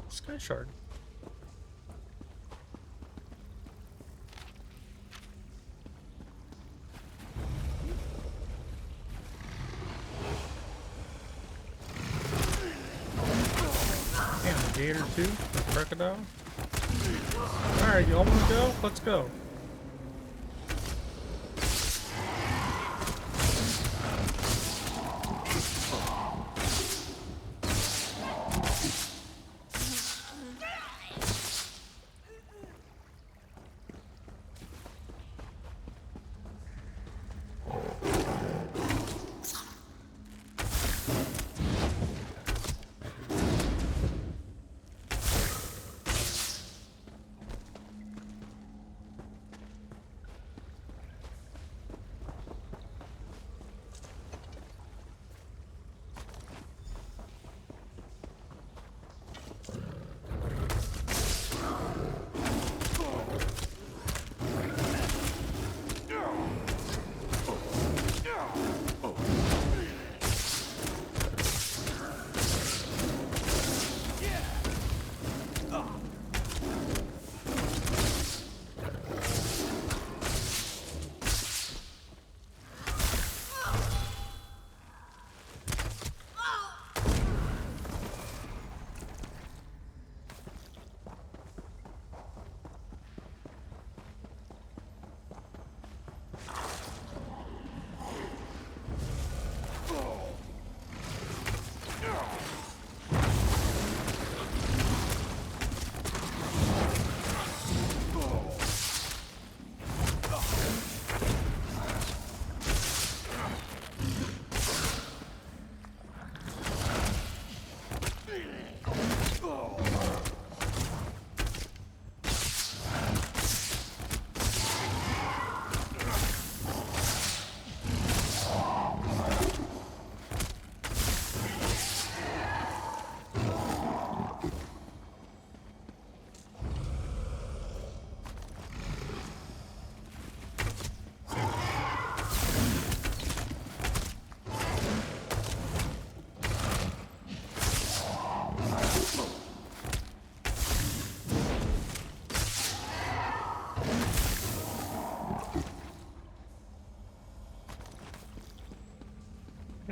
Sky Shard. Damn, a gator too? A crocodile? Alright, y'all wanna go? Let's go.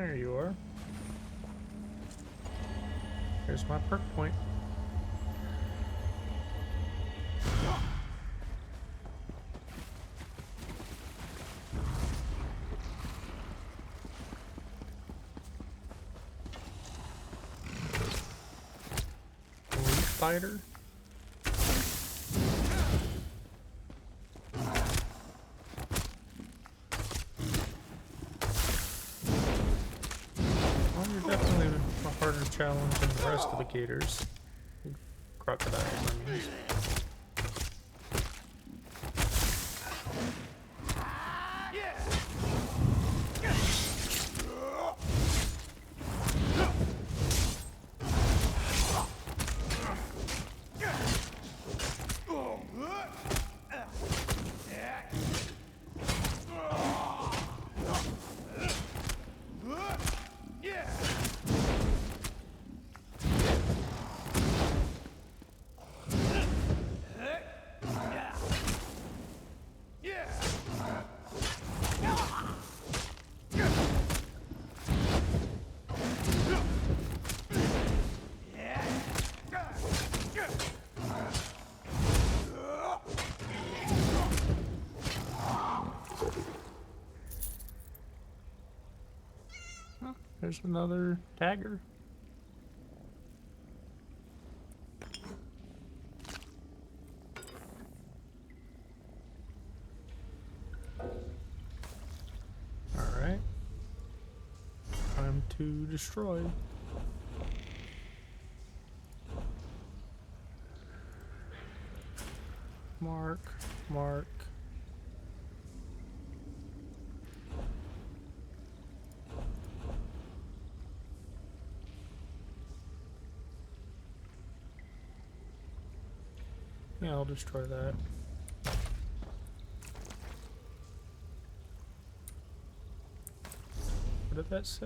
There you are. Here's my perk point. Elite fighter. Well, you're definitely a harder challenge than the rest of the gators. Crocodiles, I mean. There's another dagger. Alright. Time to destroy. Mark, mark. Yeah, I'll destroy that. What did that say?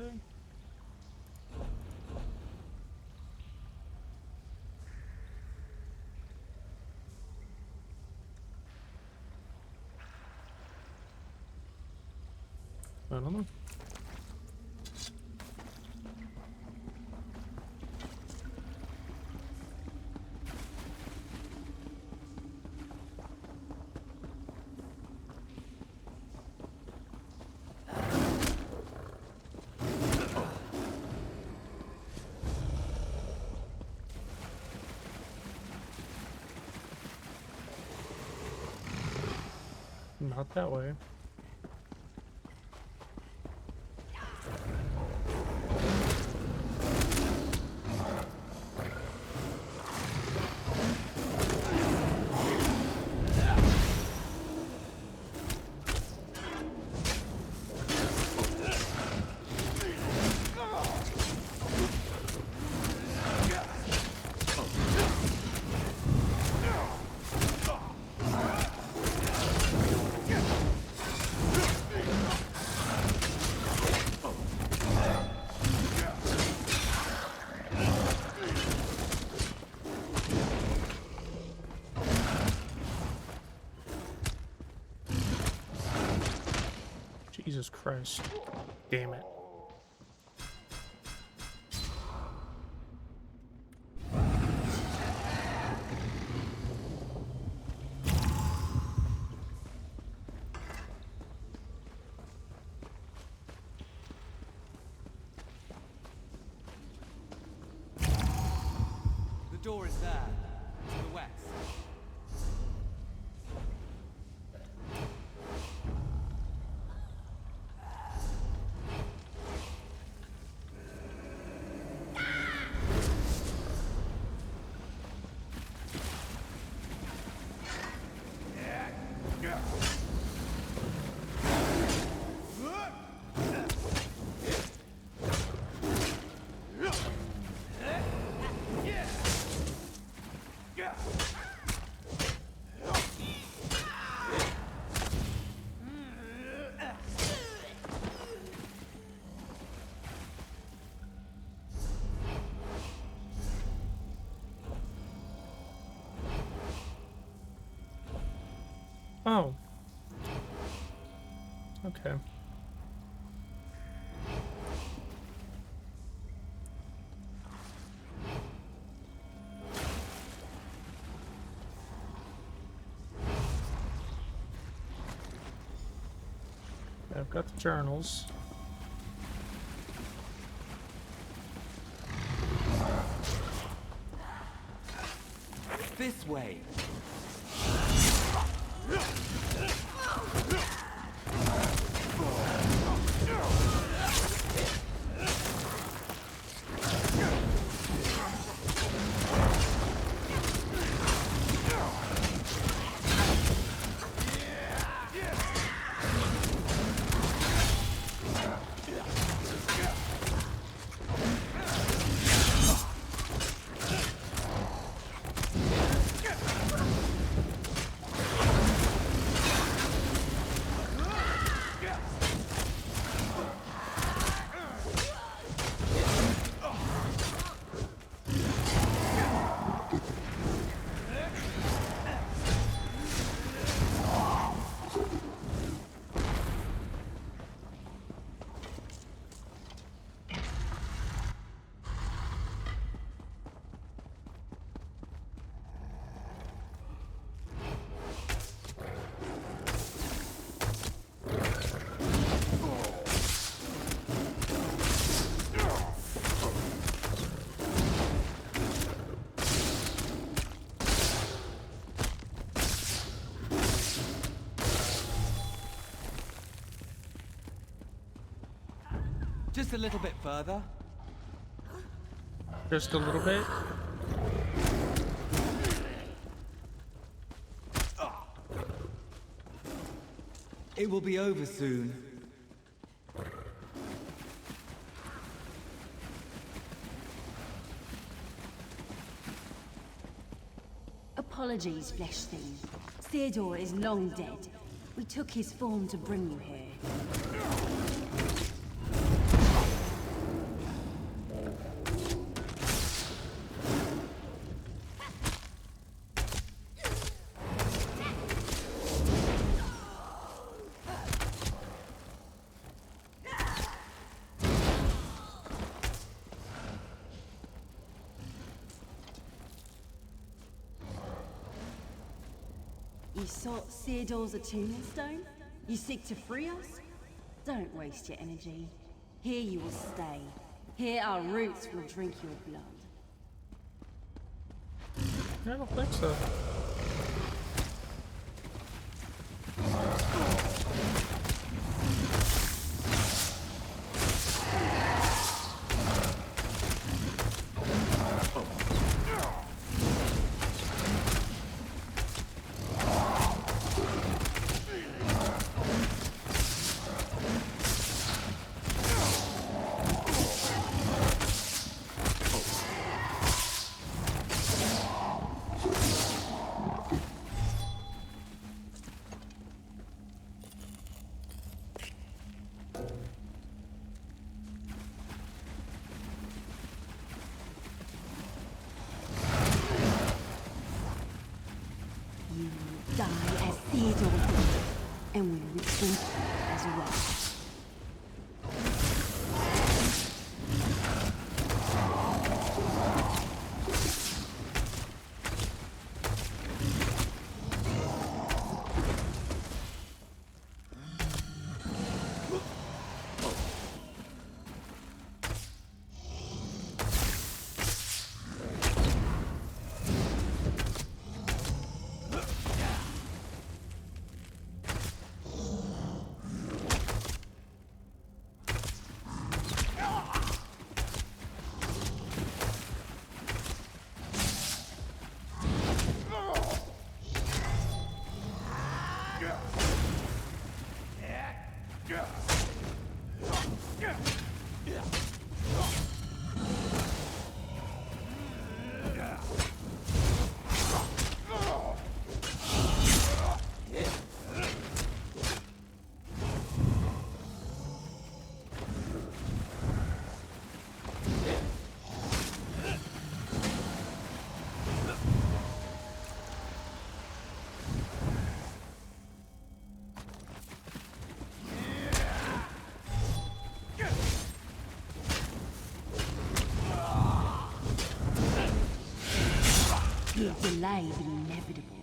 I don't know. Not that way. Jesus Christ. Damn it. The door is there, to the west. Oh. Okay. I've got the journals. This way. Just a little bit further. Just a little bit. It will be over soon. Apologies, Flesh Thing. Theodore is long dead. We took his form to bring you here. You sought Theodore's attunement stone? You seek to free us? Don't waste your energy. Here you will stay. Here our roots will drink your blood. I don't think so. Die as Theodore did, and we return as well. Delay the inevitable.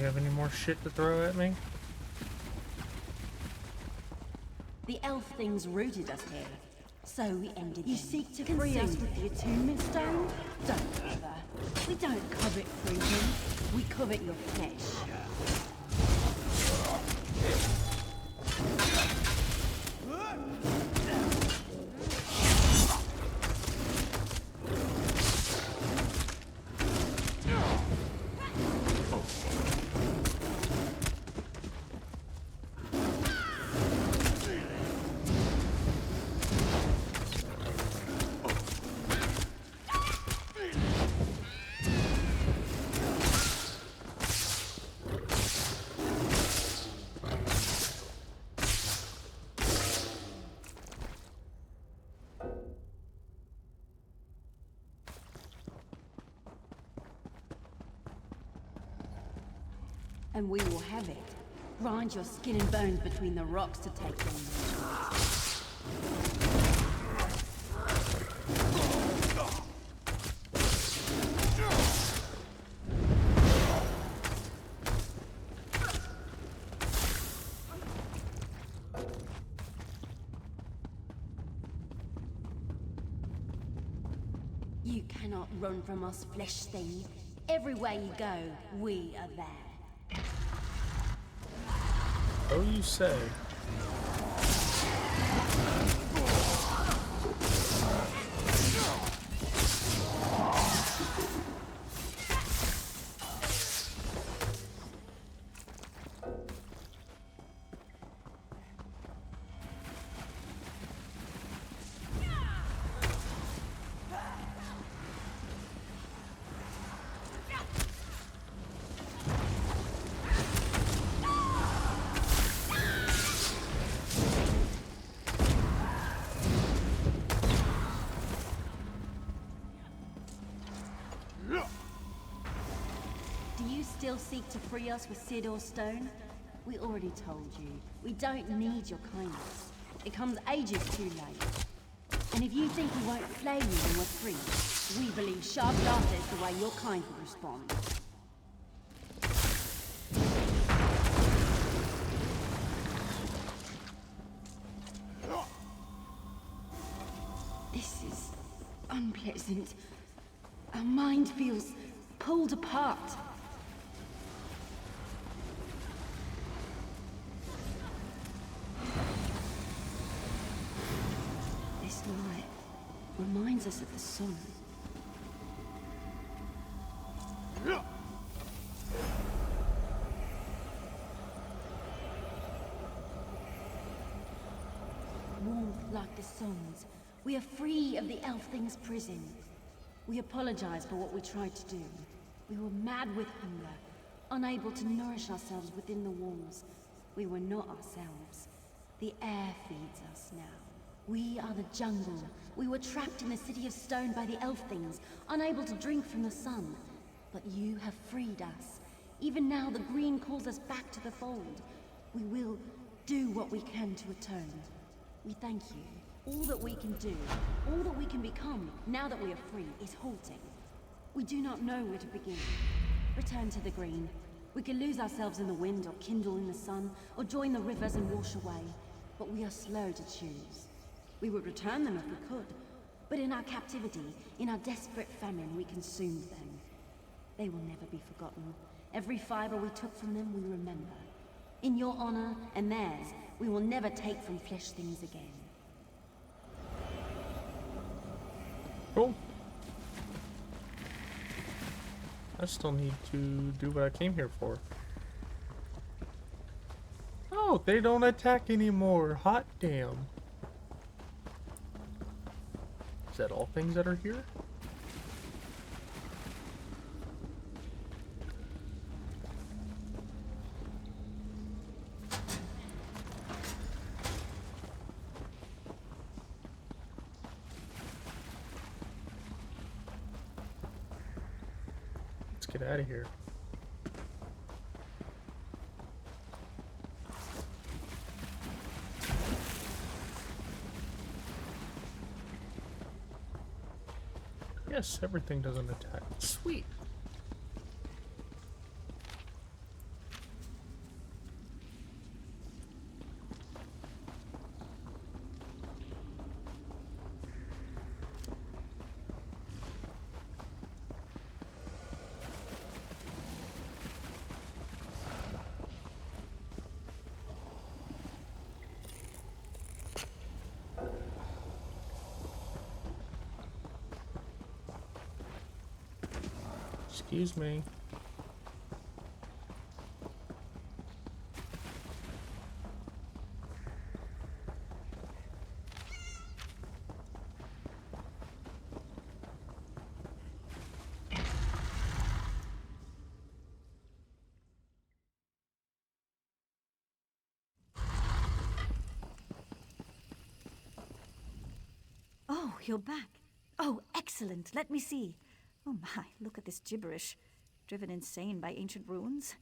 You have any more shit to throw at me? The elf things rooted us here, so we ended. You seek to free us with the attunement stone? Don't bother. We don't covet freedom. We covet your flesh. And we will have it. Grind your skin and bones between the rocks to take them. You cannot run from us, flesh thing. Everywhere you go, we are there. Oh, you say. Still seek to free us with Sid or Stone? We already told you. We don't need your kindness. It comes ages too late. And if you think we won't flay you when we're free, we believe sharp laughter is the way your kind will respond. This is unpleasant. Our mind feels pulled apart. Light reminds us of the sun. Warmth like the sun's. We are free of the elf thing's prison. We apologize for what we tried to do. We were mad with hunger, unable to nourish ourselves within the walls. We were not ourselves. The air feeds us now. We are the jungle. We were trapped in the city of stone by the elf things, unable to drink from the sun. But you have freed us. Even now, the green calls us back to the fold. We will do what we can to atone. We thank you. All that we can do, all that we can become, now that we are free, is halting. We do not know where to begin. Return to the green. We can lose ourselves in the wind, or kindle in the sun, or join the rivers and wash away. But we are slow to choose. We would return them if we could, but in our captivity, in our desperate famine, we consumed them. They will never be forgotten. Every fiber we took from them, we remember. In your honor and theirs, we will never take from flesh things again. Cool. I still need to do what I came here for. Oh, they don't attack anymore. Hot damn. Is that all things that are here? Let's get out of here. Yes, everything doesn't attack. Sweet. Excuse me. Oh, you're back. Oh, excellent. Let me see. Oh my, look at this gibberish. Driven insane by ancient ruins.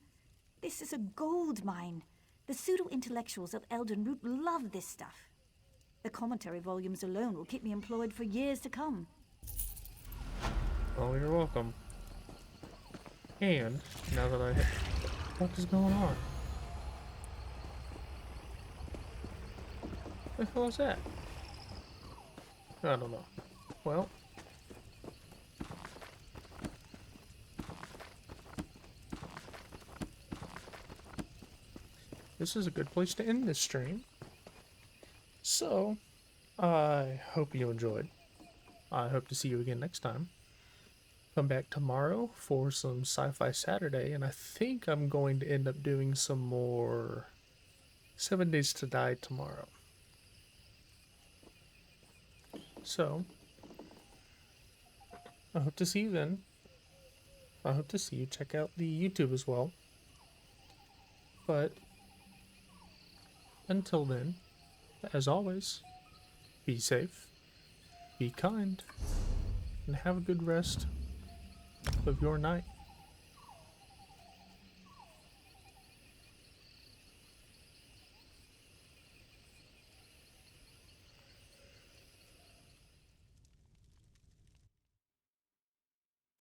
This is a gold mine. The pseudo-intellectuals of Elden Root love this stuff. The commentary volumes alone will keep me employed for years to come. Oh, you're welcome. And now that what is going on? What the hell is that? I don't know. Well, this is a good place to end this stream. So, I hope you enjoyed. I hope to see you again next time. Come back tomorrow for some Sci-Fi Saturday, and I think I'm going to end up doing some more 7 Days to Die tomorrow. So, I hope to see you then. I hope to see you. Check out the YouTube as well. But, until then, as always, be safe, be kind, and have a good rest of your night.